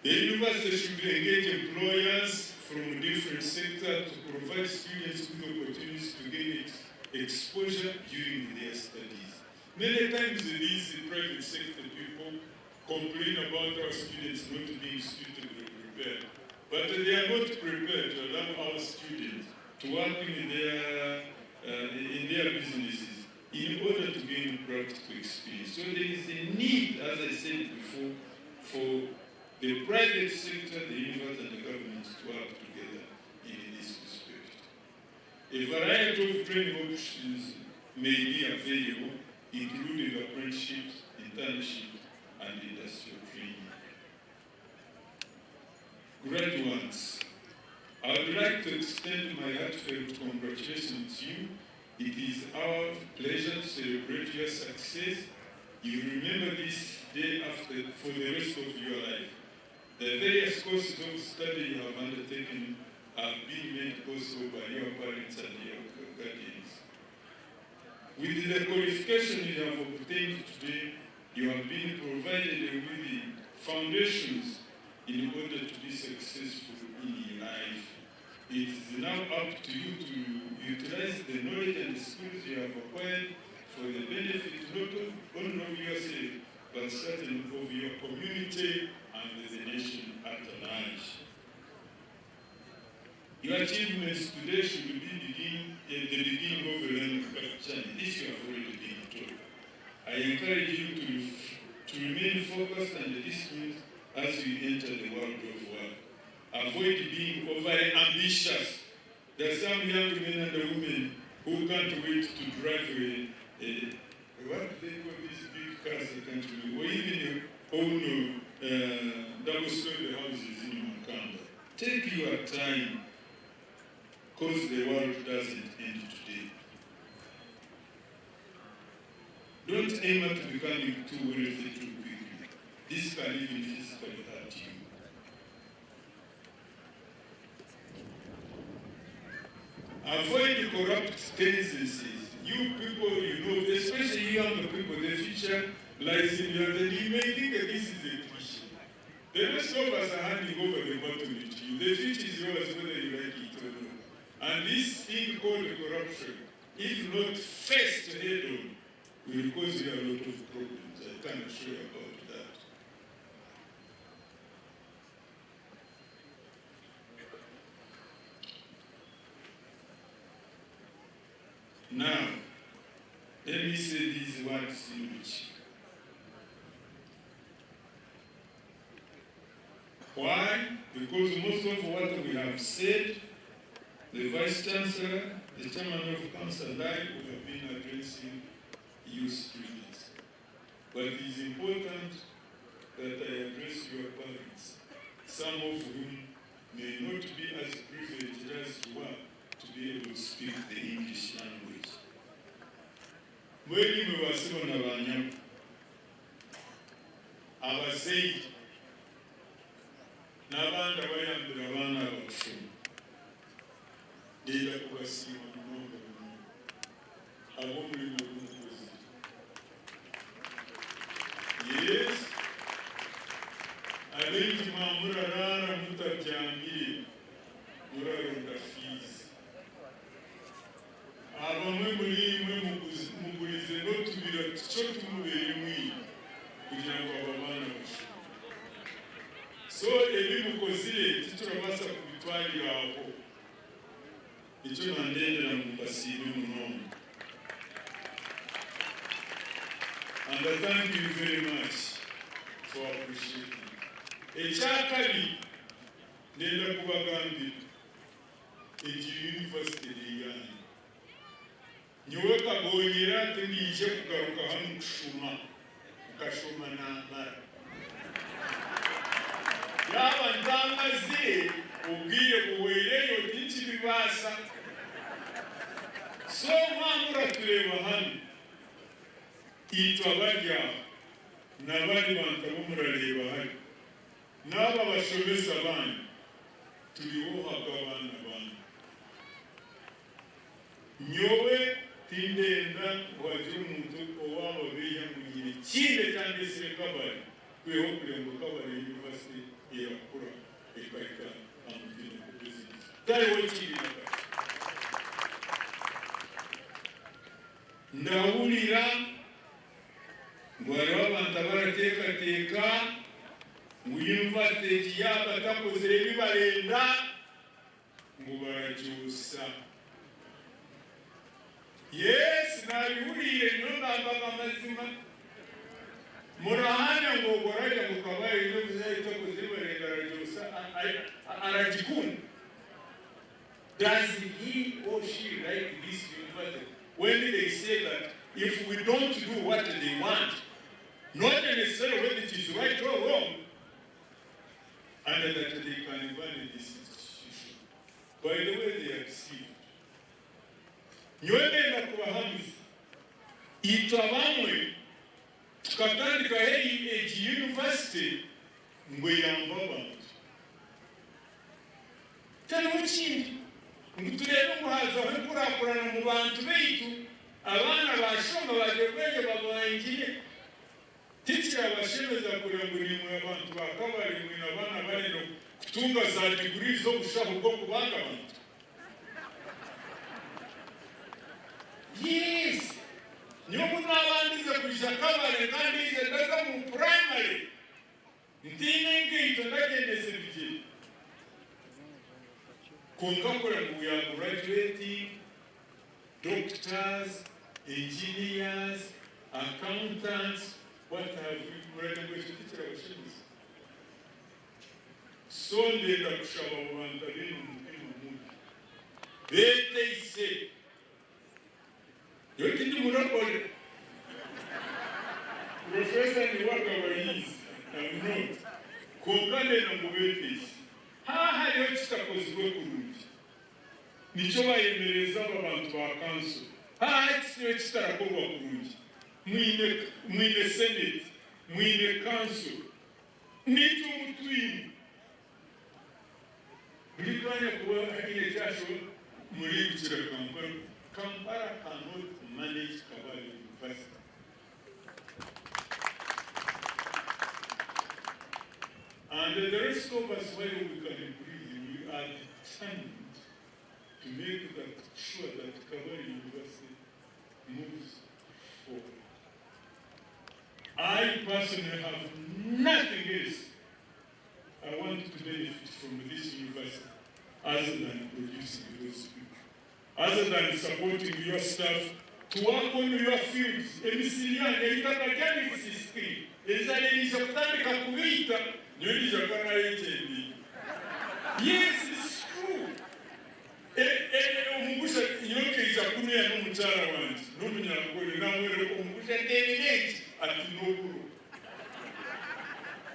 The university should engage employers from different sectors to provide students with opportunities to gain exposure during their studies. Many times these private sector people complain about our students not being suitably prepared, but they are not prepared to allow our students to work in their businesses in order to gain practical experience. So there is a need, as I said before, for the private sector, the university, and the government to work together in this respect. A variety of training options may be available, including apprenticeships, internships, and industrial training. Graduates, I would like to extend my heartfelt congratulations to you. It is our pleasure to celebrate your success. You remember this day for the rest of your life. The various courses of study you have undertaken have been made possible by your parents and your guardians. With the qualification you have obtained today, you have been provided with the foundations in order to be successful in your life. It is now up to you to utilize the knowledge and skills you have acquired for the benefit not only of yourself, but certainly of your community and the nation at large. Your achievements today should be the beginning of a long journey. This you have already been told. I encourage you to remain focused and disciplined as you enter the world of work. Avoid being overly ambitious. There are some young men and women who can't wait to drive what they call these big cars, or even own double-story houses in Makanda. Take your time, because the world doesn't end today. Don't aim at becoming too wealthy too quickly. This can even physically hurt you. Avoid corrupt tendencies. You people, especially young people, the future lies in your hand. You may think that this is a cliche. The rest of us are handing over the baton to you. The future is yours whether you like it or not. And this thing called corruption, if not faced head on, will cause you a lot of problems. I can assure you about that. Now, let me say these words in which. Why? Because most of what we have said, the Vice Chancellor, the Chairman of Council, and I would have been addressing you students. But it is important that I address your parents, some of whom may not be as privileged as you are to be able to speak the English language. Mweni mwasiwa na wanyamu, abaseji, n'abandi abayambira abaana abakusoma. Ndenda kubasiima munonga ab'omulimu ogumukozi. Yes, abengi mwamurarara mutatyambire muraronda fees. Abamwe mulimwe mugurize n'otubira tuco tumubere mwiyi kugira ngo ababaana bashome. So ebimukozire titurabasa kubitwalira aho. Icyo nandendera mubasiime munonga. And I thank you very much for appreciating. Ekyakali ndenda kubagambira egi university ey'Uganda. Nyowe kagonyera tendiije kugaruka hano kushoma, nkashoma n'amara. Yaba ntamaze ubwiye buwereyo tikibibasa. So mwamura tureba hano. Itwa barya n'abandi bantu abo murareba hano. N'aba bashomesa abandi tuliwohaga abana bantu. Nyowe tindenda wagira umuntu owababeya mugire kinde cyangwa se Kabale kweho kugira ngo Kabale University irakura ikaika amukino ku business tariho kirinaga ndahurira ngo hariho abantu baratekateka ngo university yabo atakoze bibarenda ngo baracyusa yes nabihuriye niyo nambaga amazima murahane ngo gorajya mu Kabale university itakoze bibarenda aracyusa aragikunda. Does he or she like this university when they say that if we don't do what they want, not necessarily whether it is right or wrong, and that they can invade this institution? By the way, they are deceived. Nyogenda kubahamuza itabamwe tukatandika age university ngo yamba abantu tariho kindi ngo turebe umuhaza aho kurakurana mu bantu beitu abana bashoma bagerweje babangire tikira abashemeza kugira ngo ni mwe abantu bakabari mwe nabana bari no kutunga za degree zo gushaka bwo kubanga abantu. Yes, nyobu nabandize kuja Kabale kandi ize ndaza mu primary ntine ngito ndagende sebije Conferring, we are graduating doctors, engineers, accountants. What have we read with teacher machines? So they are showing the room. They say, you can do more. Professor, you work over his and not. Conferring and moving. Ha yo kitakozwe kurungi nico bayemereza abantu ba council ha yo kitarakorwa kurungi mwine senate mwine council nico mutwini bikanya kuba hakine cyasho muri gukira Kampala cannot manage Kabale University. And the rest of us, where we can improve, we are determined to make sure that Kabale University moves forward. I personally have nothing else I want to benefit from this university other than producing those people, other than supporting your staff to work on your fields. Yes, it's true. Umugusha yoke izakunia no mutara wanzi. No munyakole na mwere umugusha deminate ati no.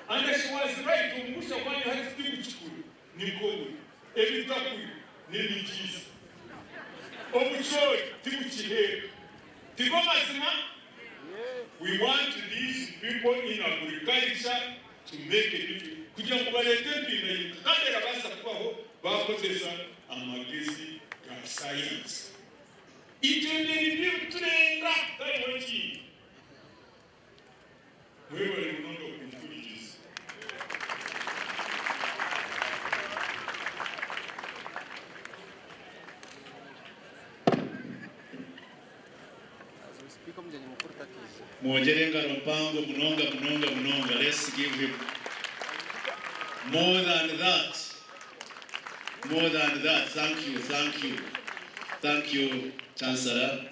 And she was right umugusha kwani hati kuchukuru. Nikowe. Ebitaku ni bijisi. Obuchoy tibuchihe. Tigomazima. We want these people in agriculture to make a difference. Kuja kubalete mpina kadera basa kwaho bakozesa amagezi ga science. Itende ni turenga tarihoki. Wewe munondo kumfurijiza. Mojerenga Rompango munonga. Let's give him more than that. Thank you, Chancellor.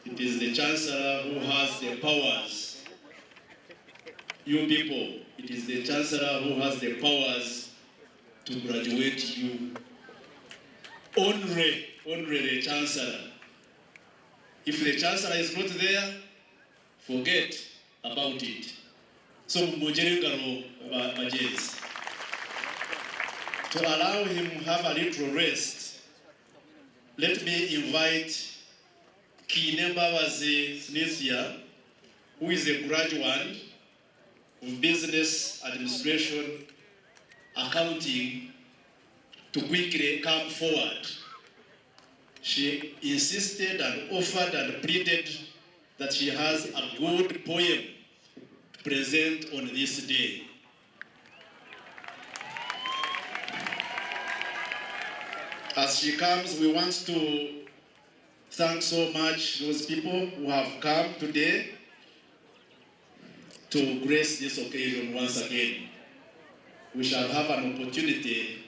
It is the Chancellor who has the powers. You people, it is the Chancellor who has the powers to graduate you. Honor the Chancellor. If the Chancellor is not there, forget about it. So, Mojerenga Bajez. To allow him to have a little rest, let me invite Kinemba Snithia, who is a graduate of business administration, accounting, to quickly come forward. She insisted and offered and pleaded that she has a good poem to present on this day. As she comes, we want to thank so much those people who have come today to grace this occasion once again. We shall have an opportunity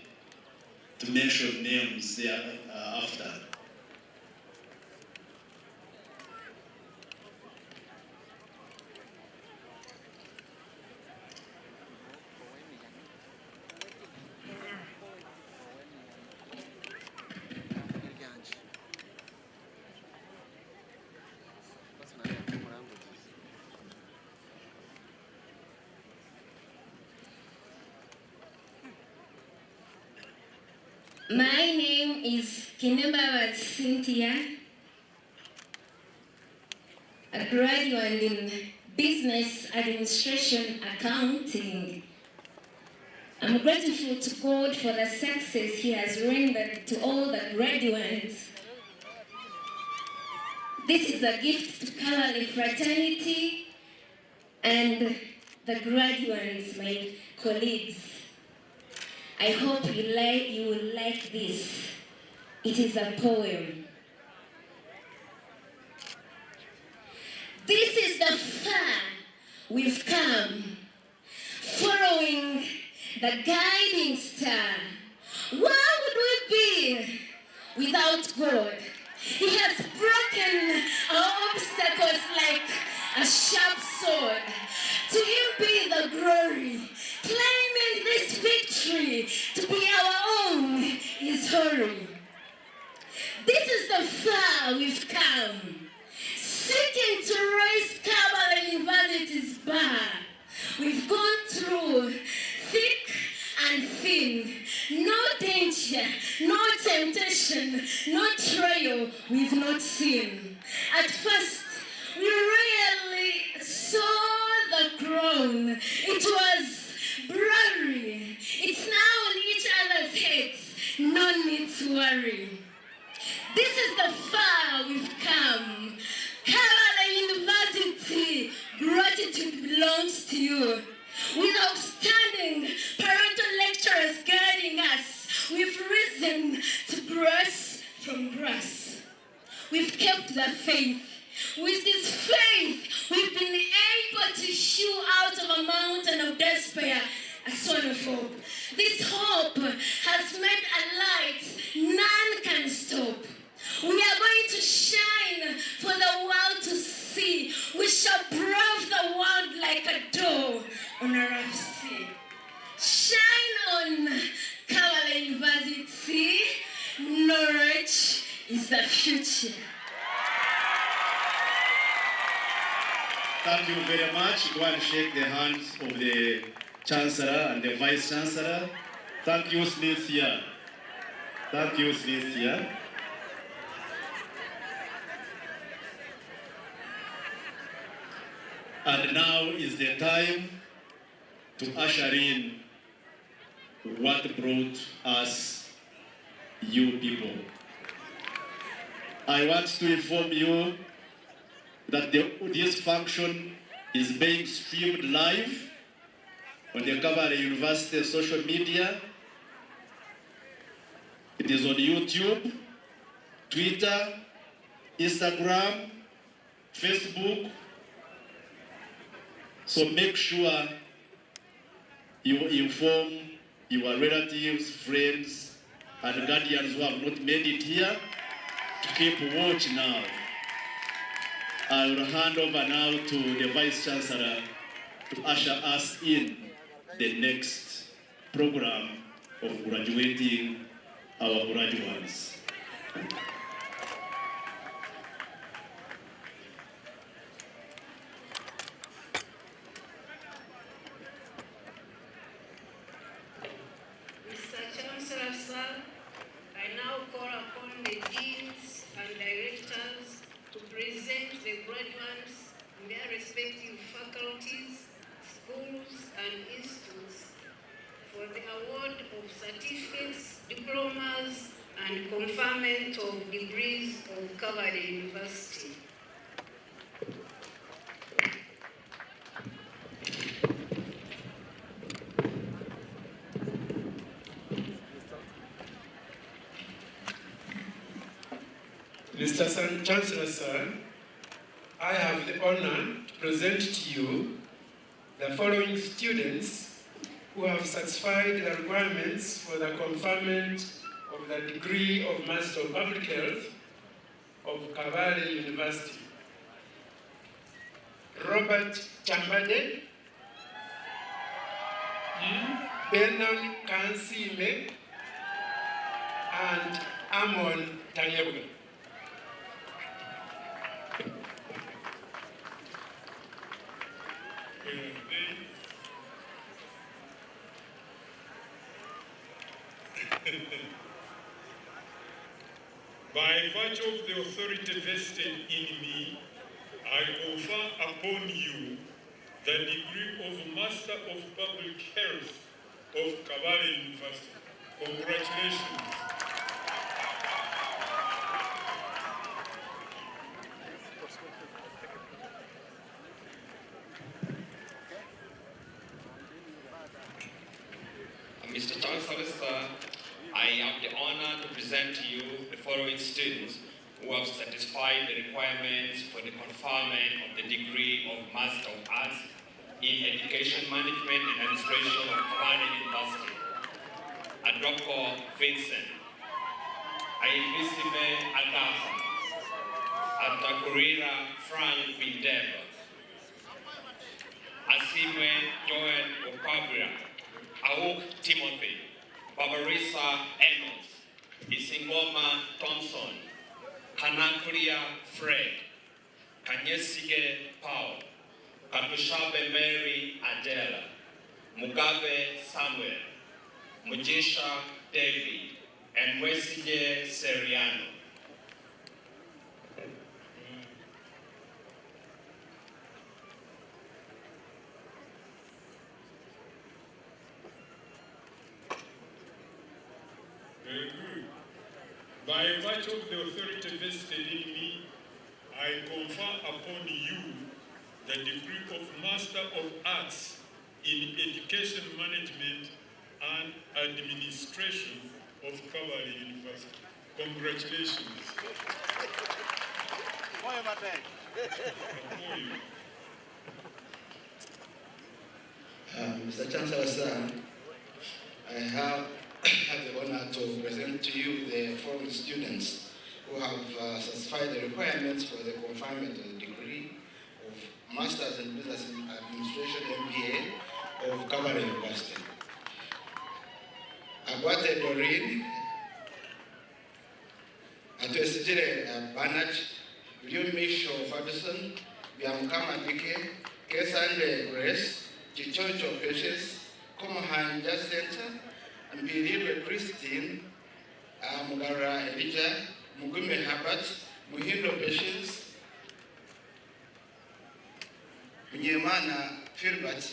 to mention names thereafter. My name is Kinemba Cynthia, a graduate in Business Administration Accounting. I'm grateful to God for the success He has rendered to all the graduates. This is a gift to Kabale fraternity and the graduates, my colleagues. I hope you will like this. It is a poem. This is the far we've come, following the guiding star. Where would we be without God? He has broken our obstacles like a sharp sword. To Him be the glory. Claiming this victory to be our own is holy. This is the far we've come, seeking to raise Kabale University's bar. We've gone through thick and thin, no danger, no temptation, no trial we've not seen. At first, we really saw the crown. It was blurry. It's now on each other's heads. No need to worry. This is the far we've come. Kabale University, gratitude belongs to you. With outstanding parental lecturers guiding us, we've risen to grass from grass. We've kept the faith. With this faith, we've been able to shoo out of a mountain of despair a son of hope. This hope has made a light none can stop. We are going to shine for the world to see. We shall brave the world like a door on a rough sea. Shine on, Kabale University. Knowledge is the future. Thank you very much. Go and shake the hands of the Chancellor and the Vice Chancellor. Thank you, Cynthia. Thank you, Cynthia. And now is the time to usher in what brought us, you people. I want to inform you that this function is being streamed live on the Kabale University social media. It is on YouTube, Twitter, Instagram, Facebook. So make sure you inform your relatives, friends, and guardians who have not made it here to keep watch now. I will hand over now to the Vice Chancellor to usher us in the next program of graduating our graduates. Mr. Chancellor, sir, I now call upon the deans and directors to present the graduates and their respective faculties, schools, and institutes for the award of certificates, diplomas, and conferment of degrees of Kabale University. Mr. Chancellor, sir, I have the honor to present to you the following students who have satisfied the requirements for the conferment of the degree of Master of Public Health of Kabale University. Robert Chambade, Benon Kansime, and Amon Tanyebwe. By virtue of the authority vested in me, I confer upon you the degree of Master of Public Health of Kabale University. Congratulations. Mr. Chancellor, sir, I have the honor to present to you the following students who have satisfied the requirements for the conferment of the degree of Master of Arts in Education Management and Administration of Kabale University. Adroko Vincent, Ayibisime Agafa, Atakurira Frank Bindeba, Asime Joel Okabria, Auk Timothy, Barbarisa Enos, Isingoma Thompson, Kanakria Fred, Kanyesige Paul, Katushabe Mary Adela, Mugabe Samuel, Mujisha David, and Wesige Seriano. Very good. By virtue of the authority vested in me, I confer upon you the degree of Master of Arts in Education Management and Administration of Kabale University. Congratulations. Mr. Chancellor, sir, I have the honor to present to you the following students who have satisfied the requirements for the conferment of the degree of Masters in Business Administration MBA of Kabale University. Agwate Doreen, Atwesitire Bernard, Lyumisho Ferguson, Biamkama Dike, Kesande Grace, Chichocho Patience, Komahan Jacinta, Mbilirwe Christine, Mugara Elijah, Mugume Herbert, Muhindo Patience, Mnyemana Filbert,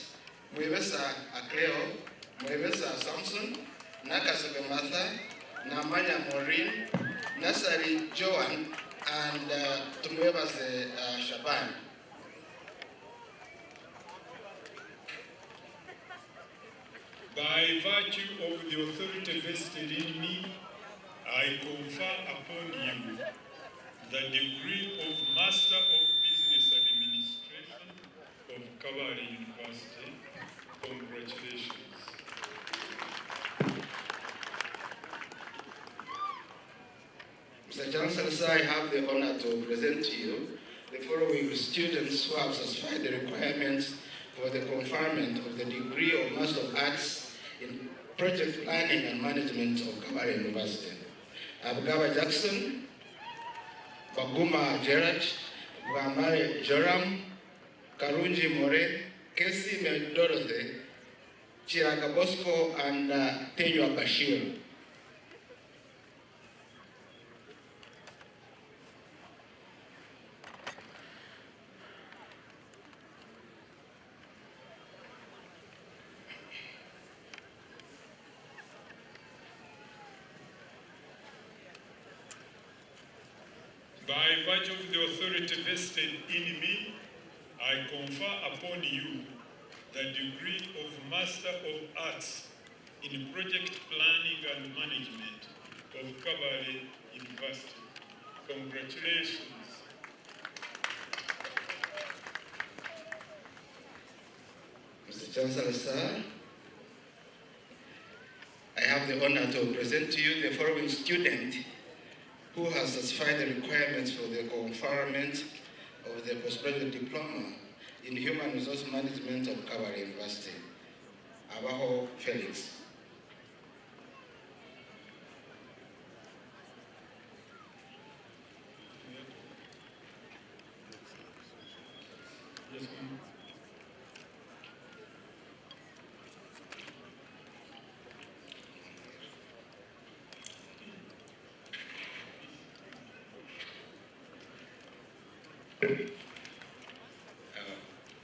Mwebesa Akleo, Mwebesa Samson, Nakasobe Martha, Namanya Maureen, Nasari Joan, and Tumwebase Shaban. By virtue of the authority vested in me, I confer upon you the degree of Master of Business Administration of Kabale University. Congratulations. Mr. Chancellor, sir, I have the honor to present to you the following students who have satisfied the requirements for the conferment of the degree of Master of Arts in Project Planning and Management of Kabale University. Abgawa Jackson, Baguma Gerard, Bwamare Joram, Karunji More, Kesi Dorothy, Chiraga Bosco, and Tenywa Bashir. By virtue of the authority vested in me, I confer upon you the degree of Master of Arts in Project Planning and Management of Kabale University. Congratulations. Mr. Chancellor, sir, I have the honor to present to you the following student who has satisfied the requirements for the conferment of the postgraduate diploma in human resource management of Kabale University, Abaho Felix.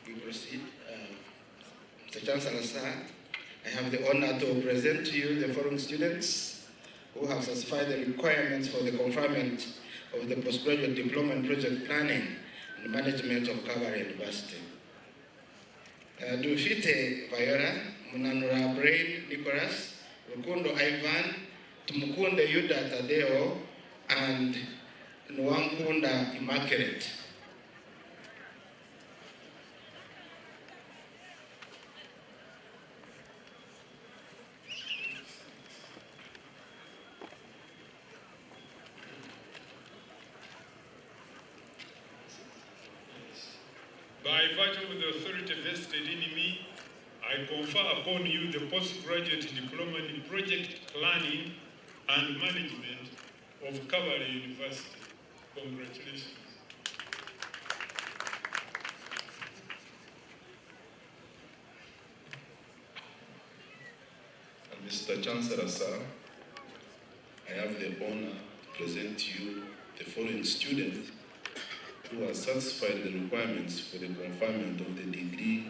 We proceed. Mr. Chancellor, sir, I have the honor to present to you the following students who have satisfied the requirements for the conferment of the postgraduate diploma in project planning and management of Kabale University. Dufite Viola, Munanura Brain Nicholas, Rukundo Ivan, Tumukunde Yuda Tadeo, and Nwankunda Immaculate. By virtue of the authority vested in me, I confer upon you the postgraduate diploma in project planning and management of Kabale University. Congratulations. And Mr. Chancellor, sir, I have the honor to present to you the following student who has satisfied the requirements for the conferment of the degree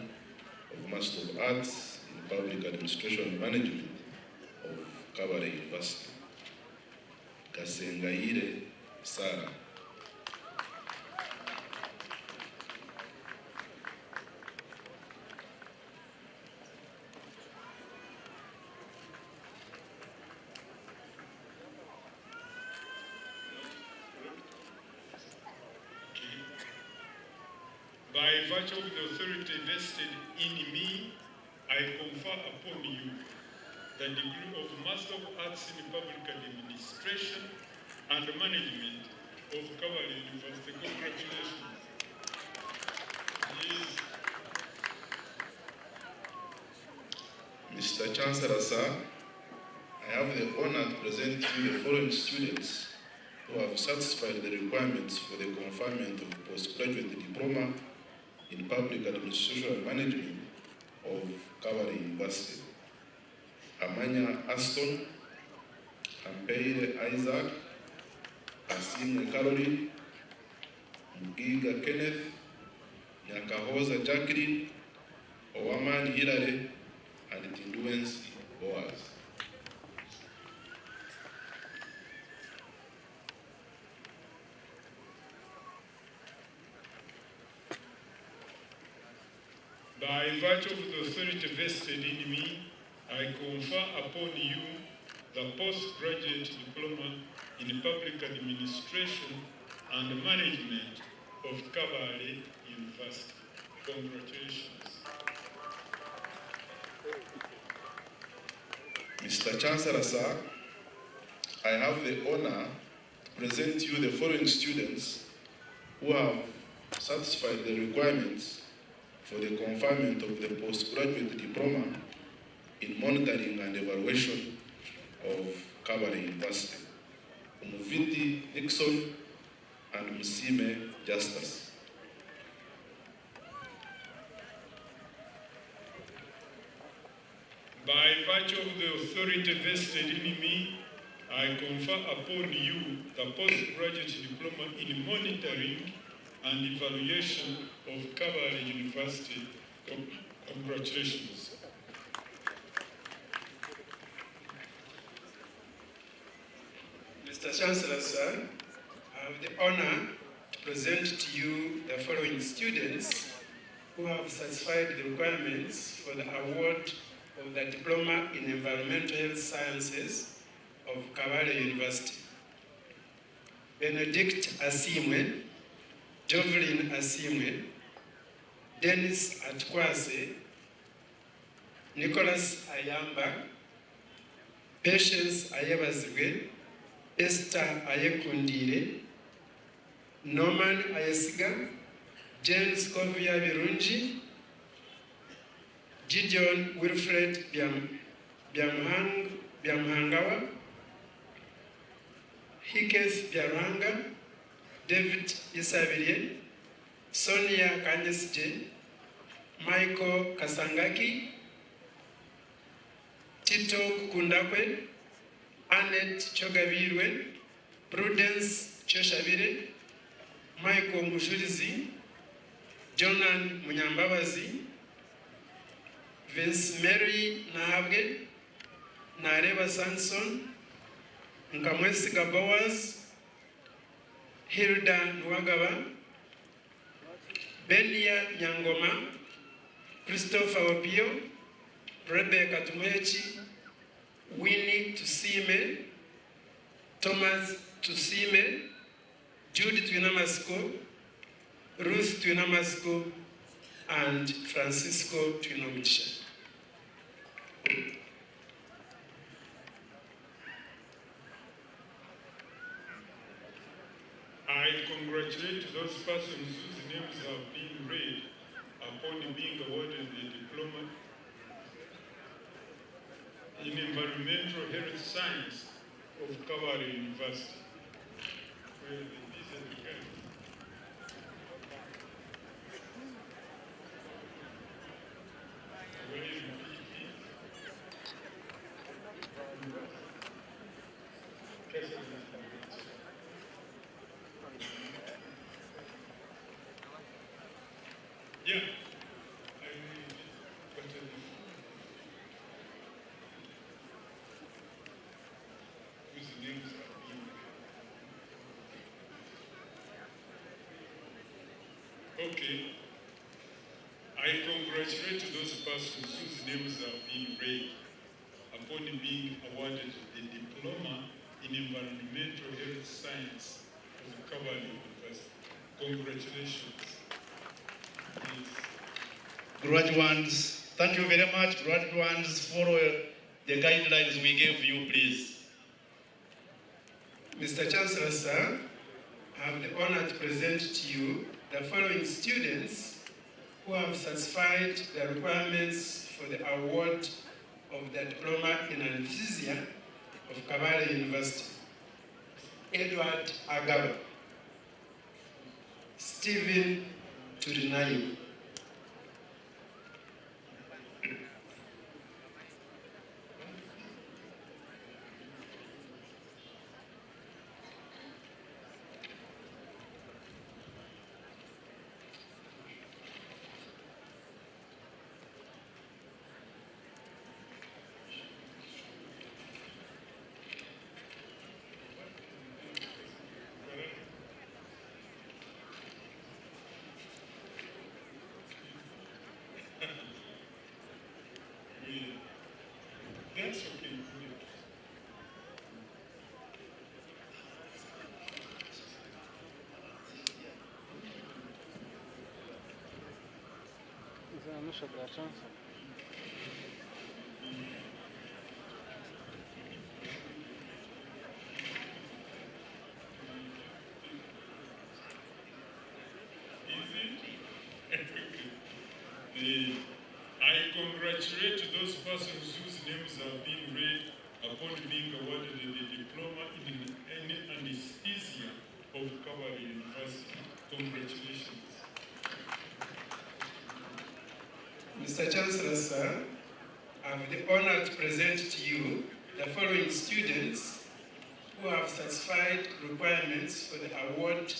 of Master of Arts in Public Administration and Management of Kabale University. Kasengaire Sarah. By virtue of the authority vested in me, I confer upon you the degree of Master of Arts in Public Administration and Management of Kabale University. Congratulations. Yes. Mr. Chancellor, sir, I have the honor to present to you the following students who have satisfied the requirements for the conferment of postgraduate diploma in Public Administration and Management of Kabale University. Amanya Aston, Ampeire Isaac, Asimwe Caroline, Mugiga Kenneth, Nyakahoza Jacqueline, Owamani Hilary, and Tinduensi Boaz. By virtue of the authority vested in me, I confer upon you the postgraduate diploma in Public Administration and Management of Kabale University. Congratulations. Mr. Chancellor, sir, I have the honor to present to you the following students who have satisfied the requirements for the conferment of the postgraduate diploma in monitoring and evaluation of Kabale University. Umuviti Nixon and Musime Justus. By virtue of the authority vested in me, I confer upon you the postgraduate diploma in monitoring and evaluation of Kabale University. Congratulations. Mr. Chancellor, sir, I have the honor to present to you the following students who have satisfied the requirements for the award of the Diploma in Environmental Health Sciences of Kabale University. Benedict Asimwe, Jovelyn Asimwe, Dennis Atkwase, Nicholas Ayamba, Patience Ayebazigwe, Esther Ayekundire, Norman Ayesiga, James Kovia Birunji, Gideon Wilfred Biamhangawa, Hiketh Biaranga, David Isabirye, Sonia Kanyesje, Michael Kasangaki, Tito Kundakwe, Annette Chogavirwe, Prudence Choshabire, Michael Mushurizi, Jonan Munyambabazi, Vince Mary Nahabge, Nareva Sanson, Nkamwesiga Boaz, Hilda Nwagaba, Benia Nyangoma, Christopher Opio, Rebecca Tumechi, Winnie Tusime, Thomas Tusime, Judy Twinamasko, Ruth Twinamasko, and Francisco Twinomicha. I congratulate those persons whose names have been read upon being awarded the diploma in Environmental Health Science of Kabale University. Where these are the guys. Yeah. Whose names are being okay. I congratulate those persons whose names are being read upon being awarded the diploma in Environmental Health Science of Kabale University. Congratulations. Graduates, thank you very much. Graduates, follow the guidelines we gave you, please. Mr. Chancellor, sir, I have the honor to present to you the following students who have satisfied the requirements for the award of the Diploma in Anesthesia of Kabale University. Edward Agaba, Stephen Turinayu, That's okay. I congratulate those persons whose names have been read upon being awarded the diploma in anesthesia of Kabale University. Congratulations. Mr. Chancellor, sir, I have the honor to present to you the following students who have satisfied requirements for the award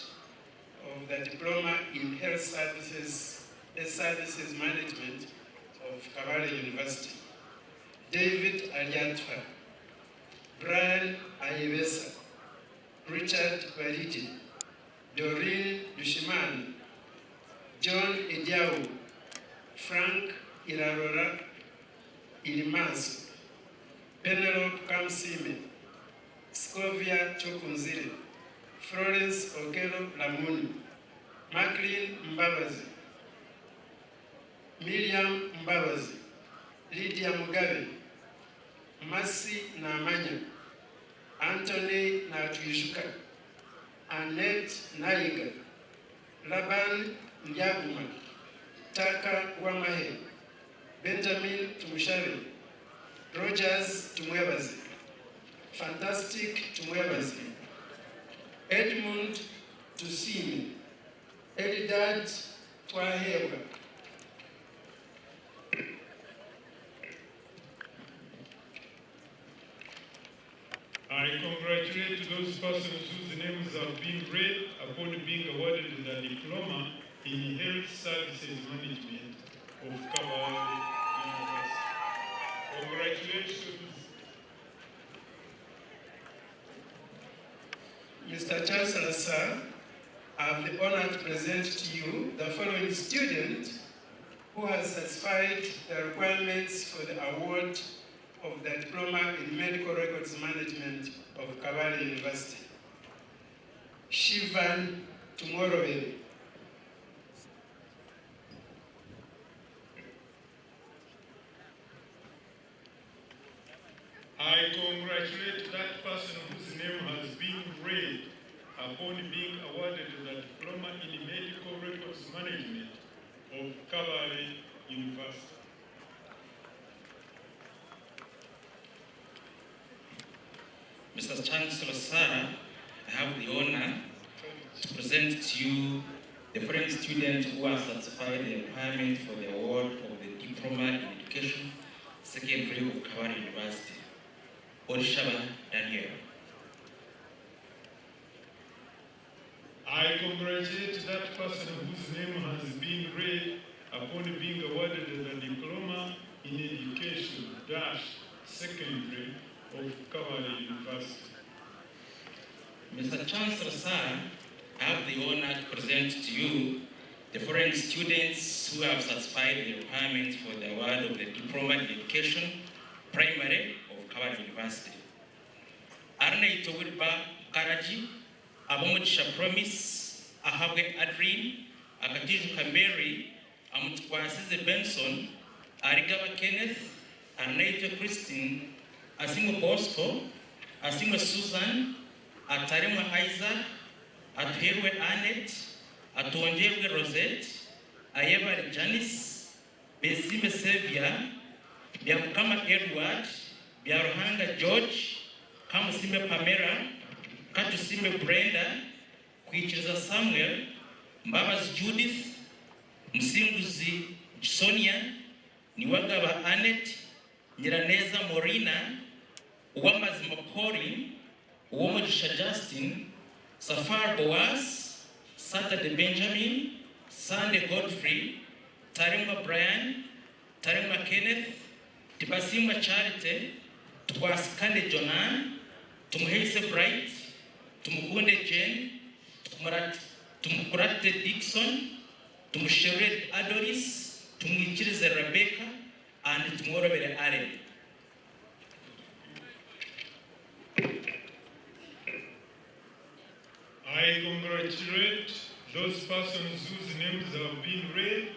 of the Diploma in Health Services Management of Kabale University. David Aliantwa, Brian Ayebesa, Richard Bariti, Doreen Dushiman, John Ediau, Frank Irarora Ilimansu, Penelope Kamsime, Scovia Chokunzire, Florence Okelo Lamuni, Maclean Mbabazi, Miriam Mbabazi, Lydia Mugabe, Mercy Namanya, Anthony Natuishuka, Annette Naiga, Laban Ndiaguma, Taka Wamahe, Benjamin Tumushari, Rogers Tumwebazi, Fantastic Tumwebazi, Edmund Tusimi, Elidad Twaheba. I congratulate those persons whose names have been read upon being awarded the diploma in health services management of Kabale University. Congratulations. Mr. Chancellor, sir, I have the honor to present to you the following student who has satisfied the requirements for the award of the Diploma in Medical Records Management of Kabale University. Shivan Tumorobel. I congratulate that person whose name has been read upon being awarded the Diploma in Medical Records Management of Kabale University. Mr. Chancellor, sir, I have the honor to present to you the foreign student who has satisfied the requirement for the award of the Diploma in Education, Secondary of Kabale University, Orishaba Daniel. I congratulate that person whose name has been read upon being awarded the Diploma in Education, Secondary of Kabale University. Mr. Chancellor, sir, I have the honor to present to you the foreign students who have satisfied the requirements for the award of the Diploma in Education, Primary of Kabale University. Arne Itowirba Karaji, Abomuchisha Promise, Ahabwe Adrien, Akatiju Kamberi, Amutkwasize Benson, Arigaba Kenneth, Arneito Christine, Asimo Bosco, Asimo Susan, Atarema Isaac, Atuherwe Annette, Atuonjerwe Rosette, Ayeba Janice, Besime Sevia, Biamukama Edward, Biarohanga George, Kamusime Pamela, Katusime Brenda, Kwicheza Samuel, Mbabas Judith, Msimbuzi Sonia, Niwagaba Annette, Nyiraneza Morina, Uwambazi Mapori, Uwamojisha Justin, Safar Boaz, Saturday Benjamin, Sunday Godfrey, Tarima Brian, Tarima Kenneth, Tibasima Charity, Twaskande Jonan, Tumuhese Bright, Tumukunde Jane, Tumukurate Dixon, Tumushered Adonis, Tumuichirize Rebecca, and Tumorobere Allen. I congratulate those persons whose names have been read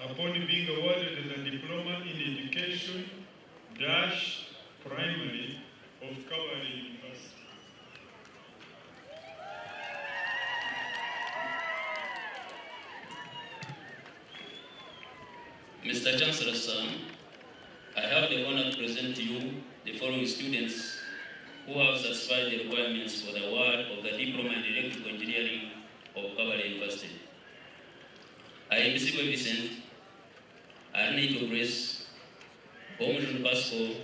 upon being awarded the Diploma in Education, Primary of Kabale University. Mr. Chancellor, sir, I have the honor to present to you the following students who have satisfied the requirements for the award of the Diploma in Electrical Engineering of Kabale University. I am Bisigo Vicent, Arnito Grace, Bonjour Pasco,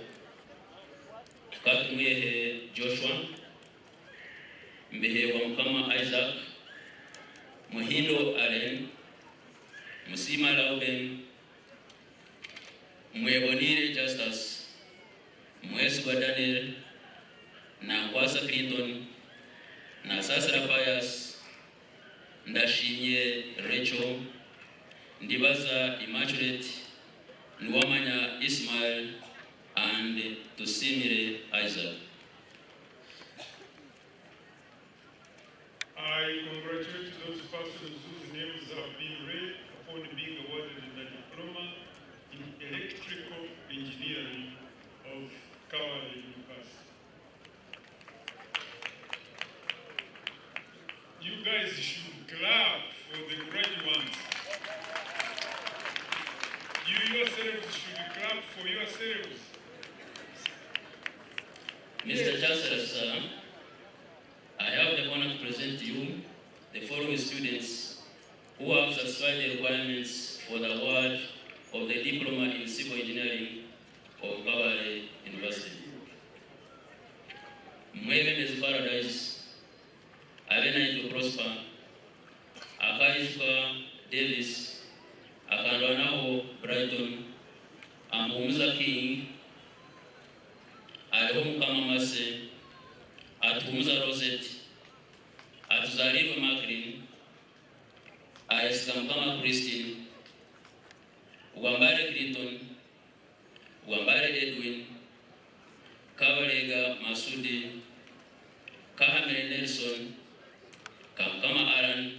Katumwehe Joshua, Mbehe Wamkama Isaac, Mohindo Allen, Musima Lauben, Mwebonire Justus, Mweswa Daniel, na Kwasa Clinton, na Sasra Pius, Ndashimye Rachel, Ndibaza Immaculate, Nwamanya Ismail, and Tusimire Isaac. I congratulate those persons whose names have been read upon being awarded the diploma in electrical engineering of Kabale University. You guys should clap for the graduates. You yourselves should clap for yourselves. Mr. Chancellor, sir, I have the honor to present to you the following students who have satisfied the requirements for the award of the Diploma in Civil Engineering of Kabale University. Mwebe is Paradise, Avena to Prosper, Akaishka Davis, Akandwanaho Brighton, Amumuza King, Adhom Kamamase, Atumuza Rosette, Atuzariva Macrin, Ayeskamkama Christine, Wambare Clinton, Wambare Edwin, Kabalega Masudi, Kahamere Nelson, Kamkama Aran,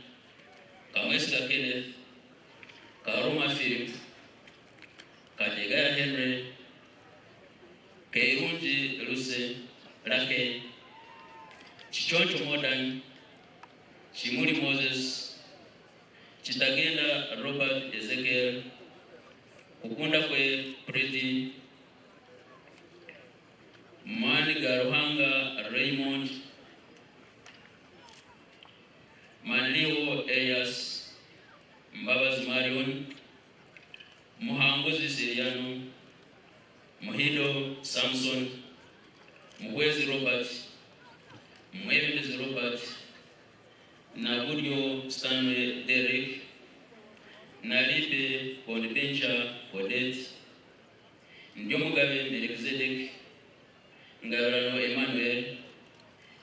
Kamwesla Kenneth, Karoma Philip, Kadegaya Henry, Keirunji Luce, Rake, Chichoncho Modern, Chimuri Moses, Chitagenda Robert Ezekiel, Ukunda Kwe Pretty, Mani Garuhanga Raymond, Manlio Elias, Mbabas Marion, Muhanguzi Siriano, Muhido Samson, Mwezi Robert, Mwebes Robert, Nabudio Stanley Derek, Nalibe Bonibencha Odette, Ndiomugabe Melchizedek, Ngabrano Emmanuel,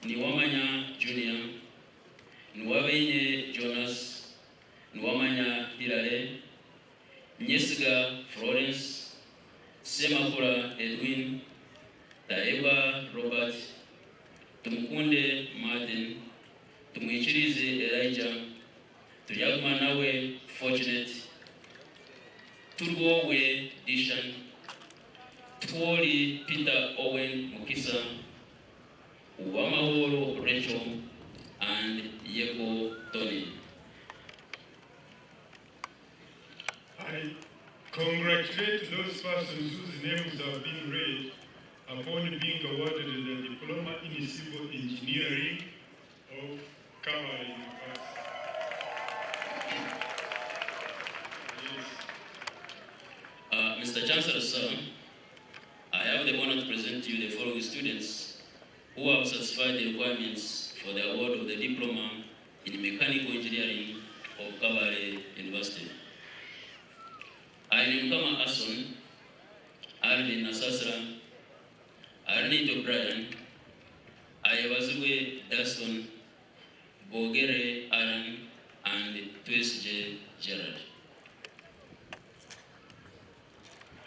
Niwamanya Junior, Nwabenye Jonas, Nwamanya Hilare, Nyesiga Florence, Semakura Edwin, Daeva Robert, Tumukunde Martin, Tumuichirize Elijah, Tuyagmanawe Fortunate, Turgowe Dishan, Tuoli Peter Owen Mukisa, Uwamahoro Rachel, and Yeko Tony. I congratulate those persons whose names have been read upon being awarded the Diploma in Civil Engineering of Kabale University. Mr. Chancellor, sir, I have the honor to present to you the following students who have satisfied the requirements for the award of the Diploma in Mechanical Engineering of Kabale University. I am Kama Ason, Arvin Nasasra, Arnito Brian, Ayawazue Daston, Bogere Aran, and Twist J. Gerard.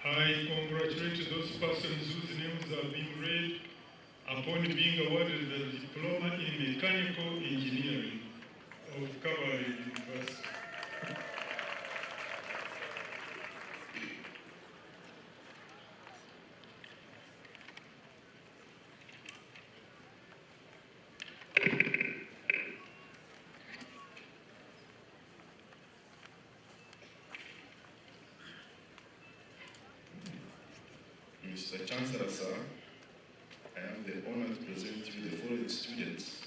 I congratulate those persons whose names have been read upon being awarded the Diploma in Mechanical Engineering of Kabale University. Mr. Chancellor, sir, I have the honor to present you the following students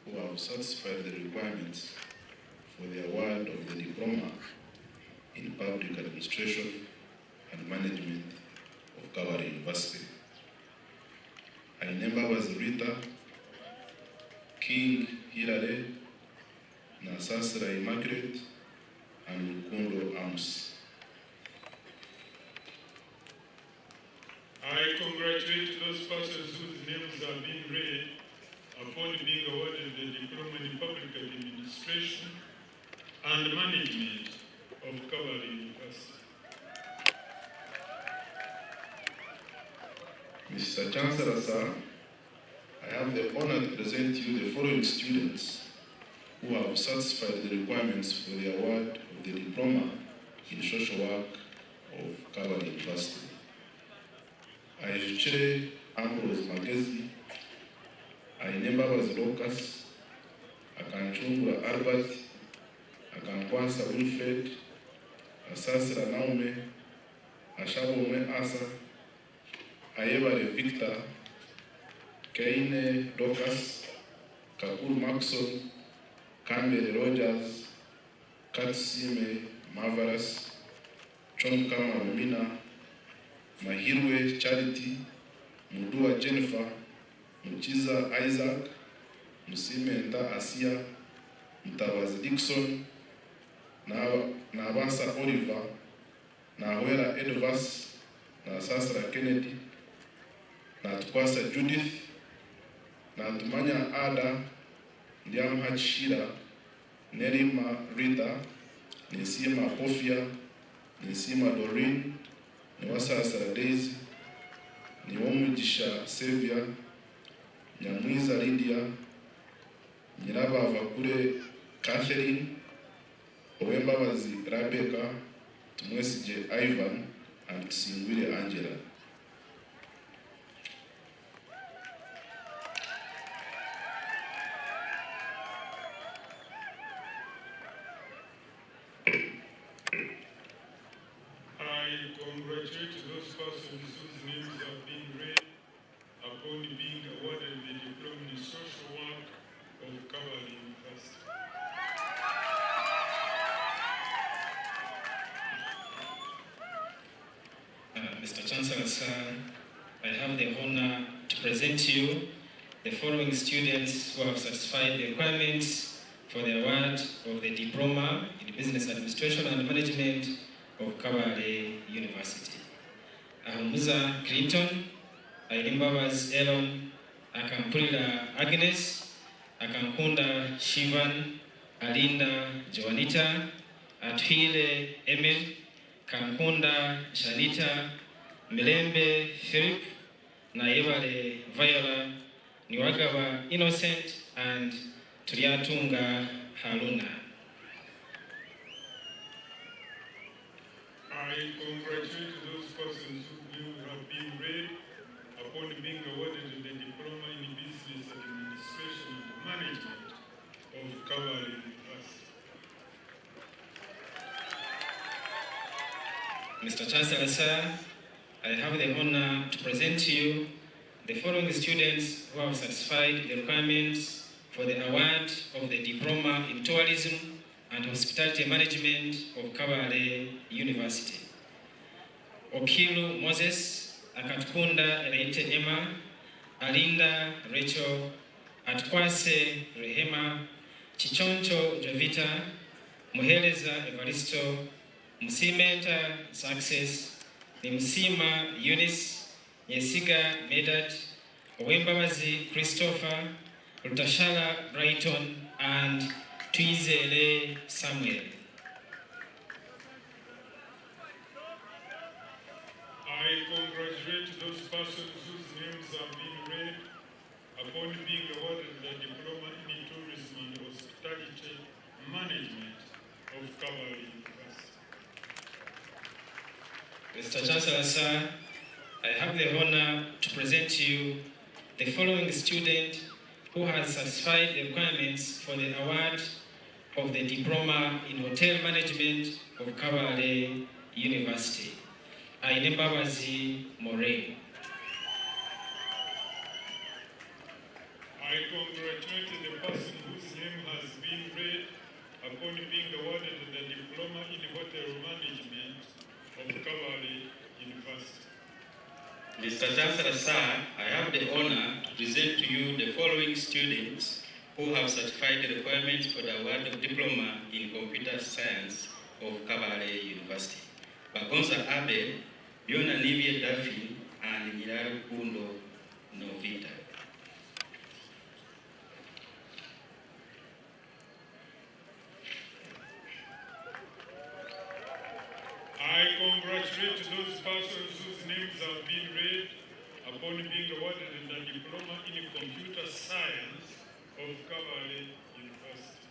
who have satisfied the requirements for the award of the Diploma in Public Administration and Management of Kabale University. I remember was Rita, King Hilare, Nasasra Immaculate, and Lukundo Amos. I congratulate those persons whose names have been read upon being awarded the Diploma in Public Administration and Management of Kabale University. Mr. Chancellor, sir, I have the honor to present you the following students who have satisfied the requirements for the award of the Diploma in Social Work of Kabale University. Ayichere Ambrose Magezi, Ainembabazi Lucas, Akanchungula Albert, Akankwasa Wilfred, Asasira Naume, Ashabome Asa, Ayebare Victor, Kaine Docas, Kakuru Maxon, Campbell Rogers, Katsime Marvelous, Chomkama Romina, Mahirwe Charity, Mudua Jennifer, Muchiza Isaac, Musimenta Asia, Mtawazi Dixon, Nabasa Oliver, Nawera Edovas, Nasasra Kennedy, Natukwasa Judith, Natumanya Ada, Liam Hachira, Nerima Rita, Nisima Pofia, Nisima Doreen, Niwasa Daisy, Niwomujisha Sevia, Nyamwiza Lydia, Nyiraba Vakure Catherine, Owembabazi Rebecca, Tumwesije Ivan, and Singwile Angela. I congratulate those persons whose names have been read upon being awarded the Diploma in Social Work of Kabale University. Mr. Chancellor, sir, I have the honor to present to you the following students who have satisfied the requirements for the award of the Diploma in Business Administration and Management of Kabale University. Ahumuza Clinton, Ailimbabazi Elon, Akampulira Agnes, Akankunda Shivan, Alinda Joanita, Atuhile Emil, Kankunda Shanita, Milembe Philip, Naivale Viola, Niwagaba Innocent, and Tuliatunga Haruna. I congratulate those persons who have been read upon being awarded the Diploma in Business Administration and Management of Kabale University. Mr. Chancellor, sir, I have the honor to present to you the following students who have satisfied the requirements for the award of the Diploma in Tourism and Hospitality Management of Kabale University. Okilu Moses, Akatkunda Eleite Emma, Alinda Rachel, Atkwase Rehema, Chichoncho Jovita, Muheleza Evaristo, Musimenta Success, Nimsima Eunice, Yesiga Medad, Owembabazi Christopher, Rutashala Brighton, and Twizele Samuel. I congratulate those persons whose names have been read upon being awarded the Diploma in Tourism and Hospitality Management of Kabale University. Mr. Chancellor, sir, I have the honor to present to you the following student who has satisfied the requirements for the award of the Diploma in Hotel Management of Kabale University. Ainembabazi Moray. I congratulate the person whose name has been read upon being awarded the Diploma in Hotel Management of Kabale University. Mr. Chancellor, sir, I have the honor to present to you the following students who have certified the requirements for the award of Diploma in Computer Science of Kabale University. Bagonza Abel, Biona Nivie Duffy, and Nyiraru Kundo Novita. I congratulate those persons whose names have been read upon being awarded the Diploma in Computer Science of Kabale University.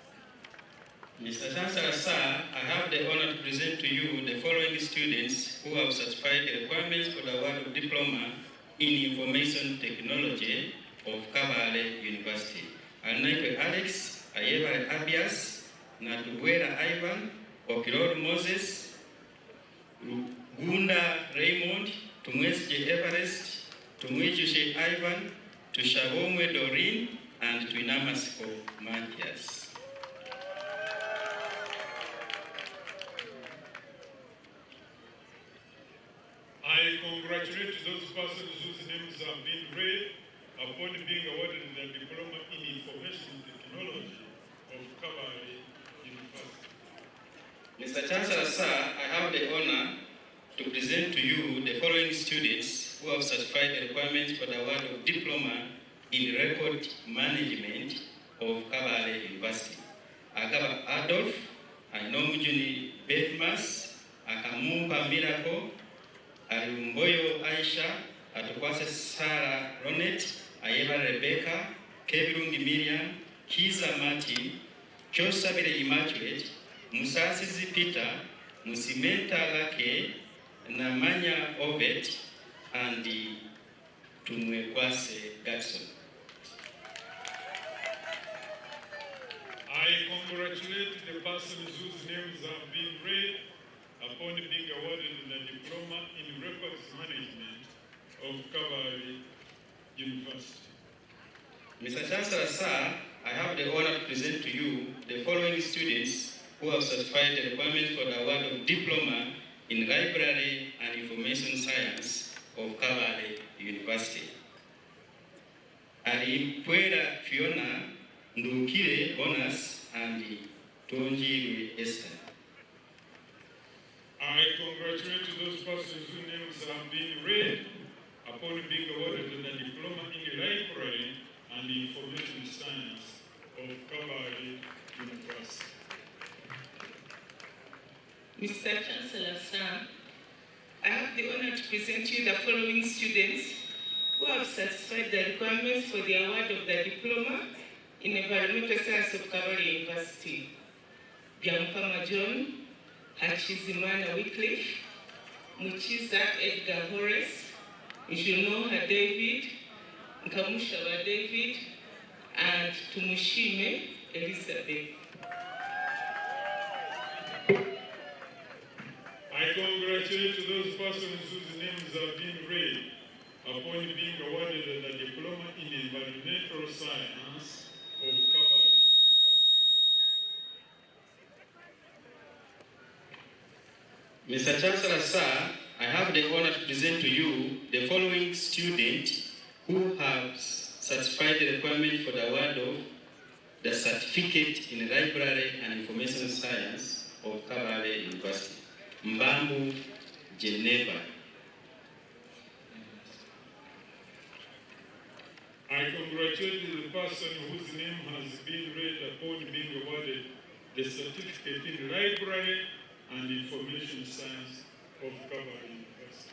Mr. Chancellor, sir, I have the honor to present to you the following students who have satisfied the requirements for the award of Diploma in Information Technology of Kabale University. Anaitwe Alex, Ayebare Abias, Natubwera Ivan, Okirod Moses, Gunda Raymond, Tumwesje Everest, Tumwijushe Ivan, Tushabomwe Doreen, and Tuinamasko Mathias. I congratulate those persons whose names have been read upon being awarded the Diploma in Information Technology of Kabale University. Mr. Chancellor, sir, I have the honor to present to you the following students who have satisfied the requirements for the award of Diploma in Record Management of Kabale University. Agaba Adolf, Anomujuni Bethmas, Akamumpa Miracle, Arumboyo Aisha, Atukwase Sarah Ronet, Ayeva Rebecca, Kebirungi Miriam, Kiza Martin, Josabire Immaculate, Musasizi Peter, Musimenta Lake, Namanya Ovet, and Tumwekwase Gatson. I congratulate the persons whose names have been read upon being awarded the Diploma in Records Management of Kabale University. Mr. Chancellor, sir, I have the honor to present to you the following students who have satisfied the requirements for the award of Diploma in Library and Information Science of Kabale University. Alimpwera Fiona, Ndukire Bonus, and Tonjiri Esther. I congratulate those persons whose names have been read upon being awarded the Diploma in Library and Information Science of Kabale University. Mr. Chancellor, sir, I have the honor to present you the following students who have satisfied the requirements for the award of the Diploma in Environmental Science of Kabale University. Biampama John, Hachizimana Wycliffe, Muchiza Edgar Horace, Junoha David, Nkamushaba David, and Tumushime Elizabeth. I congratulate those persons whose names have been read upon being awarded the Diploma in Environmental Science of Kabale University. Mr. Chancellor, sir, I have the honor to present to you the following students who have satisfied the requirement for the award of the Certificate in Library and Information Science of Kabale University. Mbambu Geneva. I congratulate the person whose name has been read upon being awarded the Certificate in Library and Information Science of Kabale University.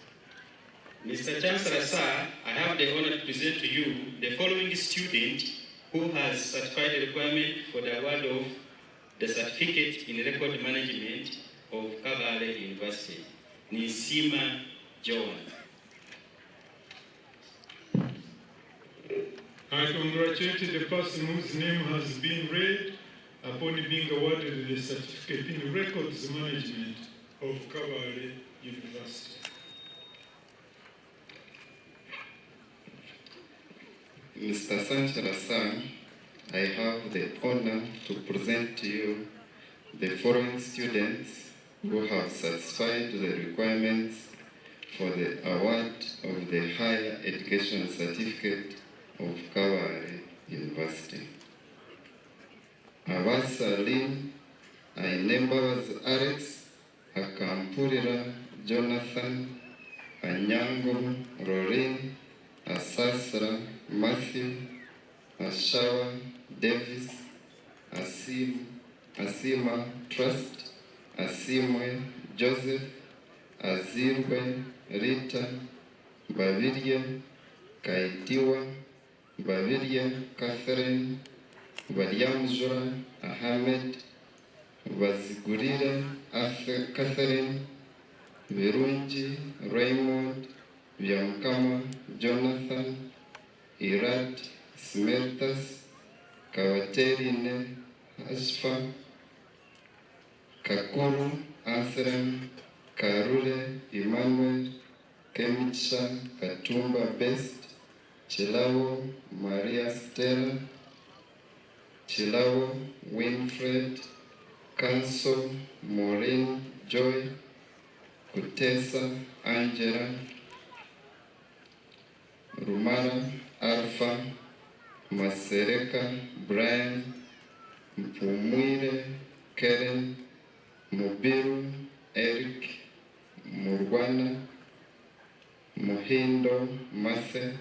Mr. Chancellor, sir, I have the honor to present to you the following student who has satisfied the requirement for the award of the Certificate in Record Management of Kabale University. Nisima Joan. I congratulate the person whose name has been read upon being awarded the Certificate in Records Management of Kabale University. Mr. Chancellor, sir, I have the honor to present to you the following students who have satisfied the requirements for the award of the Higher Education Certificate of Kabale University. Abasalim, Ainembawas Alex, Akampurira Jonathan, Anyango Rorin, Asasra Matthew, Ashawa Davis, Asima Trust, Asimwe Joseph, Azirwe Rita, Baviria Kaitiwa, Baviria Catherine, Badiamzura Ahmed, Bazigurire Catherine, Virunji Raymond, Byamkama Jonathan, Irat Smeltas, Kawaterine Ashfa, Kakuru Anselm, Karule Emmanuel, Kemicha Katumba Best, Chilawo Maria Stella, Chilawo Winfred, Council Maureen Joy, Kutesa Angela, Rumara Alpha, Masereka Brian, Mpumwire Karen, Mubiru Eric, Murwana, Muhindo Mathe,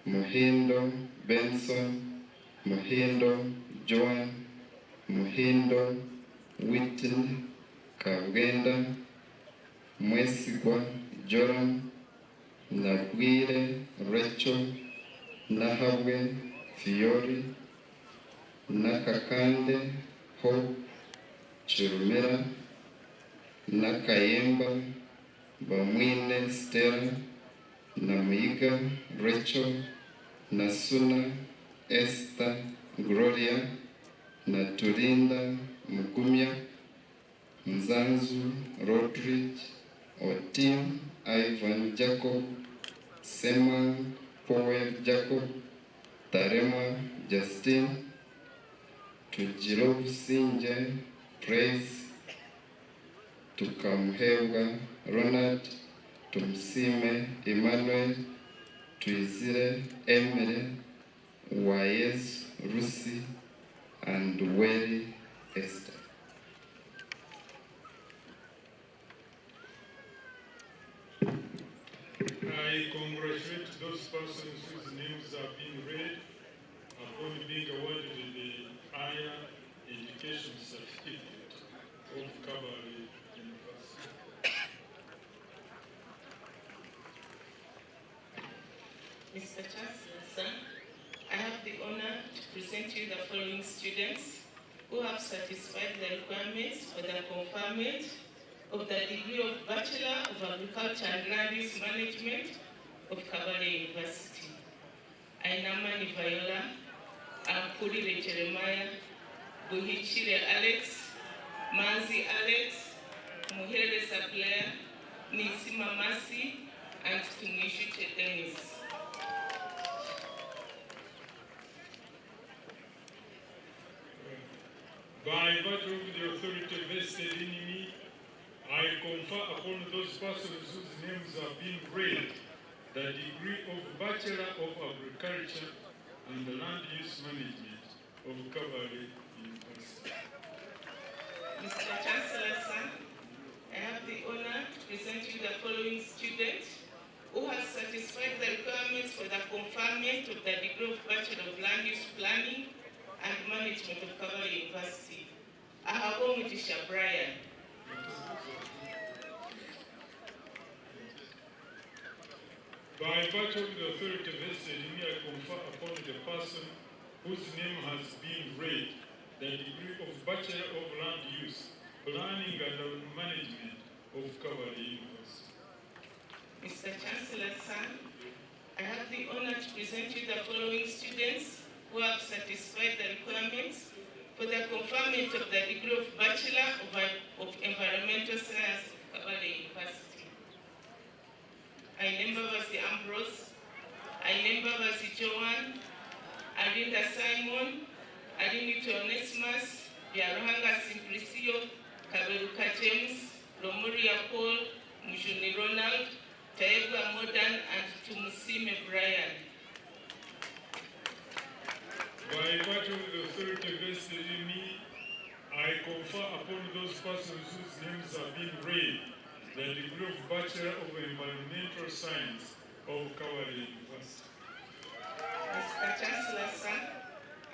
Muhindo Benson, Muhindo Joan, Muhindo Whitney Kagenda, Mwesigwa Joram, Nagwire Rachel, Nahawe Fiori, Nakakande Hope, Chirumira, Nakayemba Bamwine Stella, Namiga Rachel, Nasuna Esther Gloria, Naturinda Mugumya, Nzanzu Rodriguez, Otim Ivan Jacob, Sema Powell Jacob, Tarema Justin, Tujiro Sinje Praise, Tukamheuga Ronald, Tumsime Emmanuel, Tuizire Emily, Wayes Rusi, and Weli Esther. I congratulate those persons whose names have been read upon being awarded the Higher Education Certificate of Kabale University. Mr. Chancellor, sir, I have the honor to present you the following students who have satisfied the requirements for the conferment of the degree of Bachelor of Agriculture and Land Use Management of Kabale University. Ainamani Viola, Ampulile Jeremiah, Buhichire Alex, Manzi Alex, Muhere Sapler, Nisima Masi, and Tumishu Dennis. By virtue of the authority vested in me, I confer upon those persons whose names have been read the degree of Bachelor of Agriculture and Land Use Management of Kabale University. Mr. Chancellor, sir, I have the honor to present you the following students who have satisfied the requirements for the conferment of the degree of Bachelor of Land Use Planning and Management of Kabale University. Ahabo Mutisha Brian. By virtue of the authority vested in me, I confer upon the person whose name has been read the degree of Bachelor of Land Use, Planning and Management of Kabale University. Mr. Chancellor, sir, I have the honor to present you the following students who have satisfied the requirements for the conferment of the degree of Bachelor of Environmental Science of Kabale University. Ainemba Vasi Ambrose, Ainemba Vasi Joan, Arinda Simon, Arinito Onesimus, Biarohanga Simplicio, Kaberuka James, Romuria Paul, Mujuni Ronald, Taegwa Modern, and Tumusime Brian. By virtue of the authority vested in me, I confer upon those persons whose names have been read the degree of Bachelor of Environmental Science of Kabale University. Mr. Chancellor, sir,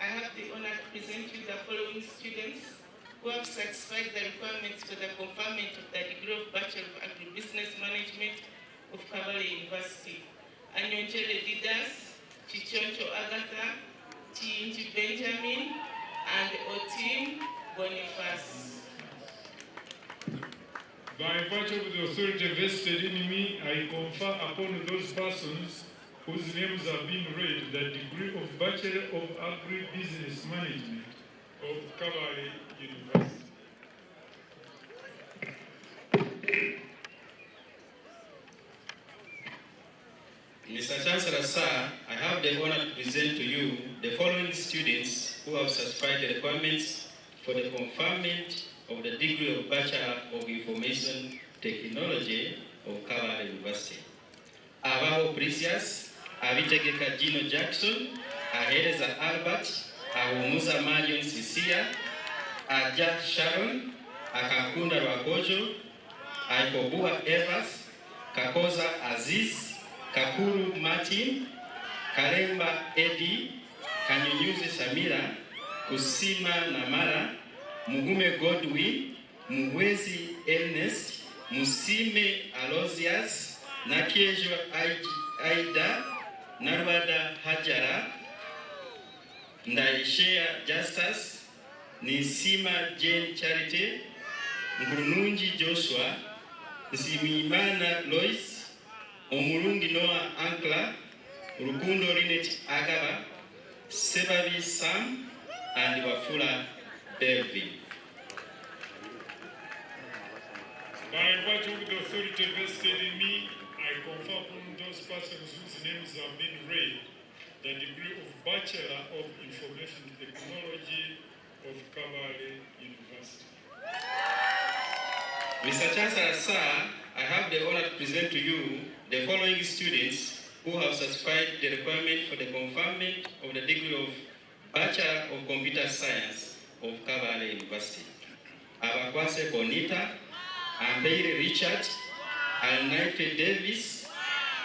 I have the honor to present you the following students who have satisfied the requirements for the conferment of the degree of Bachelor of Agribusiness Management of Kabale University. Anyonjere Didas, Chichoncho Agatha, Chinji Benjamin, and Otim Boniface. By virtue of the authority vested in me, I confer upon those persons whose names have been read the degree of Bachelor of Agribusiness Management of Kabale University. Mr. Chancellor, sir, I have the honor to present to you the following students who have satisfied the requirements for the conferment of the degree of Bachelor of Information Technology of Kabale University. Abaho Precious, Abitegeka Gino Jackson, Ahereza Albert, Ahumuza Marion Sisia, Aja Sharon, Akakunda Rwakojo, Aikobua Evans, Kakoza Aziz, Kakuru Martin, Karemba Eddie, Kanyunyuzi Shamira, Kusima Namara, Mugume Godwin, Muwezi Ernest, Musime Alozias, Nakiejo Aida, Narwada Hajara, Ndaishea Justus, Nisima Jane Charity, Nkurununji Joshua, Nsimimana Lois, Omurungi Noah Ankla, Rukundo Rinet Agaba, Sebavi Sam, and Wafula Belvin. By virtue of the authority vested in me, I confer upon those persons whose names have been read the degree of Bachelor of Information Technology of Kabale University. Mr. Chancellor, sir, I have the honor to present to you the following students who have satisfied the requirement for the conferment of the degree of Bachelor of Computer Science of Kabale University. Abakwase Bonita, Ambeire Richard, Alnaite Davis,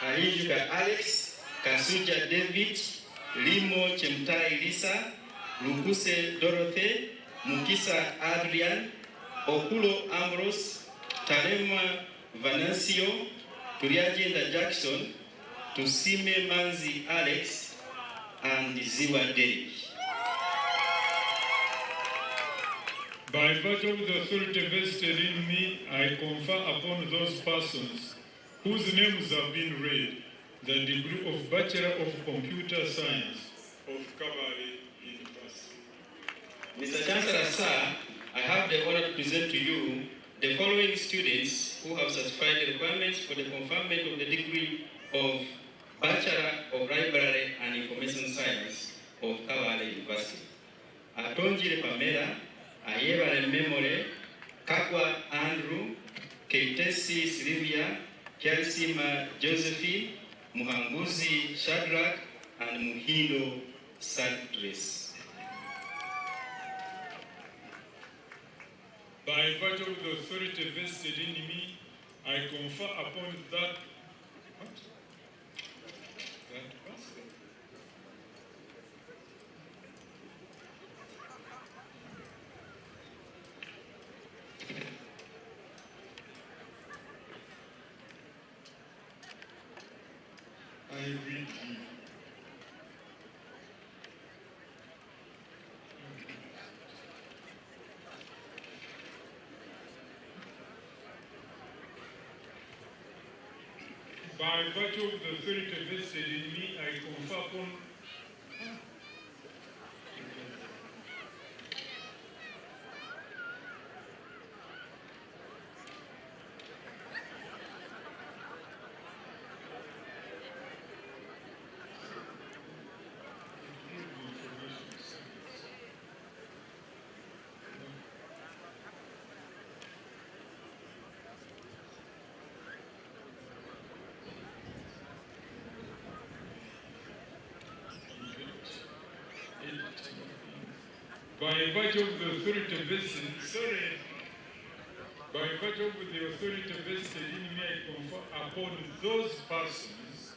Alinjuka Alex, Kasuja David, Limo Chemtai Lisa, Lukuse Dorothy, Mukisa Adrian, Okulo Ambrose, Talema Venancio, Turiajenda Jackson, Tusime Manzi Alex, and Ziwa Derek. By virtue of the authority vested in me, I confer upon those persons whose names have been read the degree of Bachelor of Computer Science of Kabale University. Mr. Chancellor, sir, I have the honor to present to you the following students who have satisfied the requirements for the conferment of the degree of Bachelor of Library and Information Science of Kabale University. Atonjire Pamela, Ayebare Memore, Kakwa Andrew, Keitesi Sylvia, Kialisima Josephine, Muhanguzi Shadrach, and Muhindo Sadres. By virtue of the authority vested in me, I confer upon that person. I read you. By virtue of the authority vested in me, I confer upon by virtue of the authority vested, by virtue of the authority vested in me, I confer upon those persons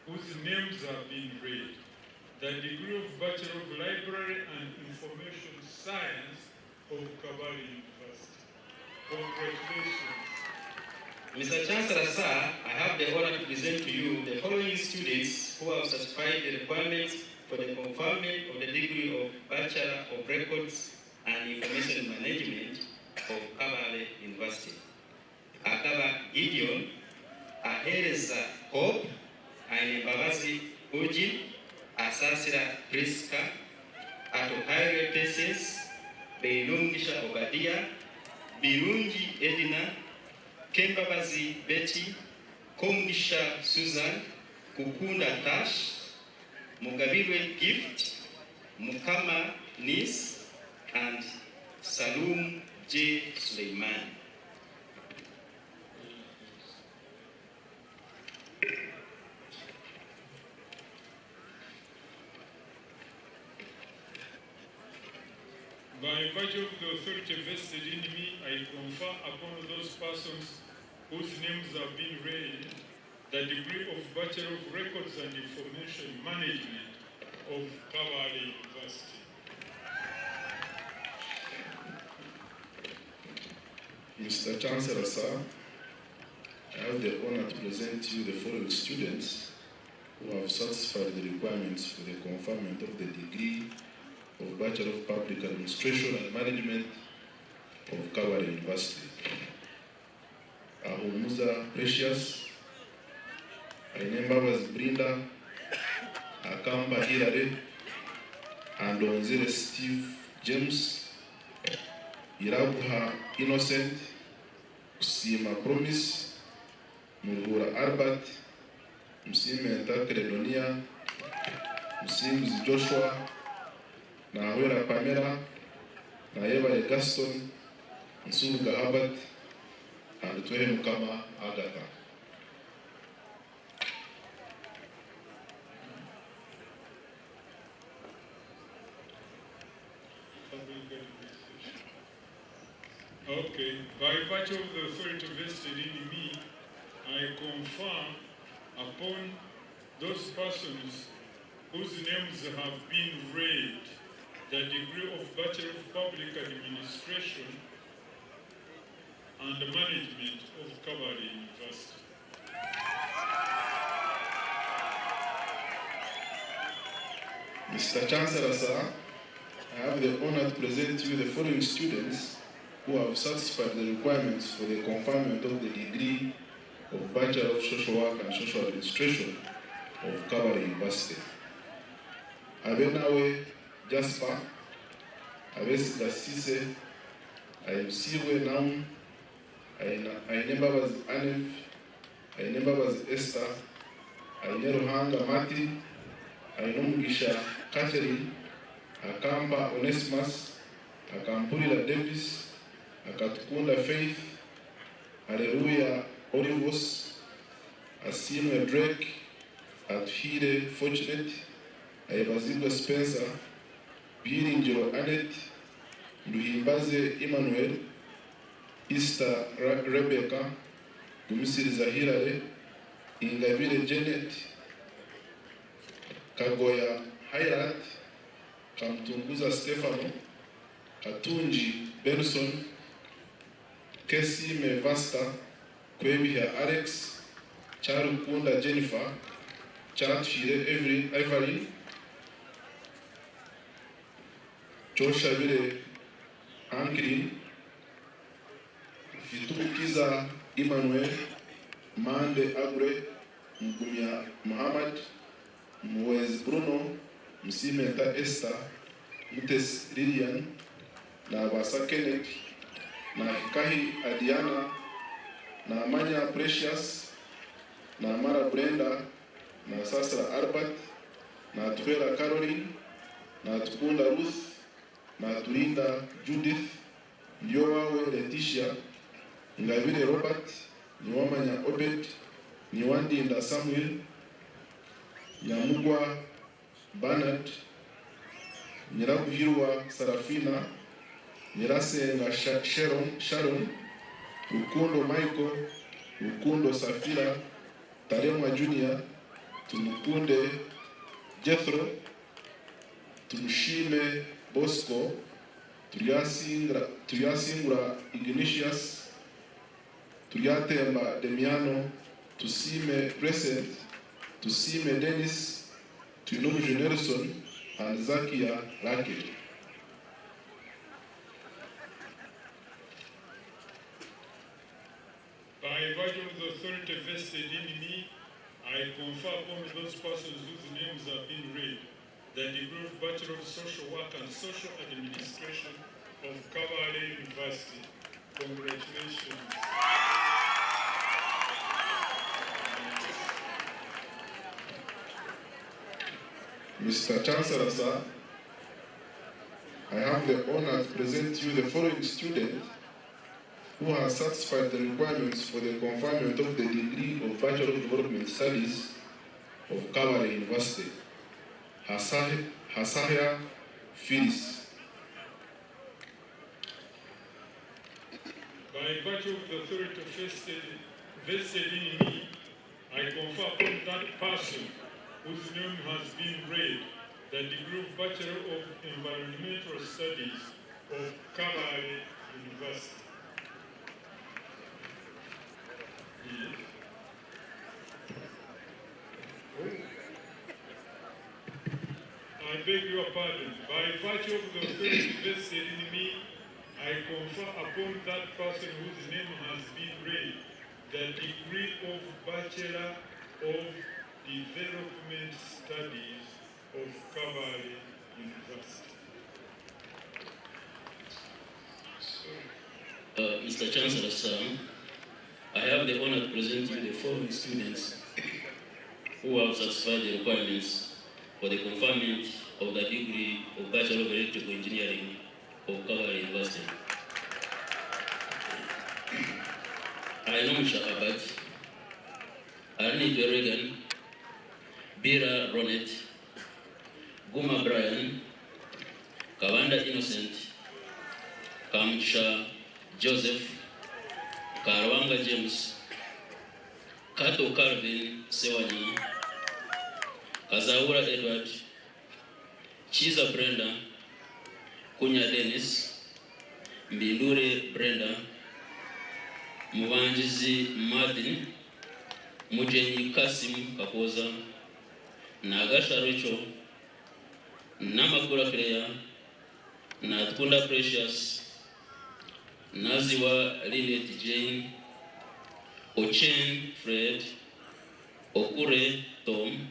whose names have been read the degree of Bachelor of Library and Information Science of Kabale University. Congratulations. Mr. Chancellor, sir, I have the honor to present to you the following students who have satisfied the requirements for the conferment of the degree of Bachelor of Records and Information Management of Kabale University. akaba Gideon, ahereza Hope, Aimbabazi Uji, asasira Priska, atohaire Patience, Beilungisha Obadia, Birungi Edina, Kembabazi Betty, Kongisha Susan, Kukunda Tash, Mugabirwe Gift, Mukama Nis, and Salum J. Suleiman. By virtue of the authority vested in me, I confer upon those persons whose names have been read the degree of Bachelor of Records and Information Management of Kabale University. Mr. Chancellor, sir, I have the honor to present to you the following students who have satisfied the requirements for the conferment of the degree of Bachelor of Public Administration and Management of Kabale University. Ahumuza Precious, Ainembabazi Brinda, Akamba Hilary, and Onzile Steve James, Irabuha Innocent, Usima Promise, Murugura Albert, Msimenta Credonia, Msimuzi Joshua, Nahwera Pamela, Naeva Gaston, Nsuruga Herbert, and Twehe Mukama Agatha. Okay, by virtue of the authority vested in me, I confer upon those persons whose names have been read the degree of Bachelor of Public Administration and Management of Kabale University. Mr. Chancellor, sir, I have the honor to present to you the following students who have satisfied the requirements for the conferment of the degree of Bachelor of Social Work and Social Administration of Kabale University. Abenawe Jasper, Abesi Gasise, Aimsiwe Nam, Ainembabazi Anev, Ainembabazi Esther, Ainerohanga Mati, Ainomgisha Catherine, Akamba Onesimus, Akampulila Davis, Akatukunda Faith, Alleluia Olivos, Asimwe Drake, Atuhide Fortunate, Ayabazibwa Spencer, Biringiro Anet, Nduhimbaze Emmanuel, Easter Rebecca, Gumisiri Zahirale, Ingabire Janet, Kagoya Hirat, Kamtunguza Stefano, Katunji Benson, Kesi Mevasta, Kwebihia Alex, Charukunda Jennifer, Chartfire Ivory, Joshavire Anklin, Fitukiza Emmanuel, Mande Agre, Mgumia Muhammad, Mwez Bruno, Msimenta Esther, Mutes Lilian, na Basa Kenneth, na Hikahi Adiana, na Amanya Precious, na Mara Brenda, na Sasra Albert, na Tuwera Caroline, na Tukunda Ruth, na Tulinda Judith, Yowawe Leticia, Ngavile Robert, Niwamanya Obed, Niwandinda Samuel, Nyamugwa Bernard, Nyirabuhirwa Sarafina, Nyirasenga Sharon, Rukundo Michael, Rukundo Safira, Taremwa Junior, Tumukunde Jethro, Tumushime Bosco, Tuyasingura Ignatius, Tuyatemba Demiano, Tusime Crescent, Tusime Dennis, Tuinumu Nelson, and Zakia Rakel. vested in me, I confer upon those persons whose names have been read the degree of Bachelor of Social Work and Social Administration of Kabale University. Congratulations. Mr. Chancellor, sir, I have the honor to present to you the following student who has satisfied the requirements for the conferment of the degree of Bachelor of Development Studies of Kabale University. Hasahia Phyllis. By virtue of the authority vested in me, I confer upon that person whose name has been read the degree of Bachelor of Environmental Studies of Kabale University. Yes. I beg your pardon. By virtue of the authority vested in me, I confer upon that person whose name has been read the degree of Bachelor of Development Studies of Kabale University. Mr. Chancellor, sir, I have the honor to present you the following students who have satisfied the requirements for the conferment of the degree of Bachelor of Electrical Engineering of Kabale University. Ainomsha Abad, Arnie Regan, Bira Ronet, Guma Brian, Kawanda Innocent, Kamsha Joseph, Karwanga James, Kato Calvin Sewani, Kazaura Edward, Chiza Brenda, Kunya Dennis, Mbindure Brenda, Mubanjizi Martin, Mujenyi Kasim Kapoza, Nagasha Rachel, Namakura Clea, Natkunda Precious, Naziwa Lynette Jane, Ochen Fred, Okure Tom,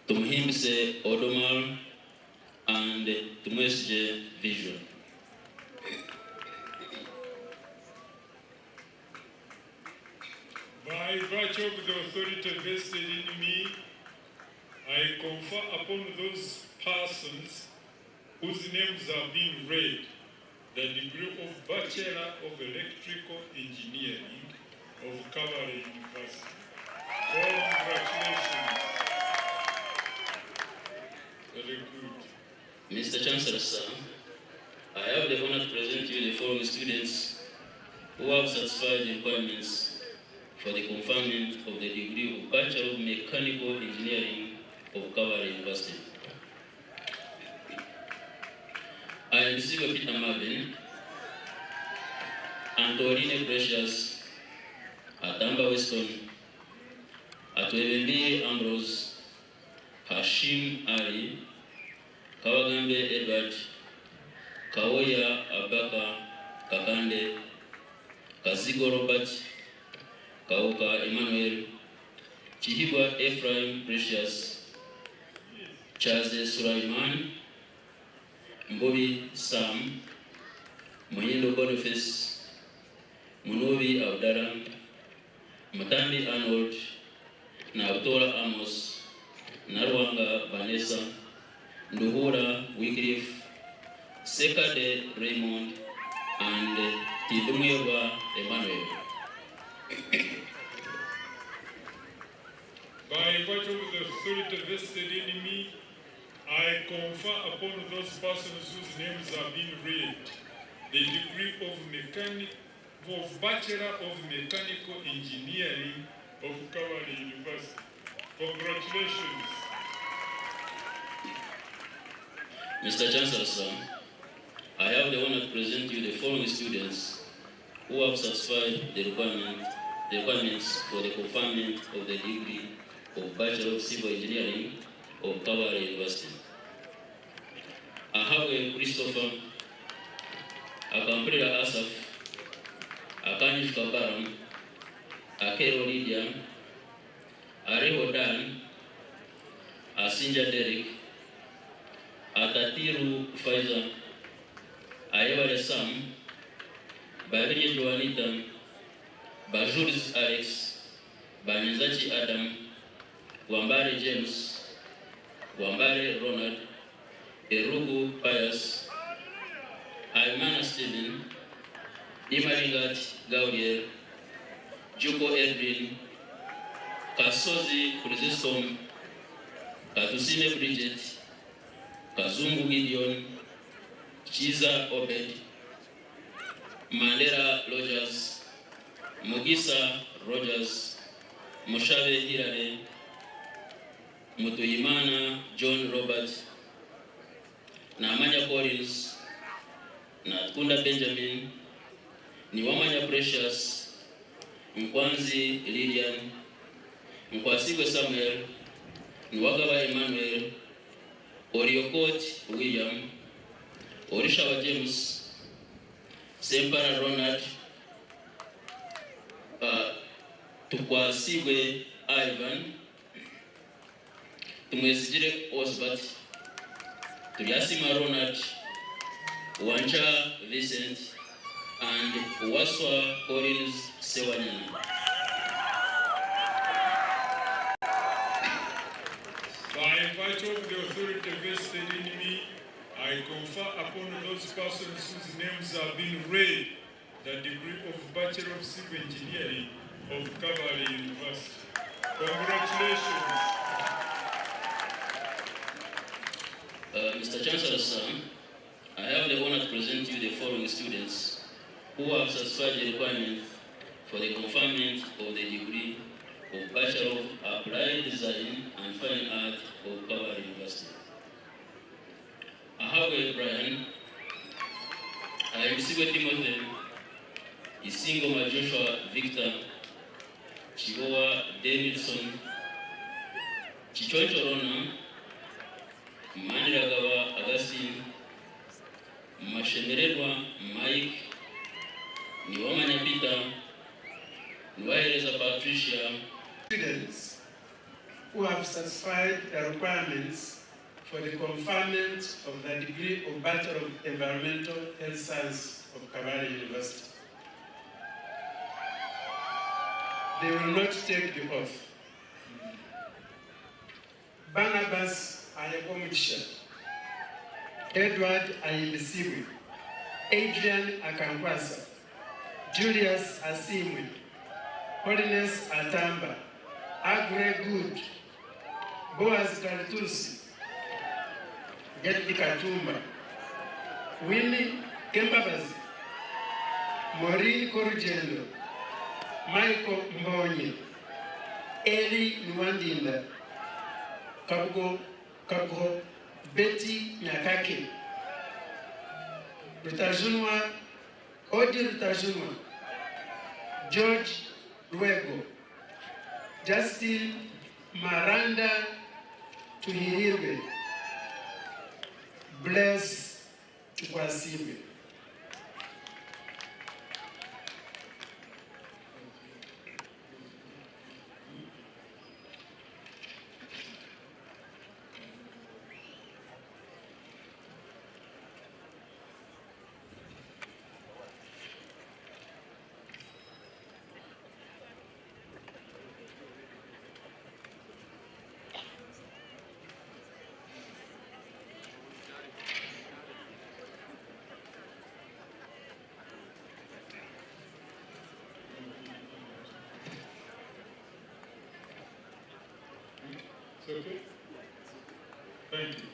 Tumhimse Odomar, and Tumwesje Vision. By virtue of the authority vested in me, I confer upon those persons whose names have been read the degree of Bachelor of Electrical Engineering of Kabale University. Congratulations. Very good. Mr. Chancellor, sir, I have the honor to present you the following students who have satisfied the requirements for the conferment of the degree of Bachelor of Mechanical Engineering of Kabale University. I am Silver Peter Marvin, Antoine Precious, Atamba Weston, Atwebembi Ambrose, Hashim Ali, Kawagambe Edward, Kawoya Abaka Kakande, Kazigo Robert, Kauka Emmanuel, Chihibwa Ephraim Precious, Charles Sulaiman, Mbobi Sam, Mohindo Boniface, Munobi Abdara, Matambi Arnold, Nautora Amos, Narwanga Vanessa, Nduhura Wycliffe, Sekade Raymond, and Tidumyewa Emmanuel. By virtue of the authority vested in me, I confer upon those persons whose names have been read the degree of Bachelor of Mechanical Engineering of Kabale University. Congratulations. Mr. Chancellor, sir, I have the honor to present you the following students who have satisfied the requirements for the conferment of the degree of Bachelor of Civil Engineering of Kabale University. I have a Christopher, Akamprida Asaf, Akanish Kabaram, Akero Lydia, Areho Dan, Asinja Derek, Atatiru Faiza, Ayewale Sam, Babinye Joanita, Bajuris Alex, Banyezachi Adam, Wambare James, Wambare Ronald, Erugu Pius, Aimana Stephen, Imaringat Gauriel, Juko Edwin, Kasozi Chrysostom, Katusine Bridget, Kazungu Gideon, Chiza Obed, Mandela Rogers, Mugisa Rogers, Moshabe Hirare, Mutuyimana John Robert, Namanya Collins, Natkunda Benjamin, Niwamanya Precious, Mkwanzi Lilian, Mkwasigo Samuel, Nwagaba Emmanuel, Oriokot William, Orishawa James, Sempara Ronald, Tukwasigwe Ivan, Tumwesijire Osbat, Tuyasima Ronald, Wancha Vincent, and Waswa Collins Sewanyana. By invite of the authority vested in me, I confer upon those persons whose names have been read the degree of Bachelor of Civil Engineering of Kabale University. Congratulations. Mr. Chancellor, sir, I have the honor to present you the following students who have satisfied the requirement for the conferment of the degree of Bachelor of Applied Design and Fine Art of Kabale University. Ahawe Brian, Ayimsiwe Timothy, Isingoma Joshua Victor, Chigowa Davidson, Chichoncho Rona, Maniragawa Augustine, Mashemerelwa Mike, Niwamanya Peter, Niwaeleza Patricia. Students who have satisfied the requirements for the conferment of the degree of Bachelor of Environmental Health Science of Kabale University. They will not take the oath. Barnabas Ayakomuchisha, Edward Ayimbisiwe, Adrian Akankwasa, Julius Asimwe, Holiness Atamba, Agre Good, Boaz Kaltusi, Getty Katumba, Winnie Kembabazi, Maureen Korujendo, Michael Mbonye, Eli Nwandinda, Kabugo, Betty Nyakake, Rutajunwa, Odi Rutajunwa, George Luego, Justin Maranda Tuhiribe, Bless Tukwasibe. Okay? Thank you.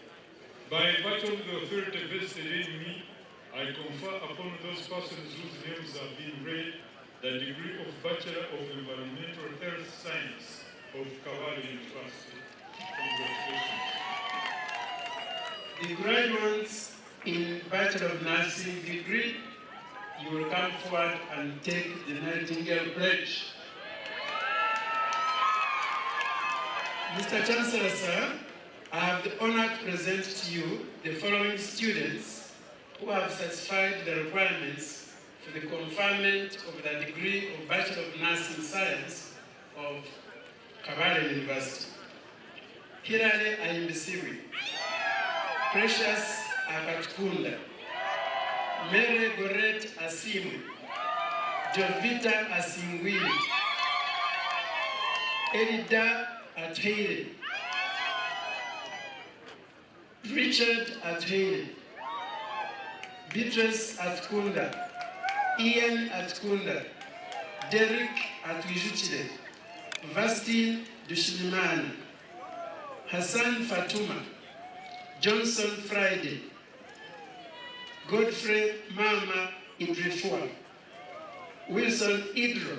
By virtue of the authority vested in me, I confer upon those persons whose names have been read the degree of Bachelor of Environmental Health Science of Kabale University. Congratulations. The graduates in Bachelor of Nursing degree, you will come forward and take the Nightingale Pledge. Mr. Chancellor, sir, I have the honor to present to you the following students who have satisfied the requirements for the conferment of the degree of Bachelor of Nursing Science of Kabale University. Hilary Ayimbisiwi, Precious Akatkunda, Mary Goret Asimu, Jovita Asingwini, Elida Atwele, Richard Atwele, Beatrice Atkunda, Ian Atkunda, Derek Atwijuchile, Vastin Dushilimani, Hassan Fatuma, Johnson Friday, Godfrey Mama Idrifua, Wilson Idro,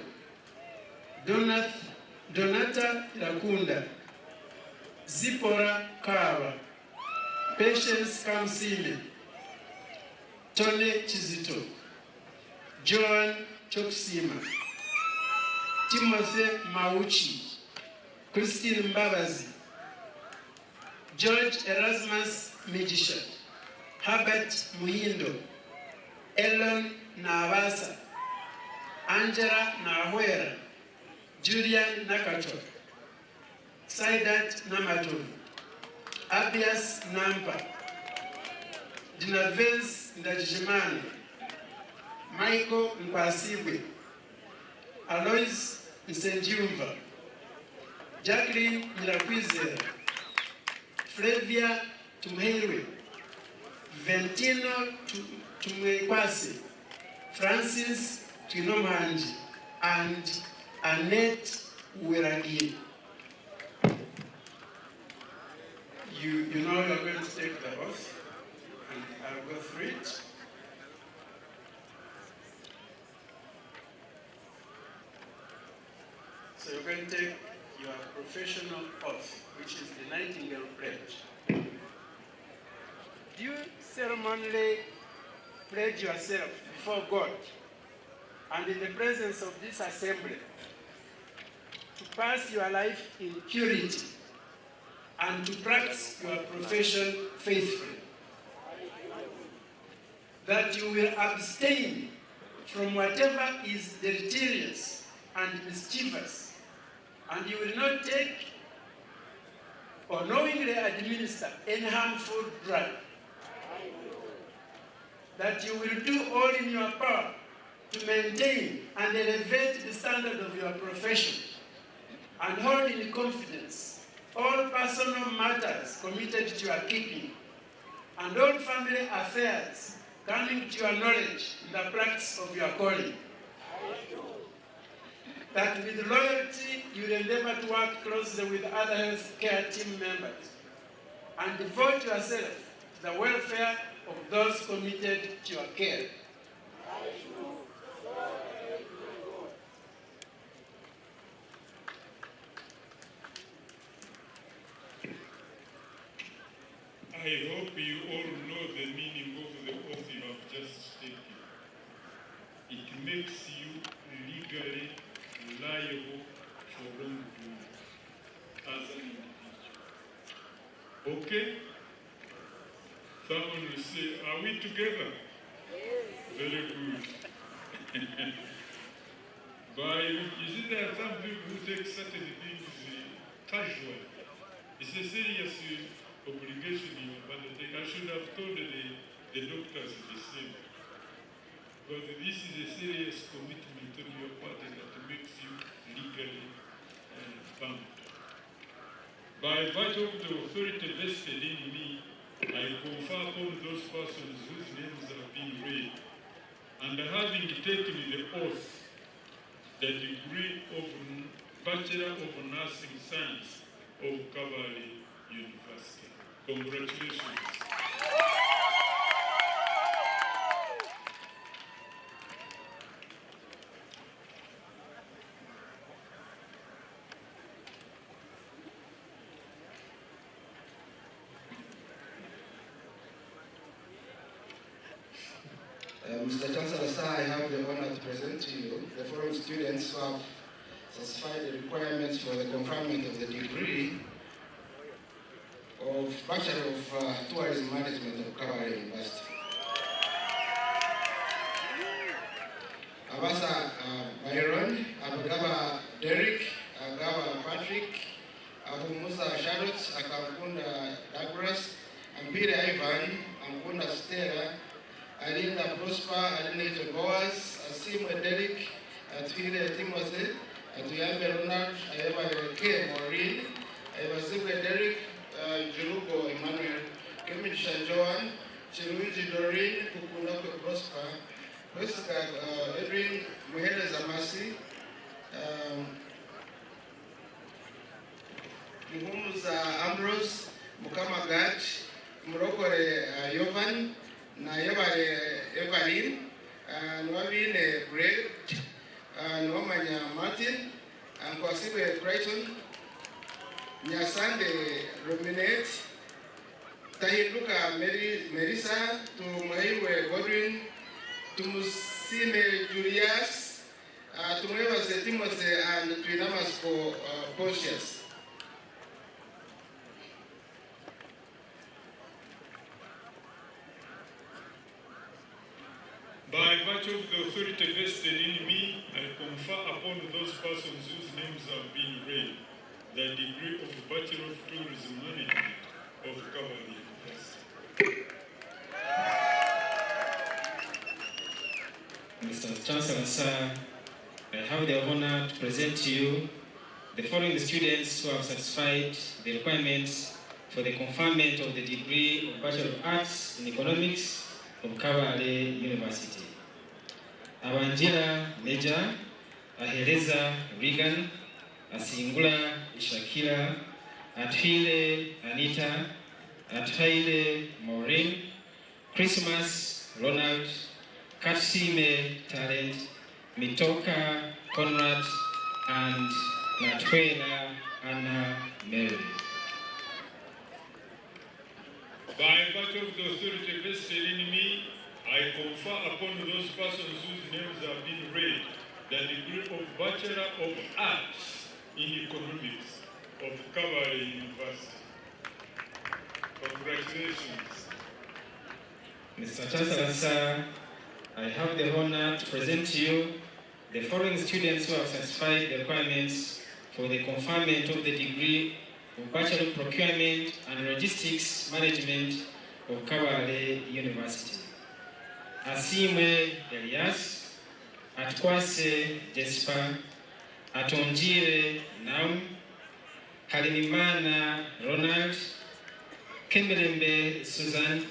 Donata Lakunda, Zipora Kawa, Patience Kamsime, Tony Chizito, Joan Choksima, Timothy Mauchi, Christine Mbabazi, George Erasmus Mijisha, Herbert Muhindo, Ellen Navasa, Angela Nahwera, Julian Nakato, Saidat Namato, Abias Nampa, Dinaves Ndajimani, Michael Nkwasibwe, Alois Nsenjumva, Jacqueline Nyirakwizera, Flavia Tumheirwe, Ventino Tumwekwasi, Francis Twinomanji, and Annette Weragi. You know you're going to take the oath, and I'll go through it. So you're going to take your professional oath, which is the Nightingale Pledge. Do you ceremonially pledge yourself before God and in the presence of this assembly to pass your life in purity and to practice your profession faithfully? That you will abstain from whatever is deleterious and mischievous, and you will not take or knowingly administer any harmful drug. That you will do all in your power to maintain and elevate the standard of your profession and hold in confidence all personal matters committed to your keeping and all family affairs coming to your knowledge in the practice of your calling. That with loyalty you will endeavor to work closely with other health care team members and devote yourself to the welfare of those committed to your care. I hope you all know the meaning of the oath you have just taken. It makes you legally liable for wrongdoing as an individual. Okay? Someone will say, are we together? Very good. You see, there are some people who take certain things casually. It's a serious obligation you have undertaken. I should have told the doctors the same. Because this is a serious commitment on your part that makes you legally bound. By virtue of the authority vested in me, I confer upon those persons whose names have been read, and having taken the oath, the degree of Bachelor of Nursing Science of Kabale University. Congratulations. Mr. Chancellor, sir, I have the honor to present to you the following students who have satisfied the requirements for the conferment of the degree of Bachelor of Tourism Management of Kabale University. Abasa Byron, Abagaba Derek, Agaba Patrick, Abu Musa Charlotte, Akakunda Douglas, and Peter Ivan, Ankunda Stella, Alinda Prosper, Alinda Boaz, Asim Derek, Atwile Timothy, Atuyambe Ronald, Ayaba K. Maureen, Ayaba Derek, Juluko Emmanuel, Kevin Joan, Chiluigi Doreen, Kukunako Prosper, Edwin Muhele Zamasi, Muhumuza Ambrose, Mukama Gach, Murokore Yovan, Nayabare Evelyn, Nwabine Greg, Nwamanya Martin, and Kwasibe Crichton, Nyasande Ruminate, Tahiluka Melissa, to Maiwe Godwin, to Musime Julius, to Meva Timothy, and to Inamasco Pontius. By virtue of the authority vested in me, I confer upon those persons whose names have been read the degree of Bachelor of Tourism Management of Kabale University. Mr. Chancellor, sir, I have the honor to present to you the following students who have satisfied the requirements for the conferment of the degree of Bachelor of Arts in Economics of Kabale University. Abanjira Major, Aheleza Regan, Asingula Shakira, Atwile Anita, Atwile Maureen, Christmas Ronald, Katsime Talent, Mitoka Conrad, and Natwela Anna Mary. By virtue of the authority vested in me, I confer upon those persons whose names have been read the degree of Bachelor of Arts in Economics of Kabale University. Congratulations. Mr. Chancellor, sir, I have the honor to present to you the following students who have satisfied the requirements for the conferment of the degree of Bachelor of Procurement and Logistics Management of Kabale University. Asimwe Elias, Atkwase Jesper, Atonjire Naum, Halimimana Ronald, Kemelembe Susan,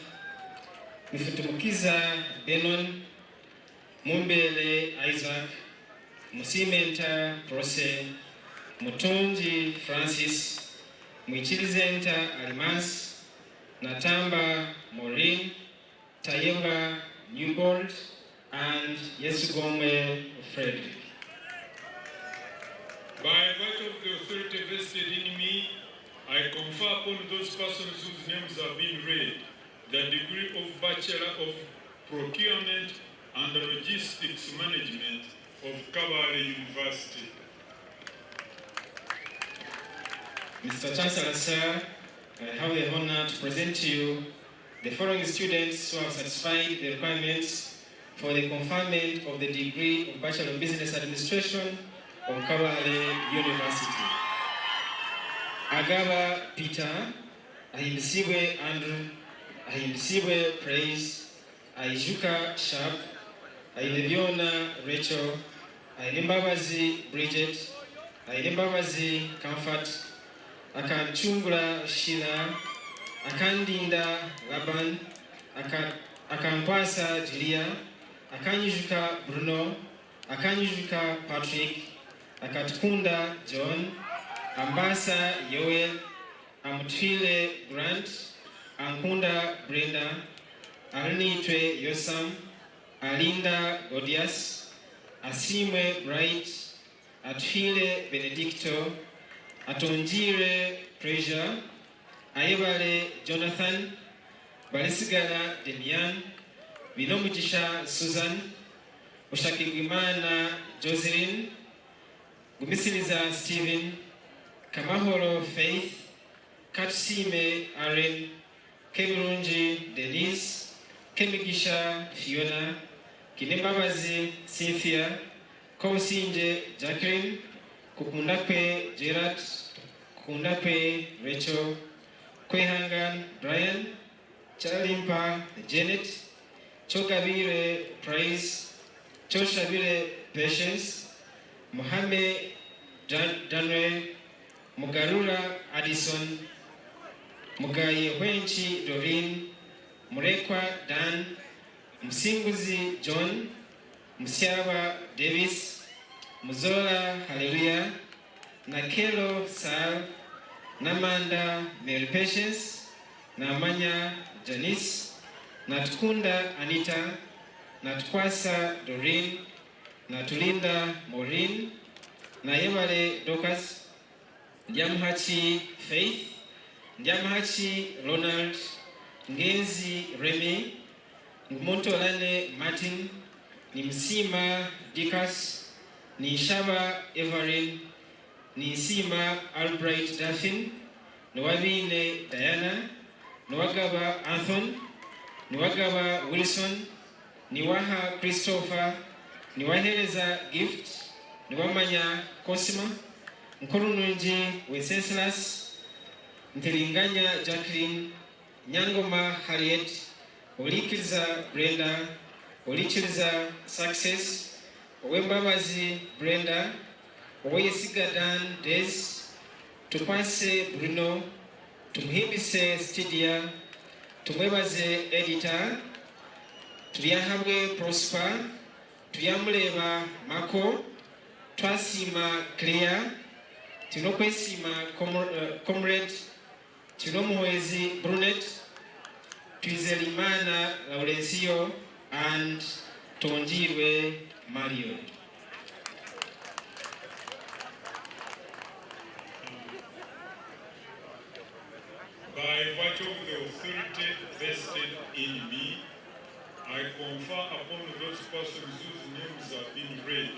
Mufutumukiza Benon, Mumbele Isaac, Musimenta Prose, Mutonji Francis, Mwichilizenta Alimas, Natamba Maureen, Tayeba Newbold, and Yesugome Frederick. By virtue of the authority vested in me, I confer upon those persons whose names have been read the degree of Bachelor of Procurement and Logistics Management of Kabale University. Mr. Chancellor, sir, I have the honor to present to you the following students who have satisfied the requirements for the conferment of the degree of Bachelor of Business Administration of Kabale University. Agaba Peter, Ahimsiwe Andrew, Ahimsiwe Praise, Aijuka Sharp, Ailebiona Rachel, Ailimbabazi Bridget, Ailimbabazi Comfort, Akanchungula Sheila, Akandinda Laban, Akampasa Julia, Akanyijuka Bruno, Akanyijuka Patrick, Akatkunda John, Ambasa Yoel, Amutwile Grant, Ankunda Brenda, Arinitwe Yosam, Alinda Godias, Asimwe Bright, Atwile Benedicto, Atonjire Treasure, Ayebale Jonathan, Balisigala Demian, Binomujisha Susan, Ushakigimana Jocelyn, Gumisiliza Stephen, Kamahoro Faith, Katsime Aaron, Kemirunji Denise, Kemigisha Fiona, Kinembabazi Cynthia, Kousinje Jacqueline, Kukundakwe Gerard, Kukundakwe Rachel, Kwehangan Brian, Chalimpa Janet, Chokabire Praise, Choshabire Patience, Mohamed Danwe, Mugarura Addison, Mugaye Wenchi Doreen, Murekwa Dan, Msinguzi John, Musiaba Davis, Muzola Hallelujah, Nakelo Sal, Namanda Mary Patience, Namanya Janice, Natkunda Anita, Natkwasa Doreen, Natulinda Maureen, Nayemale Dokas, Ndiamhachi Faith, Ndiamhachi Ronald, Ngenzi Remy, Ngmontolane Martin, Nimsima Dikas, Nishaba Everin, Nisima Albright Daffin, Nwabine Diana, Nwagaba Anthony, Nwagaba Wilson, Niwaha Christopher, Niwaheleza Gift, Niwamanya Cosima, Nkurununji Wenceslas, Ntilinganya Jacqueline, Nyangoma Harriet, Olikiliza Brenda, Olikiliza Success, Owembabazi Brenda, Oweyesiga Dan Des, Tupase Bruno, Tumuhimbise Stidia, Tumwebaze Editor, Tuyahabwe Prosper, Tuyamuleba Mako, Twasima Clear, Tinokwesima Comrade, Tinomuhezi Brunet, Twizelimana Laurencio, and Tonjirwe Mario. By virtue of the authority vested in me, I confer upon those persons whose names have been read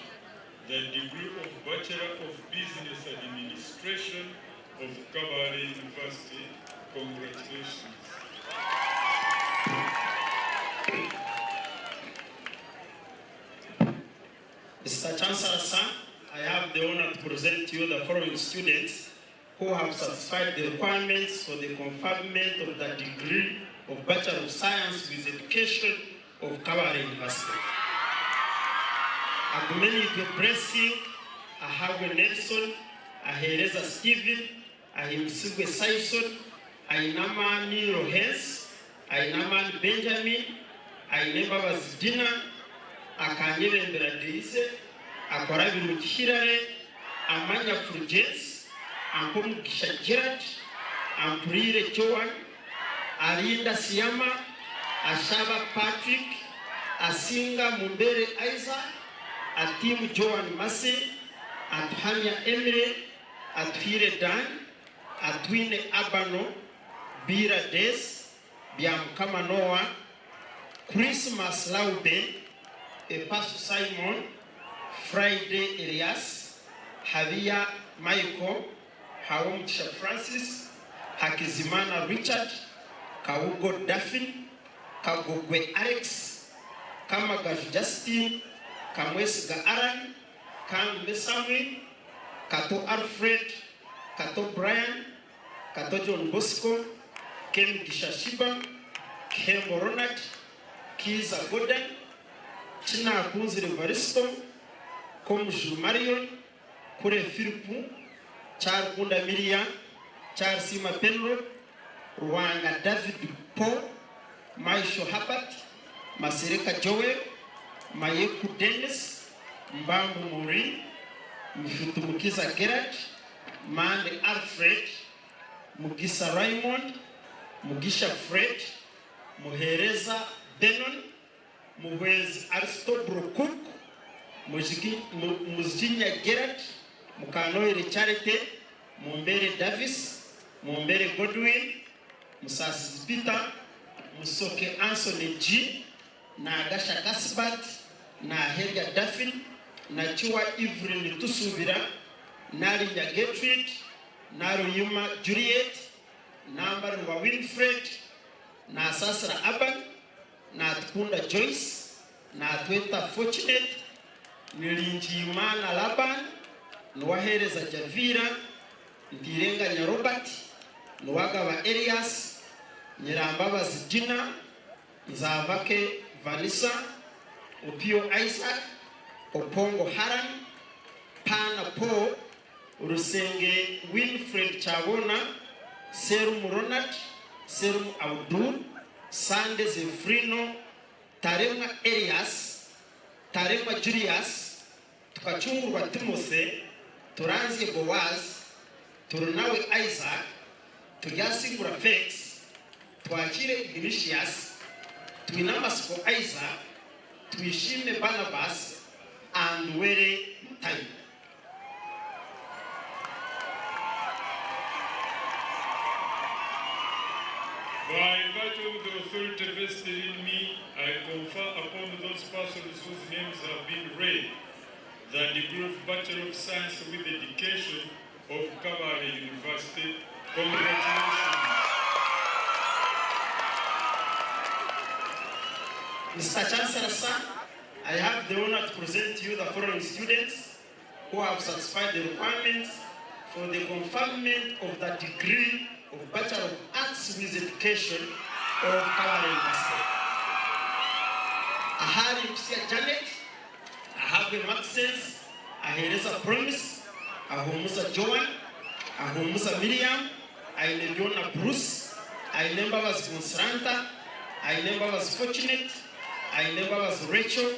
the degree of Bachelor of Business Administration of Kabale University. Congratulations. Mr. Chancellor, sir, I have the honor to present to you the following students who have satisfied the requirements for the conferment of the degree of Bachelor of Science with Education of Kabale University. Agumeni Blessing, Ahagwe Nelson, Ahereza Stephen, Ahimsigwe Saison, Ainamani Rohes, Ainaman Benjamin, Ainebabas Dina, Akanyele Mbradise, Akorabi Mukirare, Amanya Frujes, Ampum Gishajirat, Ampurire Joan, Arinda Siama, Ashaba Patrick, Asinga Mumbere Isaac, Atim Joan Masi, Athania Emre, Athire Dan, Atwine Abano, Bira Des, Biam Kamanoa, Christmas Laube, Epasu Simon, Friday Elias, Havia Maiko, Hawamsha Francis, Hakizimana Richard, Kaugo Daffin, Kagogwe Alex, Kamagaj Justin, Kamwesiga Aran, Kam Mesawi, Kato Alfred, Kato Brian, Kato John Bosco, Kem Gishashiba, Kem Ronald, Kiza Goden, China Kunzi Revaristo, Kom Marion, Kure Filipu, Char Kunda Miriam, Char Sima Penro, Ruanga David Paul, Maisho Habat, Masirika Joel, Mayeku Dennis, Mbambu Maureen, Mfutumukiza Gerard, Mande Alfred, Mugisa Raymond, Mugisha Fred, Muhereza Benon, Muwezi Aristobro Cook, Muzinya Gerard, Mukanoire Charity, Mumbere Davis, Mumbere Godwin, Musasi Peter, Musoke Anthony G, Nagasha Kasbat, na Helga Daffin, na Chua Evelyn Tusubira, Narinya Gertrude, Naruyuma Juliet, Nambaru Winfred, na Sasra Aban, na Tukunda Joyce, na tweta Fortunate, nilinjimana Laban, nuwahereza Javira, ndirenga nya Robert, nuwagaba Elias, Nyirambabazi Dina, Nzavake Vanessa, Opio Isaac, Opongo Haran, Pana Paul, Rusenge Winfred Chabona, Serum Ronald, Serum Abdul, Sande Zefrino, Tarema Elias, Tarema Julius, Tukachungurwa Timothy, Turanzi Boaz, Turunawe Isaac, Tuyasingura Felix, Tuachire Ignatius, Tuinamasko Isaac, Tuishime Barnabas, and Were Time. By virtue of the authority vested in me, I confer upon those persons whose names have been read the degree of Bachelor of Science with Education of Kabale University. Congratulations. Mr. Chancellor, sir, I have the honor to present to you the following students who have satisfied the requirements for the conferment of the degree of Bachelor of Arts with Education of Kabale University. I have Mr. Janet, I have the Maxens, I have a Promise, I have Mr. Joan, I have Mr. Miriam, I have Jonah Bruce, I never was Constanta, I never was Fortunate, I never was Rachel,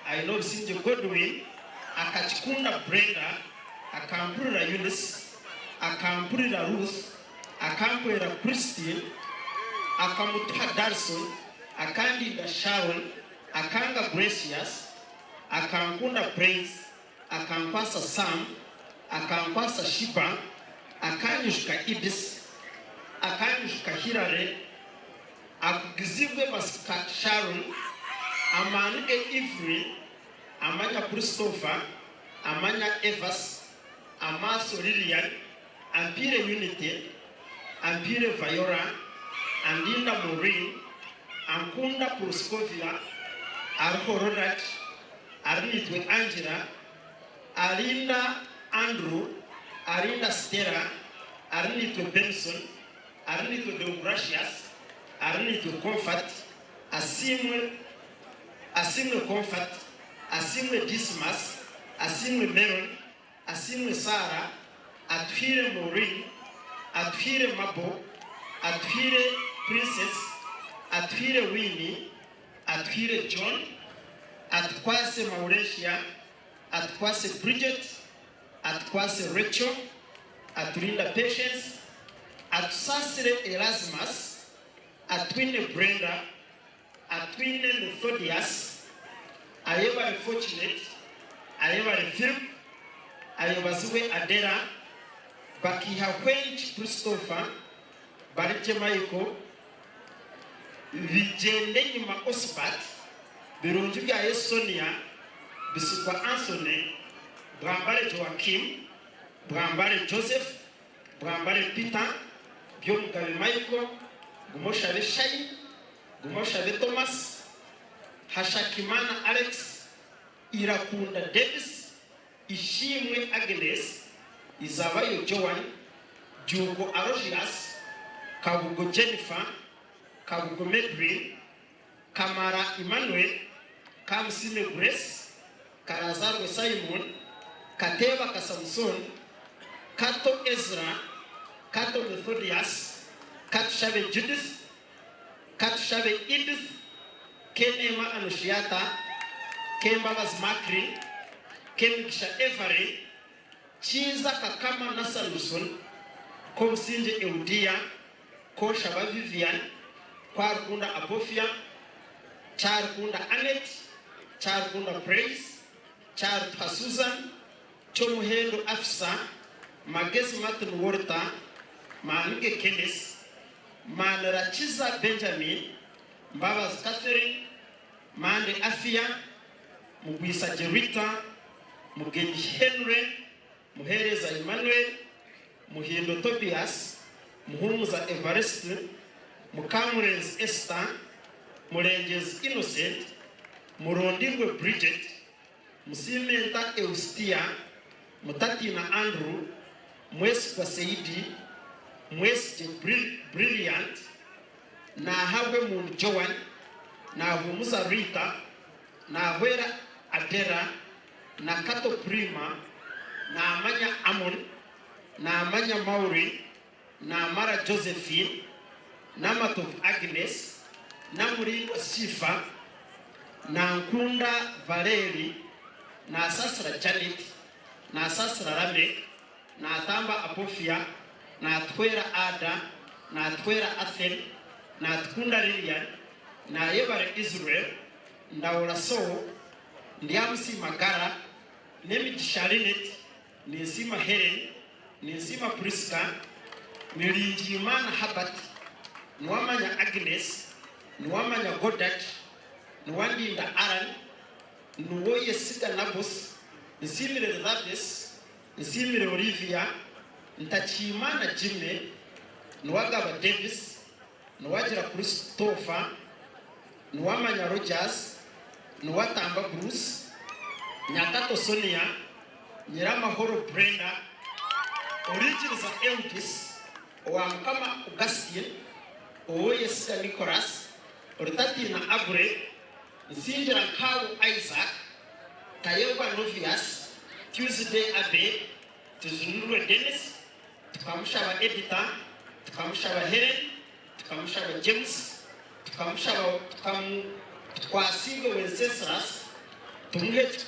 I know Cindy Godwin, Akachikunda Brenda, Akampurira Eunice, Akampurira Ruth, Akampurira Christine, Akamutuha Darson, Akandida Sharon, Akanga Gracious, Akankunda Praise, Akankwasa Sam, Akankwasa Shiba, Akanyushka Ibis, Akanyushka Hirare, Akugizibwe Baska Sharon, Amanuke Ivry, Amanya Christopher, Amanya Evas, Amaso Lilian, Ampire Unity, Ampire Vayora, Andinda Maureen, Ankunda Proscovia, Arko Rodat, Arnitwe Angela, Arinda Andrew, Arinda Stella, Arnitwe Benson, Arnitwe Deogracias, Arnitwe Comfort, Asimwe Comfort, Asimwe Dismas, Asimwe Meron, Asimwe Sarah, Atwire Maureen, Atwire Mabo, Atwire Princess, Atwire Winnie, Atwire John, Atkwase Mauretia, Atkwase Bridget, Atkwase Rachel, Atwinda Patience, Atsasire Erasmus, Atwine Brenda, Atwine Methodius, Ayeba Fortunate, Ayeba Philip, Ayeba Zue Adera, Bakiha Quench Christopher, Barite Maiko, Vijende Nima Ospat, Birunjuga Sonia, Bisukwa Anthony, Brambare Joachim, Brambare Joseph, Brambare Peter, Biomgabe Maiko, Gumoshabe Shai, Gumoshabe Thomas, Hashakimana Alex, Irakunda Davis, Ishimwe Agnes, Izabayo Joan, Jugo Arogias, Kabugo Jennifer, Kabugo Medrin, Kamara Emmanuel, Kamsime Grace, Karazaro Simon, Kateva Kasamson, Kato Ezra, Kato Methodius, Katshabe Judith, Katshabe Edith, Kenema Anushiata, Kembabas Makri, Kemikisha Every, Chiza Kakama Nasaluson, Komsinje Eudia, Koshaba Vivian, Kwarkunda Abofia, Charkunda Annette, Charkunda Praise, Charpa Susan, Chomuhendo Afsa, Mages Martin Warta, Manuke Kenis, Manarachiza Benjamin, Babas Catherine, Mande Afia, Mugwisa Jerita, Mugeni Henry, Muhereza Emmanuel, Muhindo Tobias, Muhumuza Evariste, Mukamurens Esther, Murenges Innocent, Murondirwe Bridget, Musimenta Eustia, Mutatina Andrew, Mwes Kwaseidi, Mwes Brilliant, na Habe Mun Joan, na Humusa Rita, na Wera Adera, na Kato Prima, na Amanya Amon, na Amanya Mauri, na Mara Josephine, na Matov Agnes, na Muri Sifa, na Nkunda Valeri, na Sasra Janet, na Sasra Rame, na Tamba Apofia, na Twera Ada, na Twera Athen, na Tkunda Lilian, na Yevare Israel, na Olaso, Ndiamsi Magara, Nemi Shalinet, Nisima Helen, Nisima Priska, Milinjimana Habat, Nwamanya Agnes, Nwamanya Godat, Nwandi Nda Aran, Nwoye Sita Nabos, Nsimire Rabis, Nsimire Olivia, Ntachimana Jimmy, Nwagaba Davis, Nwajira Christopher, Nwamanya Rogers, Nwatamba Bruce, Nyakato Sonia, Nyirama Horo Brenda, Origins of Elkis, Oamkama Augustine, Oye Sita Nicholas, Ortatina Abre, Nsinjira Kawu Isaac, Tayoba Novias, Tuesday Abe, Tuzunuru Dennis, Tukamshawa Edita, Tukamshawa Helen, Tukamshawa James, Tukamshawa Kwasigo Wenceslas, Tumuhet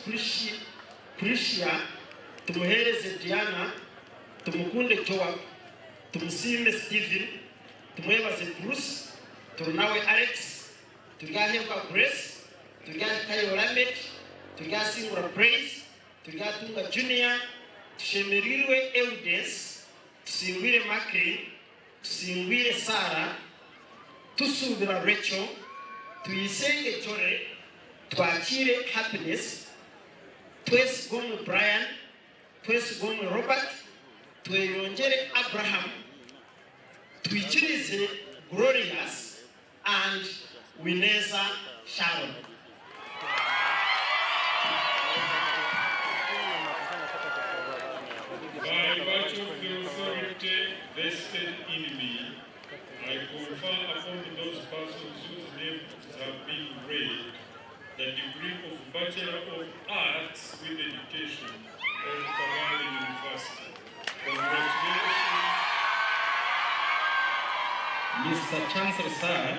Prisia, Tumuhereze Diana, Tumukunde Joab, Tumusime Stephen, Tumuevaze Bruce, Turunawe Alex, Tugahemba Grace, Tugahikayo Lamet, Tugasingura Praise, Tugatunga Junior, Tushemerirwe Evidence, Tusimbire Makri, Tusimbire Sarah, Tusubira Rachel, Tuisenge Tore, Tuachire Happiness, Twes Gomu Brian, Twes Gomu Robert, Tuyongere Abraham, Tuichirize Glorious, and Wineza Sharon. By virtue of the authority vested in me, I confer upon those persons whose names have been read the degree of Bachelor of Arts with Education of Kabale University. Congratulations. Mr. Chancellor, sir,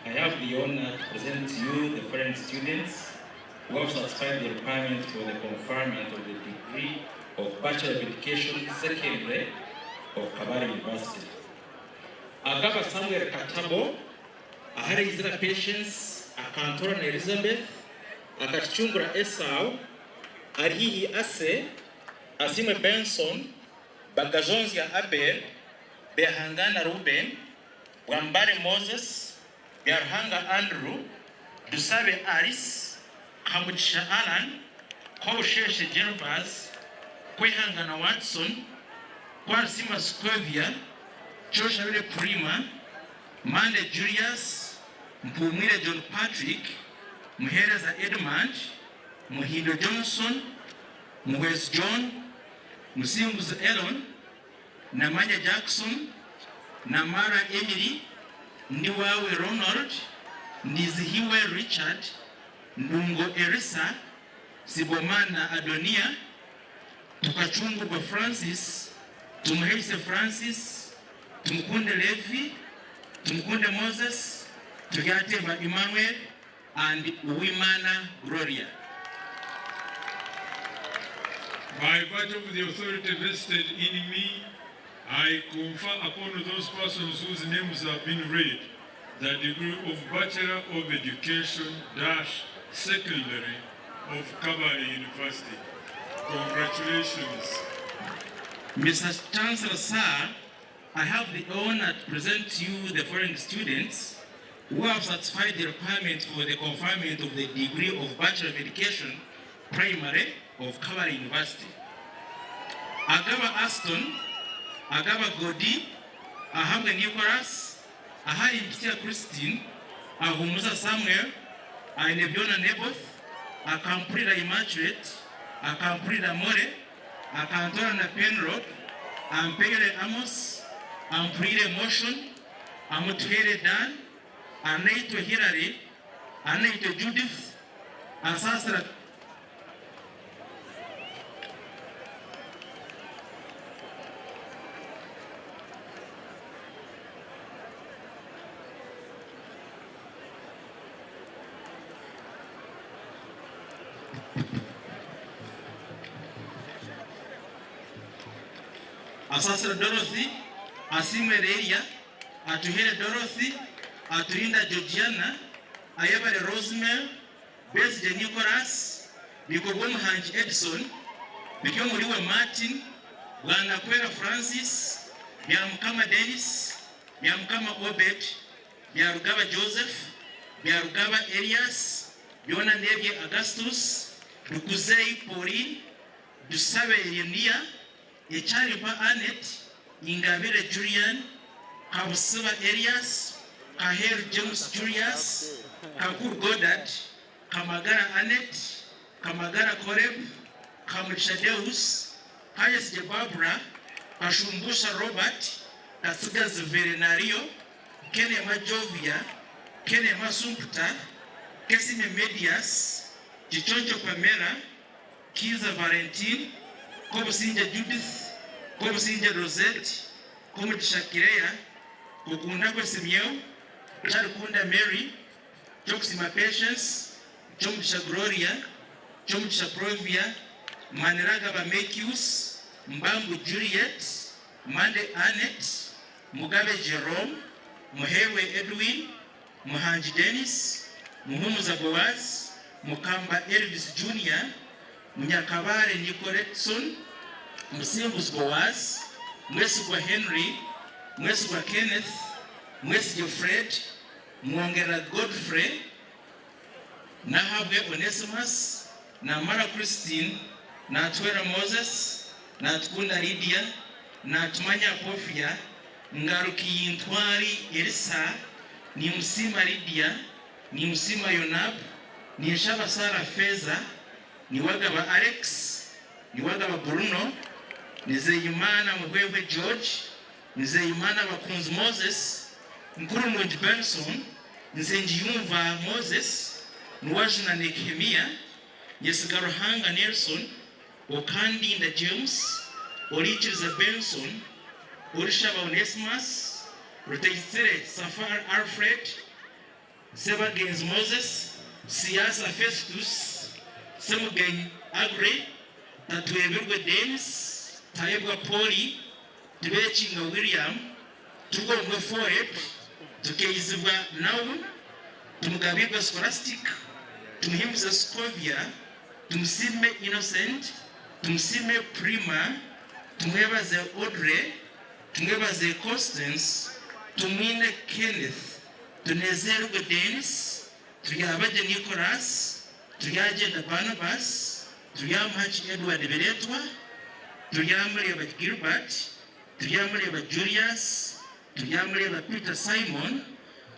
I have the honor to present to you the foreign students who have satisfied the requirement for the conferment of the degree of Bachelor of Education, Secondary of Kabale University. Agaba Samuel Katabo, Ahari Israel Patience, Akantora na Elizabeth, Akachungura Esau, Arihi Ase, Asime Benson, Bagazonzia Abel, Behangana Ruben, Wambare Moses, Garhanga Andrew, Dusabe Aris, Kamuchisha Alan, Kosheshe Gervas, Kwehangana Watson, Kwarsima Scovia, Joshua Prima, Mande Julius, Mpumile John Patrick, Muhereza Edmund, Muhindo Johnson, Muwes John, Musimbus Elon, Namanya Jackson, Namara Emily, Ndiwawe Ronald, Nizihiwe Richard, Nungo Erisa, Sibomana Adonia, Tukachungu Francis, Tumuhelse Francis, Tumukunde Levi, Tumukunde Moses, Tugateba Emmanuel, and Uwimana Gloria. By virtue of the authority vested in me, I confer upon those persons whose names have been read the degree of Bachelor of Education - Secondary of Kabale University. Congratulations. Mr. Chancellor, sir, I have the honor to present to you the foreign students who have satisfied the requirements for the conferment of the degree of Bachelor of Education, Primary of Kabale University. Agaba Aston, Agaba Godi, Ahambe Nicholas, Ahari Msia Christine, Ahumusa Samuel, aine byona Neboth, akampurira Immaculate, akampurira More, akantora na Penrod, ampere Amos, ampurire Motion, amutuhere Dan, anaitwa Hilary, anaitwa Judith, asasira asasira Dorothy, asimwe Relia, atuhere Dorothy, aturinda Georgiana, ayabare Rosemary, Besje Nicholas, bikobwa muhanji Edson, bikyo muliwe Martin, bwana Kwera Francis, bya mukama Dennis, bya mukama Obed, bya Rugaba Joseph, bya Rugaba Elias, byona Nebye Augustus, Rukuzei Pauline, Dusabe Yenia, Echaripa Annette, Ingabire Julian, Kabusiba Elias, Kaher James Julius, Kakur Goddard, Kamagara Annette, Kamagara Koreb, Kamurisha Deus, Hayes Barbara, Kashumbusha Robert, Kasigas Verenario, Kenema Jovia, Kenema Sumputa, Kesime Medias, Chichonjo Pamela, Kiza Valentine, Kobusinja Judith, Kobusinja Rosette, Komutisha Kirea, Kukundako Simeo, Charukunda Mary, Choksima Patience, Chomutisha Gloria, Chomutisha Provia, Maniraga Bamekius, Mbambu Juliet, Mande Annette, Mugabe Jerome, Muhewe Edwin, Muhanji Dennis, Muhumuza Boaz, Mukamba Elvis Jr., Munyakabare Nicoletson, Musimbus Boaz, Mwesigwa Henry, Mwesigwa Kenneth, Mwesigwa Fred, Mwongera Godfrey, Nahabwe Onesimus, na Mara Christine, na Twera Moses, na Tukunda Lydia, na Tumanya Pofia, Ngaruki Yintwari Elisa, ni Msima Lydia, ni Msima Yonab, ni Shaba Sara Feza, ni Wagaba Alex, ni Wagaba Bruno, ni Zeyimana Mwewe George, ni Zeyimana Bakunzi Moses, Nkuru Mwinji Benson, ni Zenjiyumva Moses, ni Wajuna Nekemia, Yesigaruhanga Nelson, Okandi Nda James, Orichiriza Benson, Orishaba Onesimus, Rutayisire Safar Alfred, Sebagenzi Moses, Siasa Festus, Semugen Agre, Tatuebirwe Dennis, Taebwa Poli, Tibechinga William, Tugo Mwefoep, Tukeizibwa Naum, Tumugabirwa Scholastic, Tumhimza Scovia, Tumsime Innocent, Tumsime Prima, Tumwebaze Audrey, Tumwebaze Constance, Tumine Kenneth, Tunezerwe Dennis, Tuyabaje Nicholas, Tuyagenda Barnabas, Tuyamhachi Edward Beretwa, Tuyamreba Gilbert, Tuyamreba Julius, Tuyamreba Peter Simon,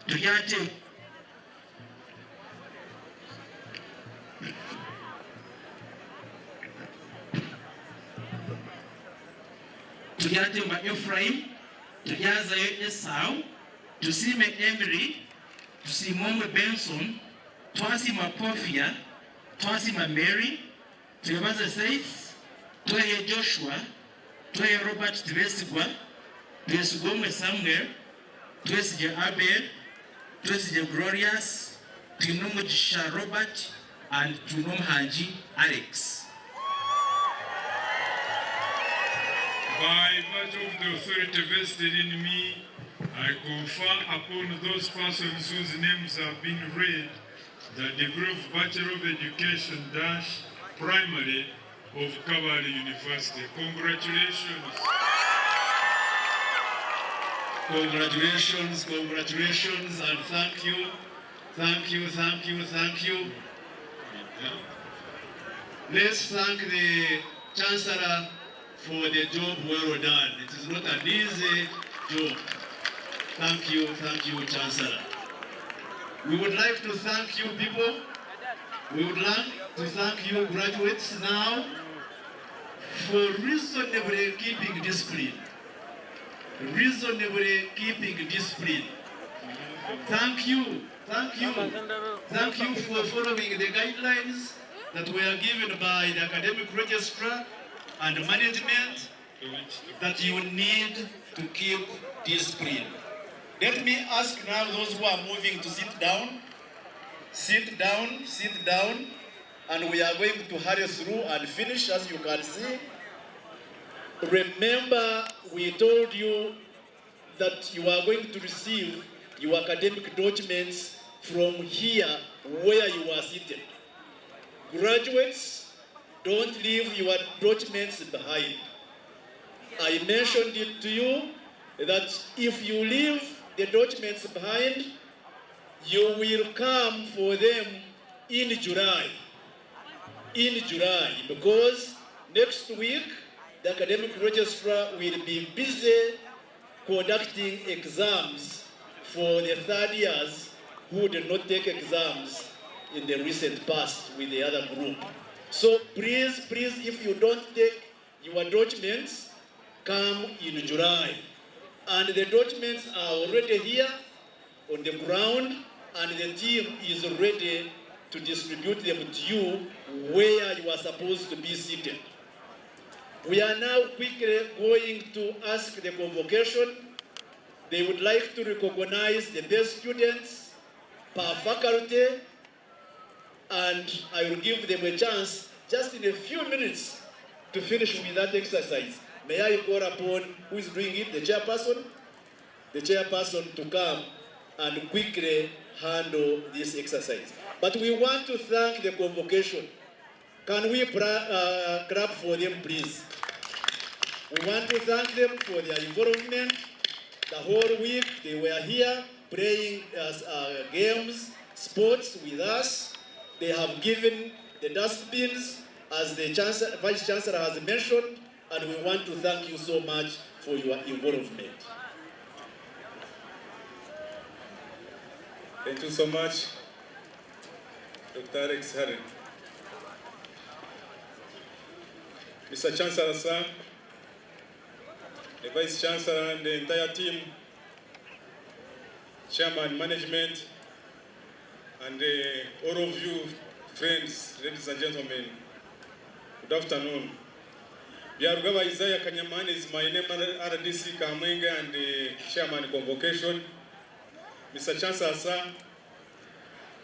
Tuyate Tuyatemba Ephraim, Tuyazayo Esau, Tusime Emery, Tusimome Benson, Twasima Pofia, Twasima Mary, Tuyabaza Faith, Tuye Joshua, Tuye Robert Twesigwa, Tuyesugomwe Samuel, Tuyesije Abel, Tuyesije Glorious, Tuyinumugisha Robert, and Tuyinumuhanji Alex. By virtue of the authority vested in me, I confer upon those persons whose names have been read the degree of Bachelor of Education - Primary of Kabale University. Congratulations. Congratulations, congratulations, and thank you. Thank you, thank you, thank you. Let's thank the Chancellor for the job well done. It is not an easy job. Thank you, Chancellor. We would like to thank you people. We would like to thank you graduates now for reasonably keeping discipline. Reasonably keeping discipline. Thank you. Thank you. Thank you for following the guidelines that were given by the academic registrar and management that you need to keep discipline. Let me ask now those who are moving to sit down. Sit down, sit down, and we are going to hurry through and finish, as you can see. Remember, we told you that you are going to receive your academic documents from here where you are seated. Graduates, don't leave your documents behind. I mentioned it to you that if you leave the documents behind, you will come for them in July. In July, because next week, the academic registrar will be busy conducting exams for the third years who did not take exams in the recent past with the other group. So please, if you don't take your documents, come in July. And the documents are already here on the ground, and the team is ready to distribute them to you where you are supposed to be seated. We are now quickly going to ask the convocation. They would like to recognize the best students per faculty, and I will give them a chance just in a few minutes to finish with that exercise. May I call upon who is doing it, the chairperson? The chairperson to come and quickly handle this exercise. But we want to thank the convocation. Can we clap for them, please? We want to thank them for their involvement. The whole week they were here playing games, sports with us. They have given the dustbins, as the Vice Chancellor has mentioned, and we want to thank you so much for your involvement. Thank you so much, Dr. Alex Harret. Mr. Chancellor, sir, the Vice Chancellor and the entire team, Chairman, Management, and all of you friends, ladies and gentlemen, good afternoon. Biarugaba Isaiah Kanyamani is my name, RDC Kamwenge, and the Chairman Convocation. Mr. Chancellor, sir,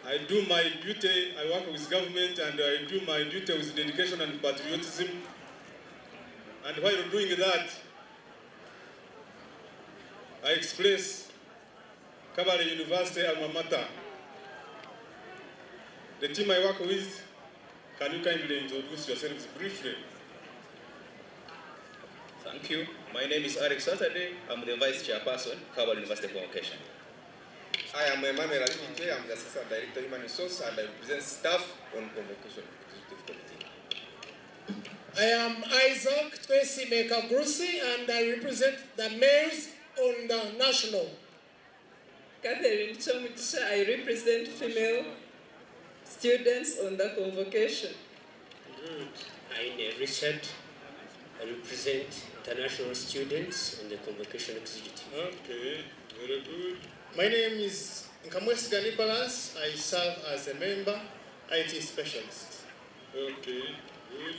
I do my duty, I work with government, and I do my duty with dedication and patriotism. And while doing that, I express Kabale University alma mater. The team I work with, can you kindly introduce yourselves briefly? Thank you. My name is Eric Saturday. I'm the Vice Chairperson, Kabale University Convocation. I am Emmanuel Alipite. I'm the Assistant Director of Human Resources, and I represent staff on Convocation Executive Committee. I am Isaac Twesi Meka-Grusi, and I represent the males on the national. Catherine Chomutisha, I represent female students on the convocation. Good. I'm Richard. I represent international students on the convocation executive. Okay, very good. My name is Nkamwesiga Nicholas. I serve as a member, IT specialist. Okay, good.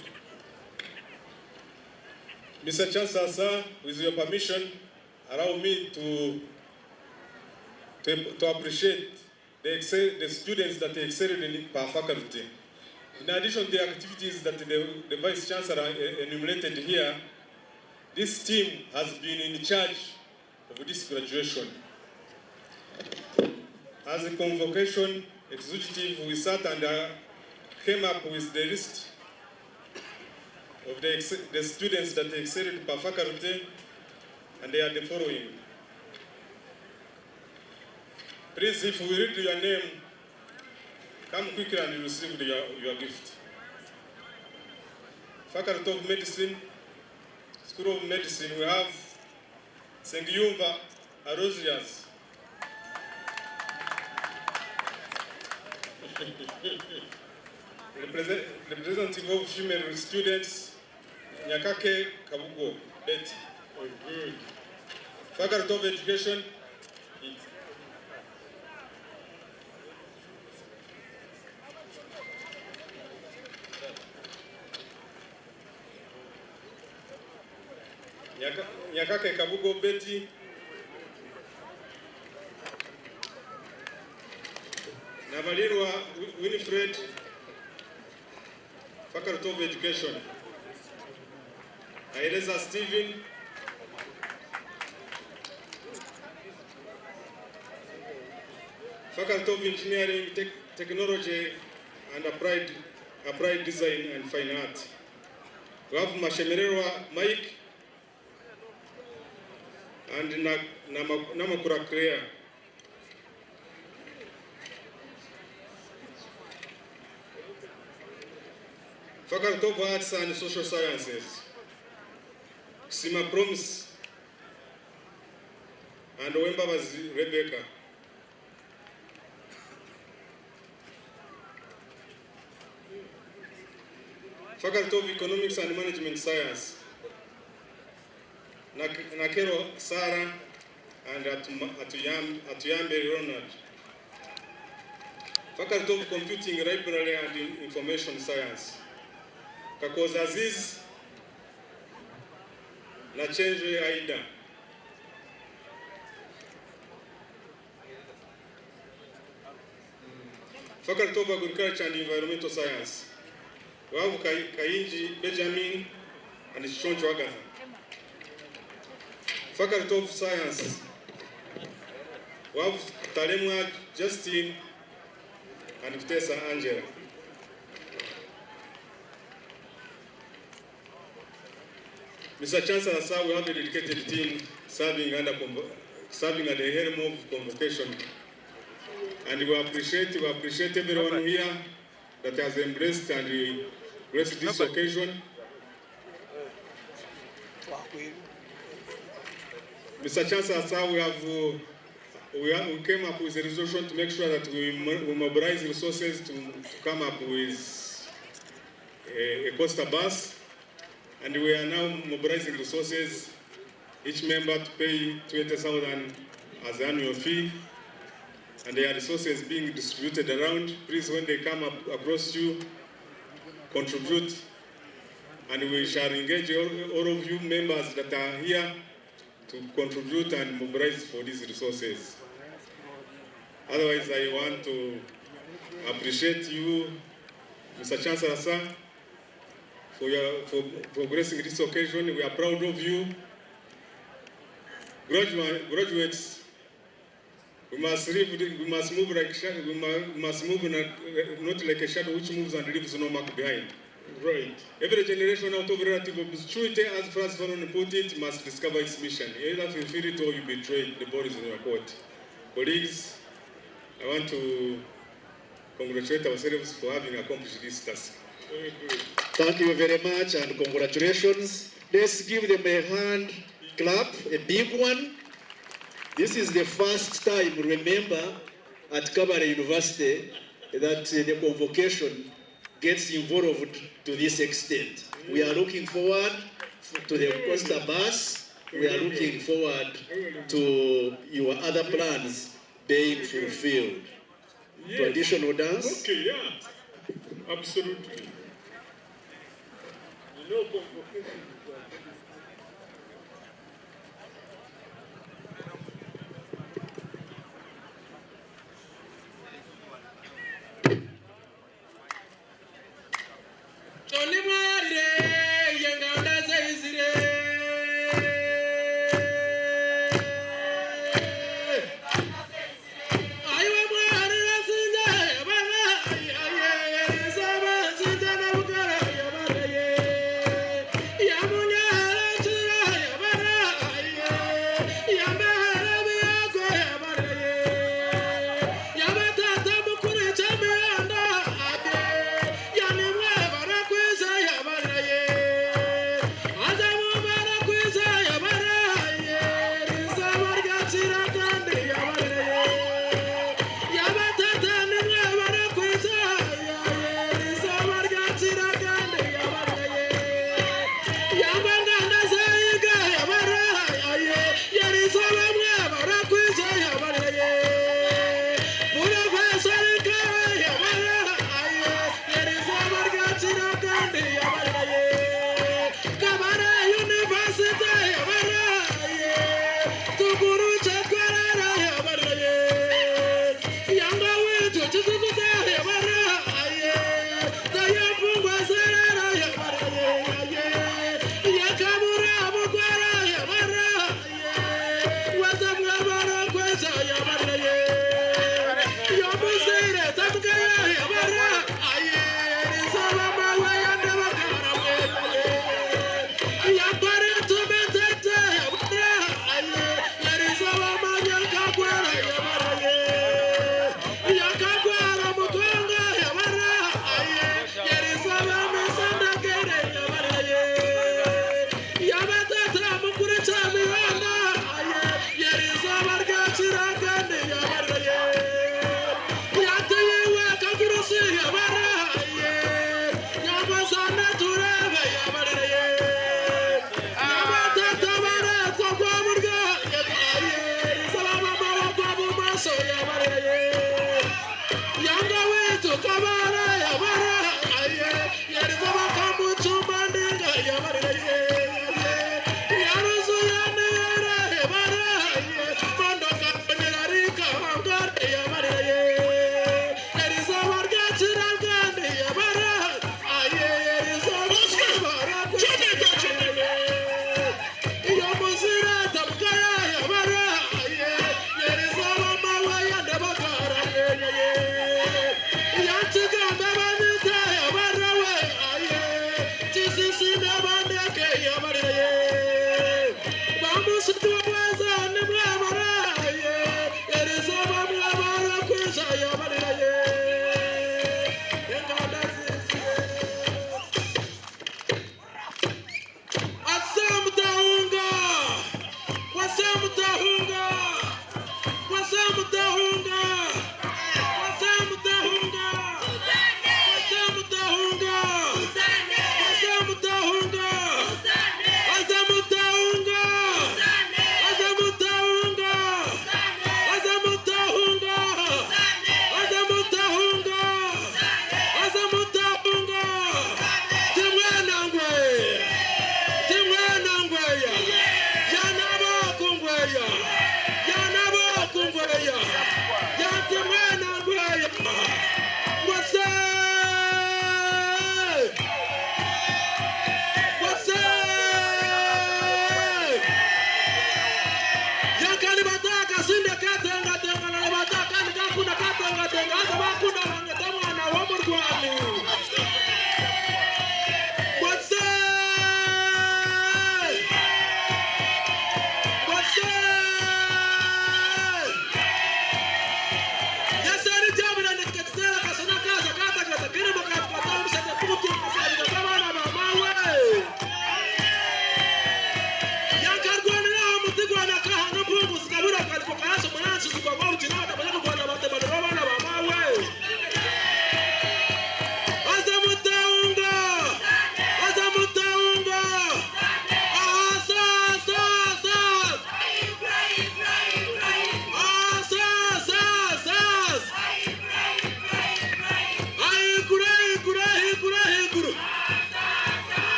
Mr. Chancellor, sir, with your permission, allow me to appreciate the students that excelled in per faculty. In addition to the activities that the Vice Chancellor enumerated here, this team has been in charge of this graduation. As a convocation executive, we sat and came up with the list of the students that excelled per faculty, and they are the following. Please, if we read your name, come quickly and receive your gift. Faculty of Medicine, School of Medicine, we have Sengiyumva Arosias. Representative of female students, Nyakake Kabugo Betty. Faculty of Education, Nyakake Kabugo Betty. Navalirwa Winifred, Faculty of Education. Aeleza Stephen. Faculty of Engineering, Technology and Applied Design and Fine Art. We have Mashemererwa Mike and Namakura Korea. Faculty of Arts and Social Sciences, Sima Proms and Wembabazi Rebecca. Faculty of Economics and Management Science, Nakero Sarah and Atuyambe Ronald. Faculty of Computing, Library and Information Science, Kakoza Aziz, Nachenje Aida. Faculty of Agriculture and Environmental Science, we have Kainji Benjamin and Shonjo Agatha. Faculty of Science, we have Talemwa Justin and Vitessa Angela. Mr. Chancellor, sir, we have a dedicated team serving at the helm of Convocation. And we appreciate everyone here that has embraced and graced this occasion. Mr. Chancellor, sir, we came up with a resolution to make sure that we mobilize resources to come up with a coaster bus. And we are now mobilizing resources, each member to pay 20,000 as the annual fee. And there are resources being distributed around. Please, when they come up across you, contribute. And we shall engage all of you members that are here to contribute and mobilize for these resources. Otherwise, I want to appreciate you, Mr. Chancellor, sir, for gracing this occasion. We are proud of you. Graduates, we must move like shadow. We must move not like a shadow which moves and leaves no mark behind. Right. Every generation out of relative obscurity, as far as Fanon put it, must discover its mission. You either fulfill it or you betray it. The ball is in your court. Colleagues, I want to congratulate ourselves for having accomplished this task. Thank you very much and congratulations. Let's give them a hand clap, a big one. This is the first time, remember, at Kabale University that the Convocation gets involved to this extent. We are looking forward to the coaster bus. We are looking forward to your other plans being fulfilled. Yes. Traditional dance? Okay, yeah. Absolutely. You know, Convocation. Yeah.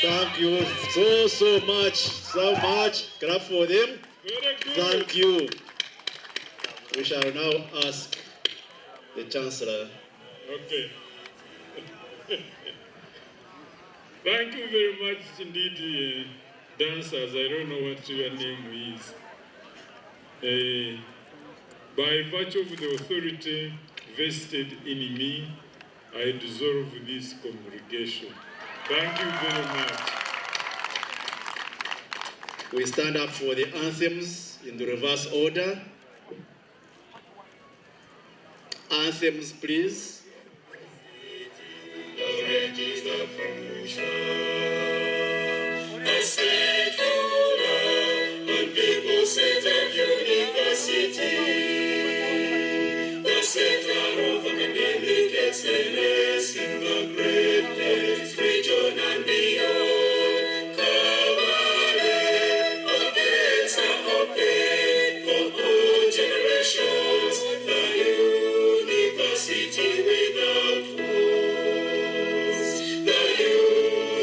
Thank you so much. Clap for them. Thank you. We shall now ask the Chancellor. Okay. Thank you very much indeed, dancers. I don't know what your name is. By virtue of the authority vested in me, I dissolve this congregation. Thank you very much. We stand up for the anthems in the reverse order. Anthems, please. Centered university, the center of academic excellence in the Great Lakes region and beyond. Kabale, our gates are open for all generations. The university without walls, the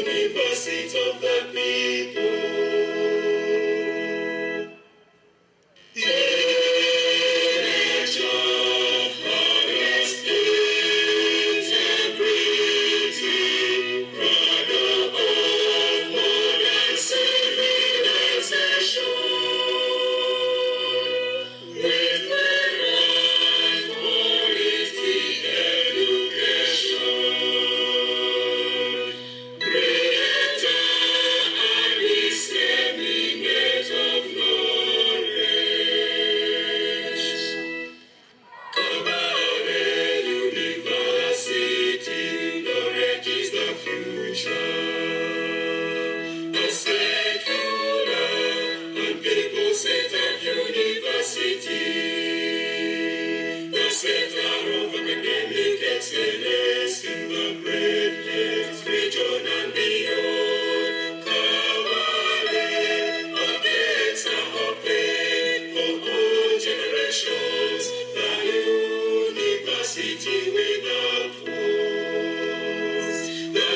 university of the people. University without walls, the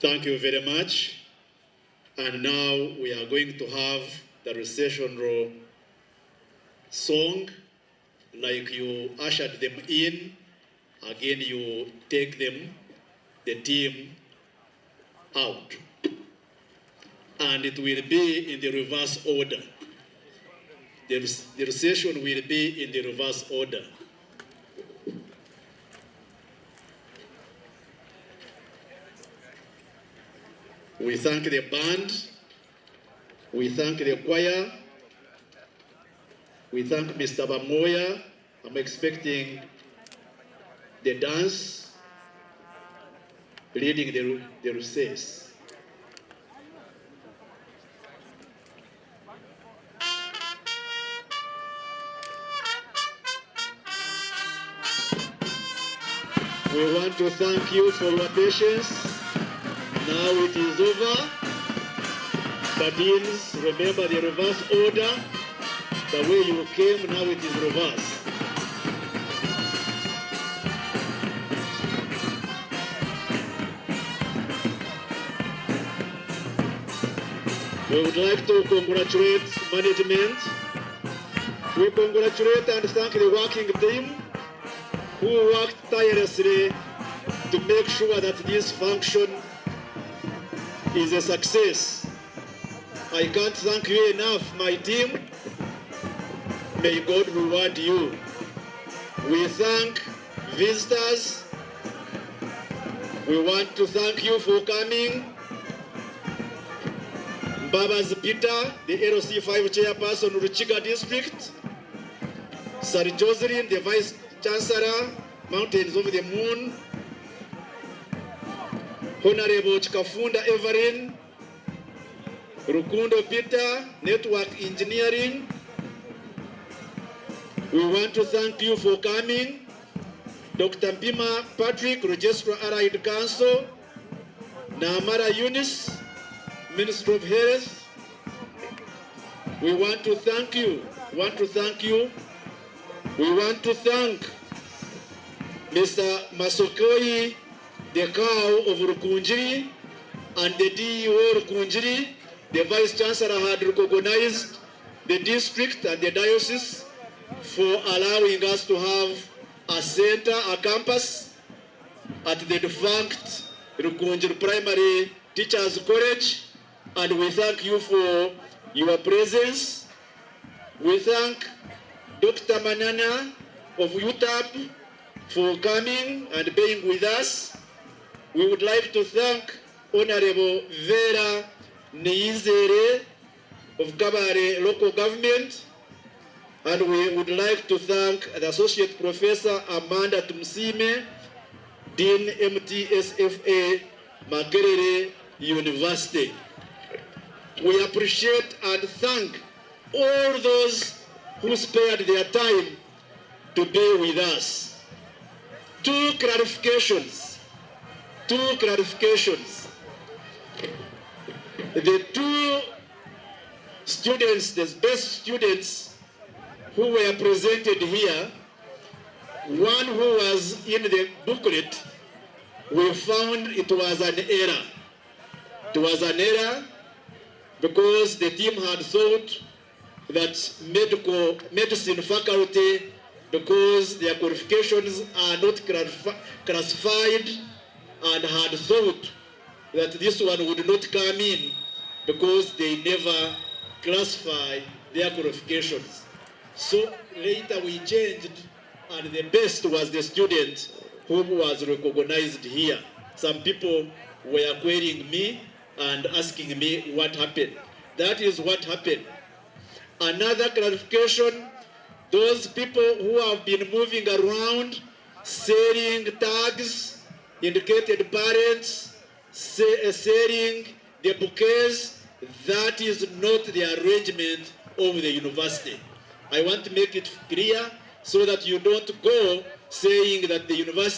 Thank you very much. And now we are going to have the recession roll song. Like you ushered them in, again you take them, the team, out. And it will be in the reverse order. The recession will be in the reverse order. We thank the band, we thank the choir, we thank Mr. Bamoya. I'm expecting the dance, leading the recess. We want to thank you for your patience. Now it is over. Sardines, remember the reverse order. The way you came, now it is reverse. We would like to congratulate management. We congratulate and thank the working team who worked tirelessly to make sure that this function is a success. I can't thank you enough, my team. May God reward you. We thank visitors. We want to thank you for coming. Baba's Peter, the LC5 chairperson of Ruchiga District. Sir Jocelyn, the Vice Chancellor, Mountains of the Moon. Honorable Chikafunda Everin, Rukundo Peter, Network Engineering. We want to thank you for coming. Dr. Mpima Patrick, Registrar Allied Council. Namara Eunice, Minister of Health. We want to thank you. We want to thank you. We want to thank Mr. Masokoi, the cow of Rukunjiri, and the DEO Rukunjiri. The Vice Chancellor had recognized the district and the diocese for allowing us to have a center, a campus at the defunct Rukunjiri Primary Teachers College. And we thank you for your presence. We thank Dr. Manana of UTAP for coming and being with us. We would like to thank Honorable Vera Neizere of Kabale local government. And we would like to thank the Associate Professor Amanda Tumsime, Dean MTSFA, Makerere University. We appreciate and thank all those who spared their time to be with us. Two clarifications. The two students, the best students who were presented here, one who was in the booklet, we found it was an error. It was an error because the team had thought that medicine faculty, because their qualifications are not classified, and had thought that this one would not come in because they never classified their qualifications. So later we changed, and the best was the student who was recognized here. Some people were querying me and asking me what happened. That is what happened. Another clarification, those people who have been moving around, selling tags, indicated parents, selling the bouquets, that is not the arrangement of the university. I want to make it clear so that you don't go saying that the university